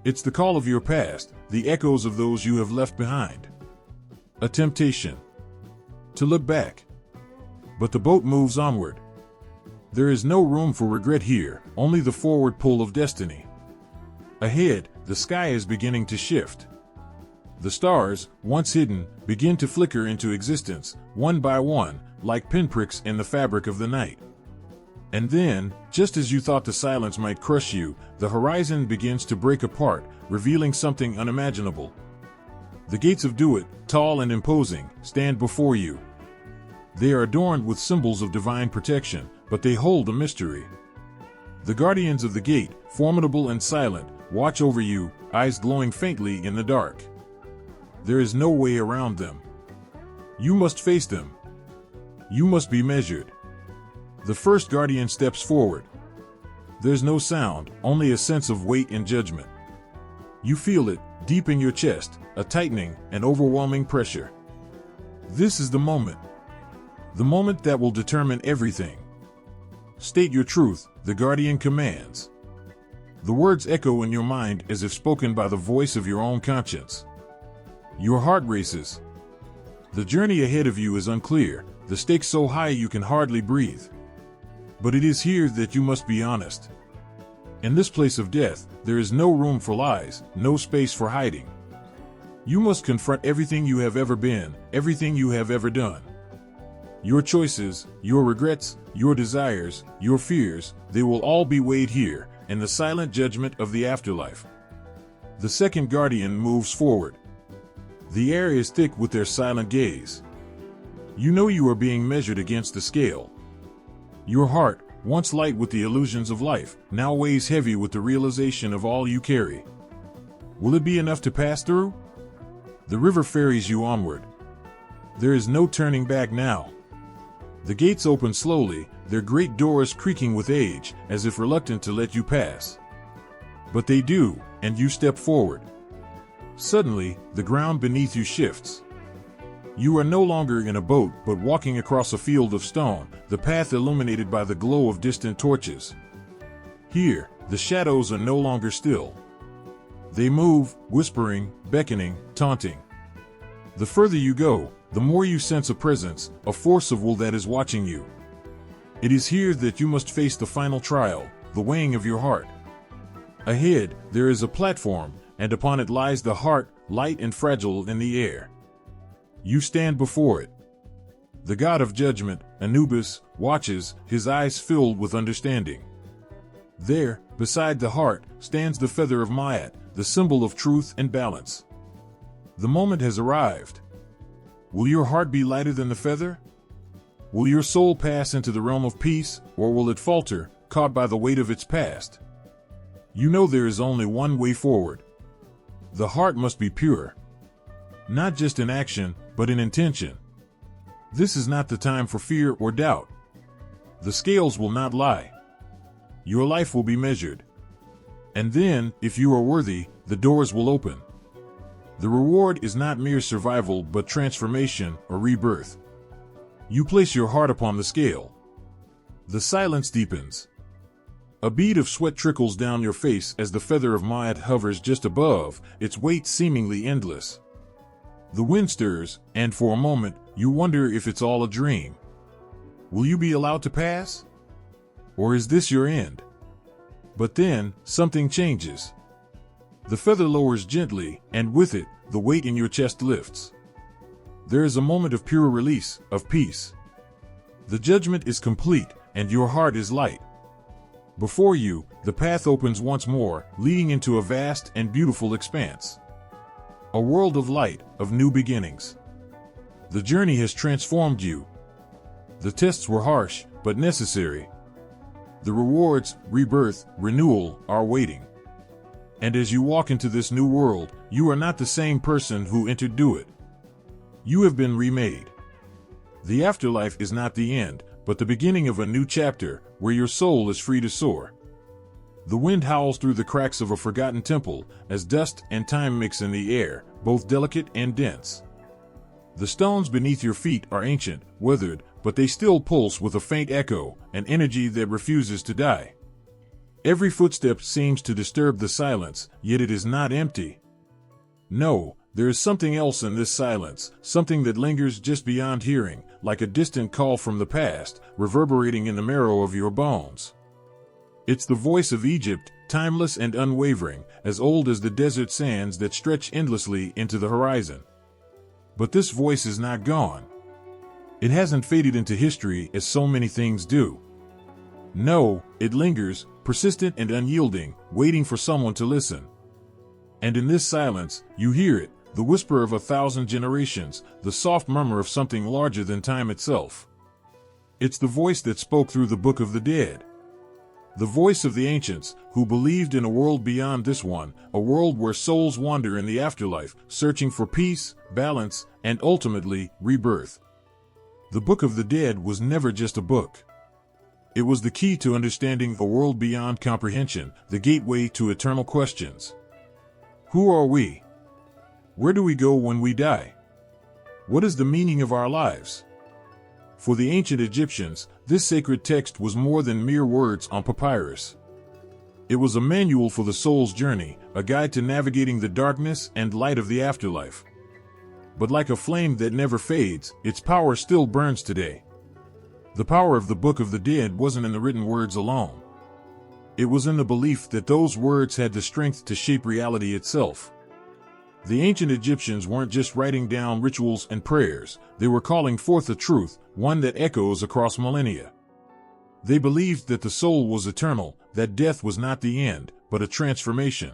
It's the call of your past, the echoes of those you have left behind. A temptation to look back. But the boat moves onward. There is no room for regret here, only the forward pull of destiny. Ahead, the sky is beginning to shift. The stars, once hidden, begin to flicker into existence, one by one, like pinpricks in the fabric of the night. And then, just as you thought the silence might crush you, the horizon begins to break apart, revealing something unimaginable. The gates of Duat, tall and imposing, stand before you. They are adorned with symbols of divine protection, but they hold a mystery. The guardians of the gate, formidable and silent, watch over you, eyes glowing faintly in the dark. There is no way around them. You must face them. You must be measured. The first guardian steps forward. There's no sound, only a sense of weight and judgment. You feel it, deep in your chest, a tightening, an overwhelming pressure. This is the moment. The moment that will determine everything. State your truth, the guardian commands. The words echo in your mind as if spoken by the voice of your own conscience. Your heart races. The journey ahead of you is unclear, the stakes so high you can hardly breathe. But it is here that you must be honest. In this place of death, there is no room for lies, no space for hiding. You must confront everything you have ever been, everything you have ever done. Your choices, your regrets, your desires, your fears, they will all be weighed here, in the silent judgment of the afterlife. The second guardian moves forward. The air is thick with their silent gaze. You know you are being measured against the scale. Your heart, once light with the illusions of life, now weighs heavy with the realization of all you carry. Will it be enough to pass through? The river ferries you onward. There is no turning back now. The gates open slowly, their great doors creaking with age, as if reluctant to let you pass. But they do, and you step forward. Suddenly, the ground beneath you shifts. You are no longer in a boat, but walking across a field of stone, the path illuminated by the glow of distant torches. Here, the shadows are no longer still. They move, whispering, beckoning, taunting. The further you go, the more you sense a presence, a force of will that is watching you. It is here that you must face the final trial, the weighing of your heart. Ahead, there is a platform, and upon it lies the heart, light and fragile in the air. You stand before it. The god of judgment, Anubis, watches, his eyes filled with understanding. There, beside the heart, stands the feather of Maat, the symbol of truth and balance. The moment has arrived. Will your heart be lighter than the feather? Will your soul pass into the realm of peace, or will it falter, caught by the weight of its past? You know there is only one way forward. The heart must be pure. Not just in action, but in intention. This is not the time for fear or doubt. The scales will not lie. Your life will be measured. And then, if you are worthy, the doors will open. The reward is not mere survival but transformation or rebirth. You place your heart upon the scale. The silence deepens. A bead of sweat trickles down your face as the feather of Ma'at hovers just above, its weight seemingly endless. The wind stirs, and for a moment, you wonder if it's all a dream. Will you be allowed to pass? Or is this your end? But then, something changes. The feather lowers gently, and with it, the weight in your chest lifts. There is a moment of pure release, of peace. The judgment is complete, and your heart is light. Before you, the path opens once more, leading into a vast and beautiful expanse. A world of light, of new beginnings. The journey has transformed you. The tests were harsh, but necessary. The rewards, rebirth, renewal, are waiting. And as you walk into this new world, you are not the same person who entered it. You have been remade. The afterlife is not the end, but the beginning of a new chapter, where your soul is free to soar. The wind howls through the cracks of a forgotten temple, as dust and time mix in the air, both delicate and dense. The stones beneath your feet are ancient, weathered, but they still pulse with a faint echo, an energy that refuses to die. Every footstep seems to disturb the silence, yet it is not empty. No, there is something else in this silence, something that lingers just beyond hearing, like a distant call from the past, reverberating in the marrow of your bones. It's the voice of Egypt, timeless and unwavering, as old as the desert sands that stretch endlessly into the horizon. But this voice is not gone. It hasn't faded into history as so many things do. No, it lingers, persistent and unyielding, waiting for someone to listen. And in this silence, you hear it, the whisper of 1,000 generations, the soft murmur of something larger than time itself. It's the voice that spoke through the Book of the Dead. The voice of the ancients, who believed in a world beyond this one, a world where souls wander in the afterlife, searching for peace, balance, and ultimately, rebirth. The Book of the Dead was never just a book. It was the key to understanding a world beyond comprehension, the gateway to eternal questions. Who are we? Where do we go when we die? What is the meaning of our lives? For the ancient Egyptians, this sacred text was more than mere words on papyrus. It was a manual for the soul's journey, a guide to navigating the darkness and light of the afterlife. But like a flame that never fades, its power still burns today. The power of the Book of the Dead wasn't in the written words alone. It was in the belief that those words had the strength to shape reality itself. The ancient Egyptians weren't just writing down rituals and prayers, they were calling forth a truth, one that echoes across millennia. They believed that the soul was eternal, that death was not the end, but a transformation.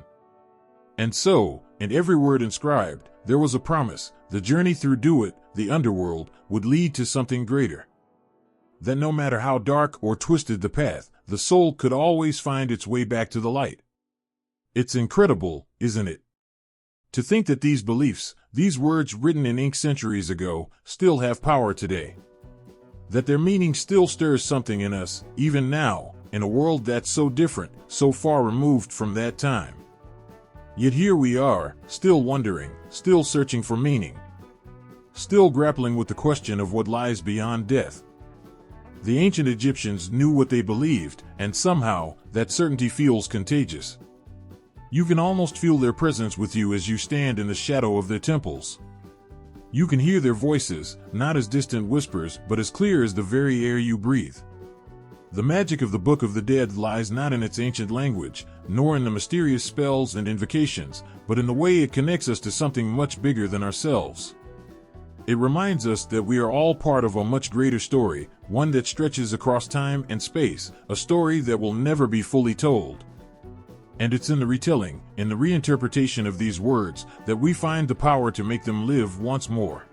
And so, in every word inscribed, there was a promise: the journey through Duat, the underworld, would lead to something greater. That no matter how dark or twisted the path, the soul could always find its way back to the light. It's incredible, isn't it? To think that these beliefs, these words written in ink centuries ago, still have power today. That their meaning still stirs something in us, even now, in a world that's so different, so far removed from that time. Yet here we are, still wondering, still searching for meaning. Still grappling with the question of what lies beyond death. The ancient Egyptians knew what they believed, and somehow, that certainty feels contagious. You can almost feel their presence with you as you stand in the shadow of their temples. You can hear their voices, not as distant whispers, but as clear as the very air you breathe. The magic of the Book of the Dead lies not in its ancient language, nor in the mysterious spells and invocations, but in the way it connects us to something much bigger than ourselves. It reminds us that we are all part of a much greater story, one that stretches across time and space, a story that will never be fully told. And it's in the retelling, in the reinterpretation of these words, that we find the power to make them live once more.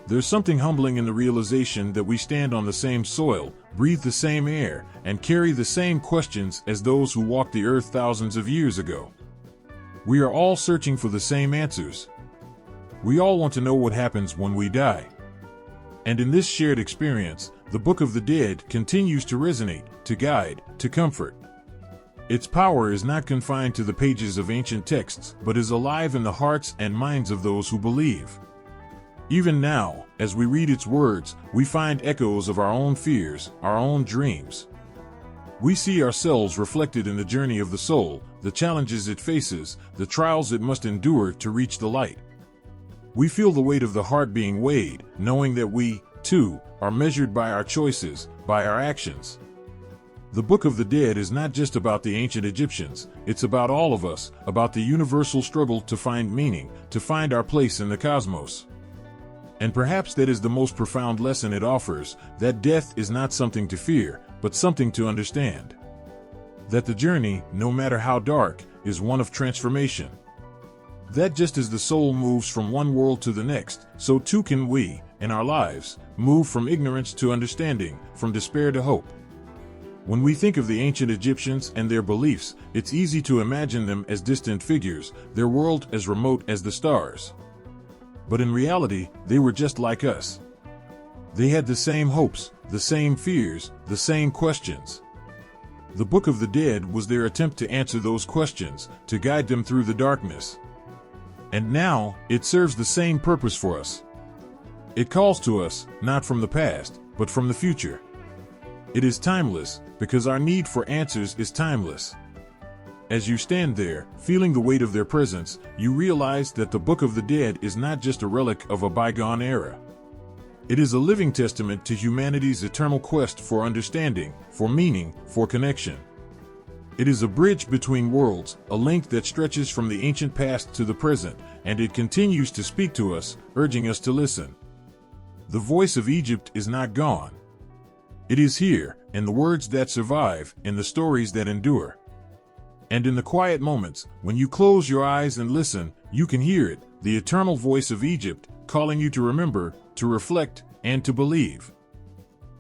There's something humbling in the realization that we stand on the same soil, breathe the same air, and carry the same questions as those who walked the earth thousands of years ago. We are all searching for the same answers. We all want to know what happens when we die. And in this shared experience, the Book of the Dead continues to resonate, to guide, to comfort. Its power is not confined to the pages of ancient texts, but is alive in the hearts and minds of those who believe. Even now, as we read its words, we find echoes of our own fears, our own dreams. We see ourselves reflected in the journey of the soul, the challenges it faces, the trials it must endure to reach the light. We feel the weight of the heart being weighed, knowing that we, too, are measured by our choices, by our actions. The Book of the Dead is not just about the ancient Egyptians, it's about all of us, about the universal struggle to find meaning, to find our place in the cosmos. And perhaps that is the most profound lesson it offers, that death is not something to fear, but something to understand. That the journey, no matter how dark, is one of transformation. That just as the soul moves from one world to the next, so too can we, in our lives, move from ignorance to understanding, from despair to hope. When we think of the ancient Egyptians and their beliefs, it's easy to imagine them as distant figures, their world as remote as the stars. But in reality, they were just like us. They had the same hopes, the same fears, the same questions. The Book of the Dead was their attempt to answer those questions, to guide them through the darkness. And now, it serves the same purpose for us. It calls to us, not from the past, but from the future. It is timeless, because our need for answers is timeless. As you stand there, feeling the weight of their presence, you realize that the Book of the Dead is not just a relic of a bygone era. It is a living testament to humanity's eternal quest for understanding, for meaning, for connection. It is a bridge between worlds, a link that stretches from the ancient past to the present, and it continues to speak to us, urging us to listen. The voice of Egypt is not gone. It is here, in the words that survive, in the stories that endure. And in the quiet moments, when you close your eyes and listen, you can hear it, the eternal voice of Egypt, calling you to remember, to reflect, and to believe.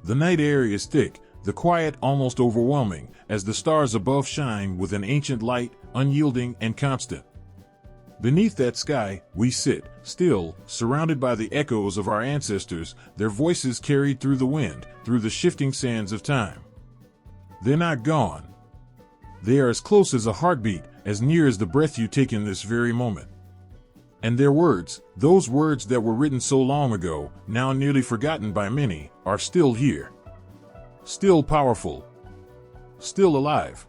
The night air is thick, the quiet almost overwhelming, as the stars above shine with an ancient light, unyielding and constant. Beneath that sky, we sit, still, surrounded by the echoes of our ancestors, their voices carried through the wind, through the shifting sands of time. They're not gone. They are as close as a heartbeat, as near as the breath you take in this very moment. And their words, those words that were written so long ago, now nearly forgotten by many, are still here. Still powerful. Still alive.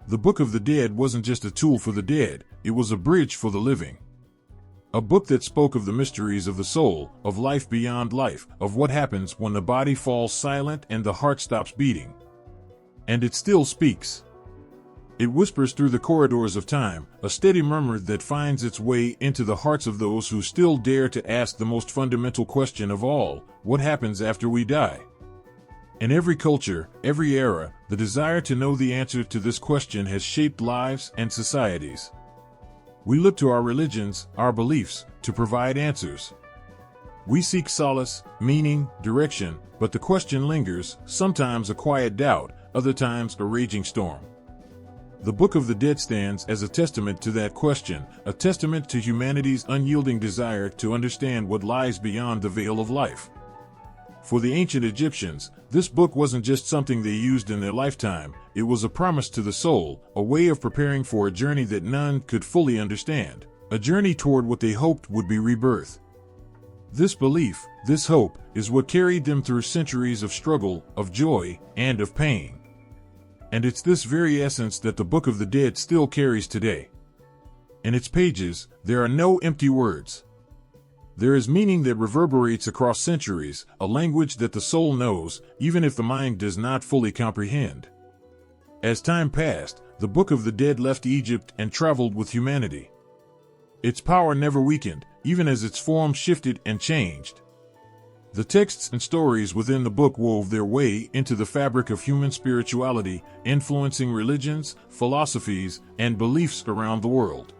The Book of the Dead wasn't just a tool for the dead, it was a bridge for the living. A book that spoke of the mysteries of the soul, of life beyond life, of what happens when the body falls silent and the heart stops beating. And it still speaks. It whispers through the corridors of time, a steady murmur that finds its way into the hearts of those who still dare to ask the most fundamental question of all, what happens after we die? In every culture, every era, the desire to know the answer to this question has shaped lives and societies. We look to our religions, our beliefs, to provide answers. We seek solace, meaning, direction, but the question lingers, sometimes a quiet doubt, other times a raging storm. The Book of the Dead stands as a testament to that question, a testament to humanity's unyielding desire to understand what lies beyond the veil of life. For the ancient Egyptians, this book wasn't just something they used in their lifetime, it was a promise to the soul, a way of preparing for a journey that none could fully understand, a journey toward what they hoped would be rebirth. This belief, this hope, is what carried them through centuries of struggle, of joy, and of pain. And it's this very essence that the Book of the Dead still carries today. In its pages, there are no empty words. There is meaning that reverberates across centuries, a language that the soul knows, even if the mind does not fully comprehend. As time passed, the Book of the Dead left Egypt and traveled with humanity. Its power never weakened, even as its form shifted and changed. The texts and stories within the book wove their way into the fabric of human spirituality, influencing religions, philosophies, and beliefs around the world.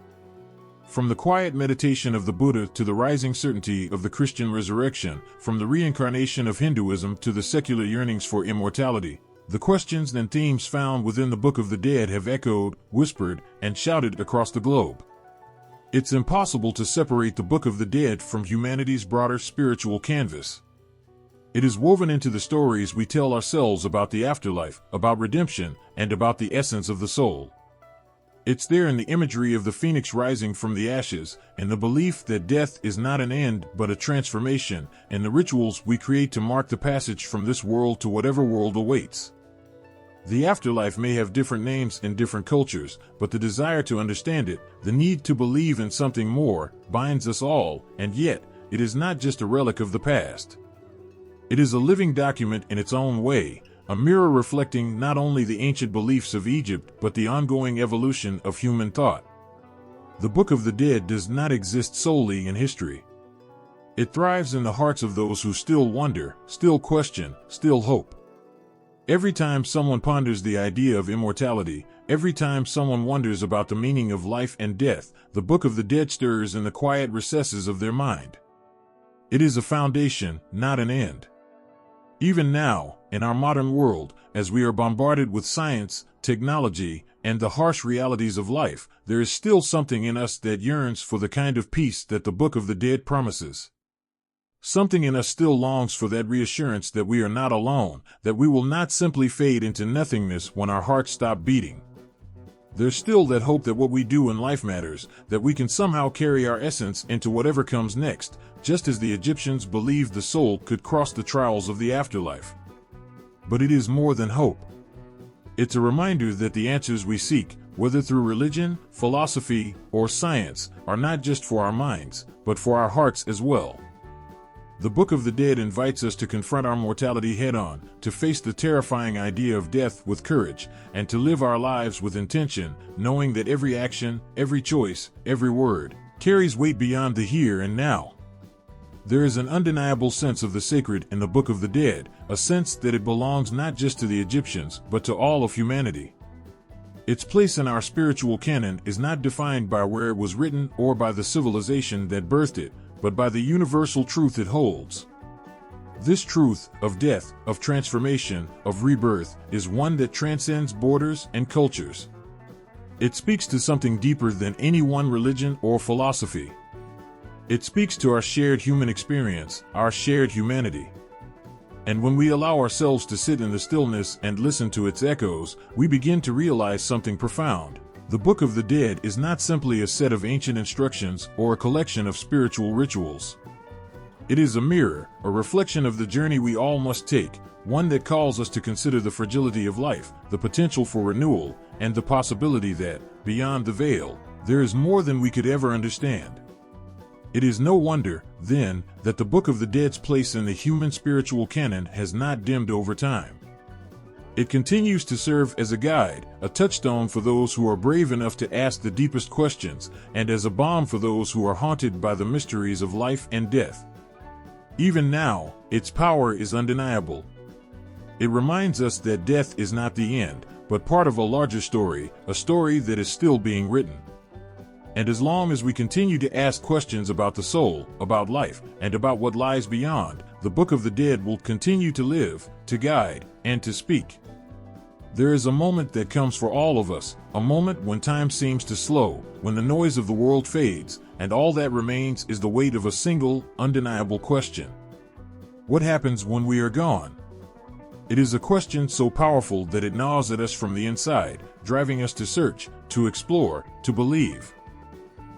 From the quiet meditation of the Buddha to the rising certainty of the Christian resurrection, from the reincarnation of Hinduism to the secular yearnings for immortality, the questions and themes found within the Book of the Dead have echoed, whispered, and shouted across the globe. It's impossible to separate the Book of the Dead from humanity's broader spiritual canvas. It is woven into the stories we tell ourselves about the afterlife, about redemption, and about the essence of the soul. It's there in the imagery of the phoenix rising from the ashes, and the belief that death is not an end but a transformation, and the rituals we create to mark the passage from this world to whatever world awaits. The afterlife may have different names in different cultures, but the desire to understand it, the need to believe in something more, binds us all, and yet, it is not just a relic of the past. It is a living document in its own way, a mirror reflecting not only the ancient beliefs of Egypt but the ongoing evolution of human thought. The Book of the Dead does not exist solely in history. It thrives in the hearts of those who still wonder, still question, still hope. Every time someone ponders the idea of immortality, every time someone wonders about the meaning of life and death, the Book of the Dead stirs in the quiet recesses of their mind. It is a foundation, not an end. Even now, in our modern world, as we are bombarded with science, technology, and the harsh realities of life, there is still something in us that yearns for the kind of peace that the Book of the Dead promises. Something in us still longs for that reassurance that we are not alone, that we will not simply fade into nothingness when our hearts stop beating. There's still that hope that what we do in life matters, that we can somehow carry our essence into whatever comes next, just as the Egyptians believed the soul could cross the trials of the afterlife. But it is more than hope. It's a reminder that the answers we seek, whether through religion, philosophy, or science, are not just for our minds, but for our hearts as well. The Book of the Dead invites us to confront our mortality head-on, to face the terrifying idea of death with courage, and to live our lives with intention, knowing that every action, every choice, every word, carries weight beyond the here and now. There is an undeniable sense of the sacred in the Book of the Dead, a sense that it belongs not just to the Egyptians, but to all of humanity. Its place in our spiritual canon is not defined by where it was written or by the civilization that birthed it, but by the universal truth it holds. This truth, of death, of transformation, of rebirth, is one that transcends borders and cultures. It speaks to something deeper than any one religion or philosophy. It speaks to our shared human experience, our shared humanity. And when we allow ourselves to sit in the stillness and listen to its echoes, we begin to realize something profound. The Book of the Dead is not simply a set of ancient instructions or a collection of spiritual rituals. It is a mirror, a reflection of the journey we all must take, one that calls us to consider the fragility of life, the potential for renewal, and the possibility that, beyond the veil, there is more than we could ever understand. It is no wonder, then, that the Book of the Dead's place in the human spiritual canon has not dimmed over time. It continues to serve as a guide, a touchstone for those who are brave enough to ask the deepest questions, and as a balm for those who are haunted by the mysteries of life and death. Even now, its power is undeniable. It reminds us that death is not the end, but part of a larger story, a story that is still being written. And as long as we continue to ask questions about the soul, about life, and about what lies beyond, the Book of the Dead will continue to live, to guide, and to speak. There is a moment that comes for all of us, a moment when time seems to slow, when the noise of the world fades, and all that remains is the weight of a single, undeniable question. What happens when we are gone? It is a question so powerful that it gnaws at us from the inside, driving us to search, to explore, to believe.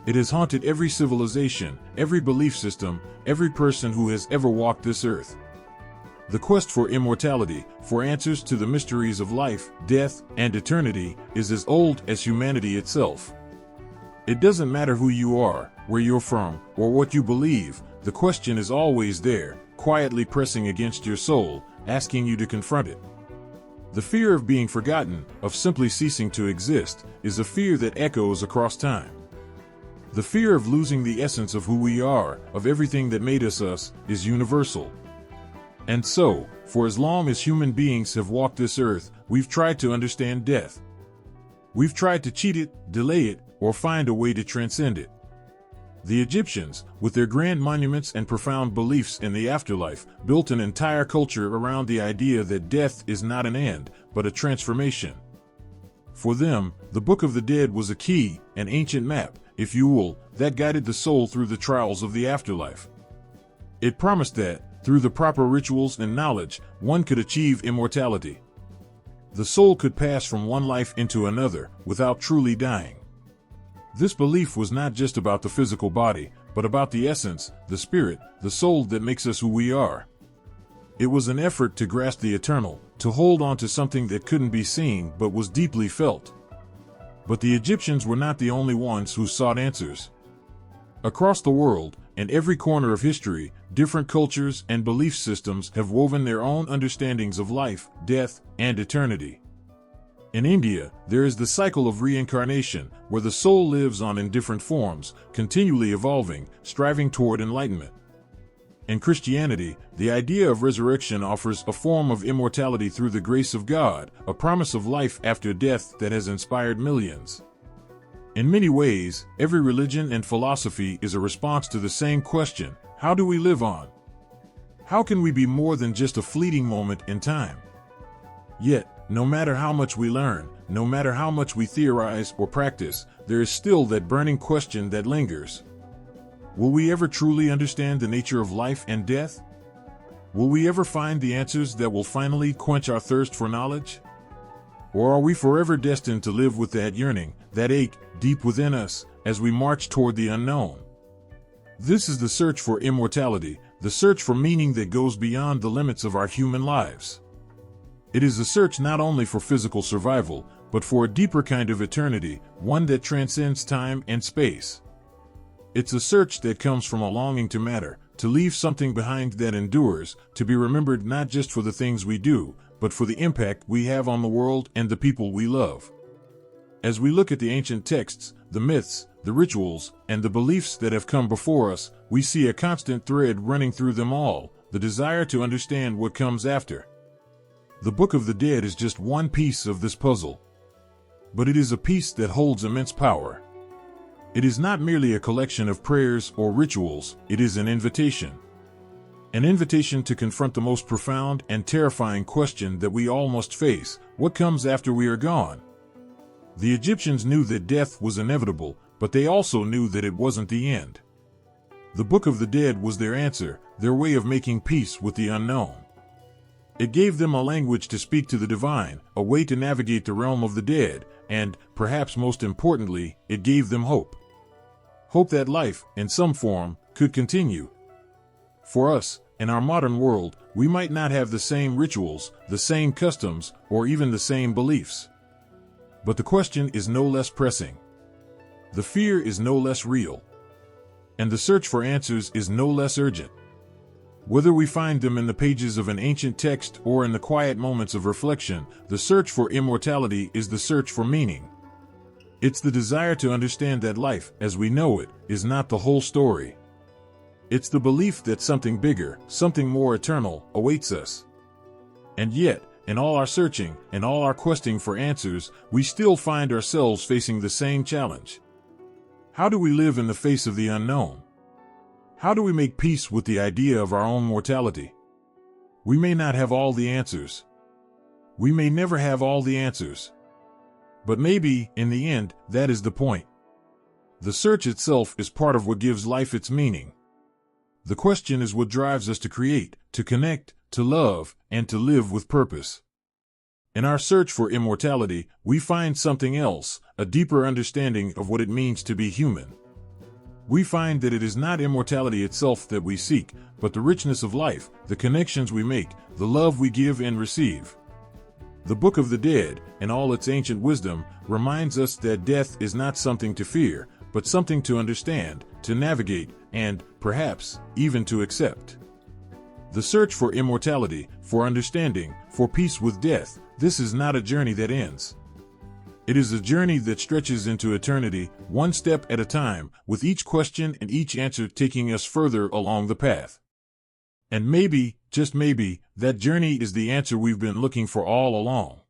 It has haunted every civilization, every belief system, every person who has ever walked this earth. The quest for immortality, for answers to the mysteries of life, death, and eternity, is as old as humanity itself. It doesn't matter who you are, where you're from, or what you believe, the question is always there, quietly pressing against your soul, asking you to confront it. The fear of being forgotten, of simply ceasing to exist, is a fear that echoes across time. The fear of losing the essence of who we are, of everything that made us us, is universal. And so, for as long as human beings have walked this earth, we've tried to understand death. We've tried to cheat it, delay it, or find a way to transcend it. The Egyptians, with their grand monuments and profound beliefs in the afterlife, built an entire culture around the idea that death is not an end, but a transformation. For them, the Book of the Dead was a key, an ancient map, if you will, that guided the soul through the trials of the afterlife. It promised that, through the proper rituals and knowledge, one could achieve immortality. The soul could pass from one life into another, without truly dying. This belief was not just about the physical body, but about the essence, the spirit, the soul that makes us who we are. It was an effort to grasp the eternal, to hold on to something that couldn't be seen but was deeply felt. But the Egyptians were not the only ones who sought answers. Across the world, in every corner of history, different cultures and belief systems have woven their own understandings of life, death, and eternity. In India, there is the cycle of reincarnation, where the soul lives on in different forms, continually evolving, striving toward enlightenment. In Christianity, the idea of resurrection offers a form of immortality through the grace of God, a promise of life after death that has inspired millions. In many ways, every religion and philosophy is a response to the same question: how do we live on? How can we be more than just a fleeting moment in time? Yet, no matter how much we learn, no matter how much we theorize or practice, there is still that burning question that lingers. Will we ever truly understand the nature of life and death? Will we ever find the answers that will finally quench our thirst for knowledge? Or are we forever destined to live with that yearning, that ache, deep within us, as we march toward the unknown? This is the search for immortality, the search for meaning that goes beyond the limits of our human lives. It is a search not only for physical survival, but for a deeper kind of eternity, one that transcends time and space. It's a search that comes from a longing to matter, to leave something behind that endures, to be remembered not just for the things we do, but for the impact we have on the world and the people we love. As we look at the ancient texts, the myths, the rituals, and the beliefs that have come before us, we see a constant thread running through them all: the desire to understand what comes after. The Book of the Dead is just one piece of this puzzle. But it is a piece that holds immense power. It is not merely a collection of prayers or rituals, it is an invitation. An invitation to confront the most profound and terrifying question that we all must face: what comes after we are gone? The Egyptians knew that death was inevitable, but they also knew that it wasn't the end. The Book of the Dead was their answer, their way of making peace with the unknown. It gave them a language to speak to the divine, a way to navigate the realm of the dead, and, perhaps most importantly, it gave them hope. Hope that life, in some form, could continue. For us, in our modern world, we might not have the same rituals, the same customs, or even the same beliefs. But the question is no less pressing. The fear is no less real. And the search for answers is no less urgent. Whether we find them in the pages of an ancient text or in the quiet moments of reflection, the search for immortality is the search for meaning. It's the desire to understand that life, as we know it, is not the whole story. It's the belief that something bigger, something more eternal, awaits us. And yet, in all our searching, in all our questing for answers, we still find ourselves facing the same challenge. How do we live in the face of the unknown? How do we make peace with the idea of our own mortality? We may not have all the answers. We may never have all the answers. But maybe, in the end, that is the point. The search itself is part of what gives life its meaning. The question is what drives us to create, to connect, to love, and to live with purpose. In our search for immortality, we find something else, a deeper understanding of what it means to be human. We find that it is not immortality itself that we seek, but the richness of life, the connections we make, the love we give and receive. The Book of the Dead, in all its ancient wisdom, reminds us that death is not something to fear, but something to understand, to navigate, and, perhaps, even to accept. The search for immortality, for understanding, for peace with death, this is not a journey that ends. It is a journey that stretches into eternity, one step at a time, with each question and each answer taking us further along the path. And maybe, just maybe, that journey is the answer we've been looking for all along.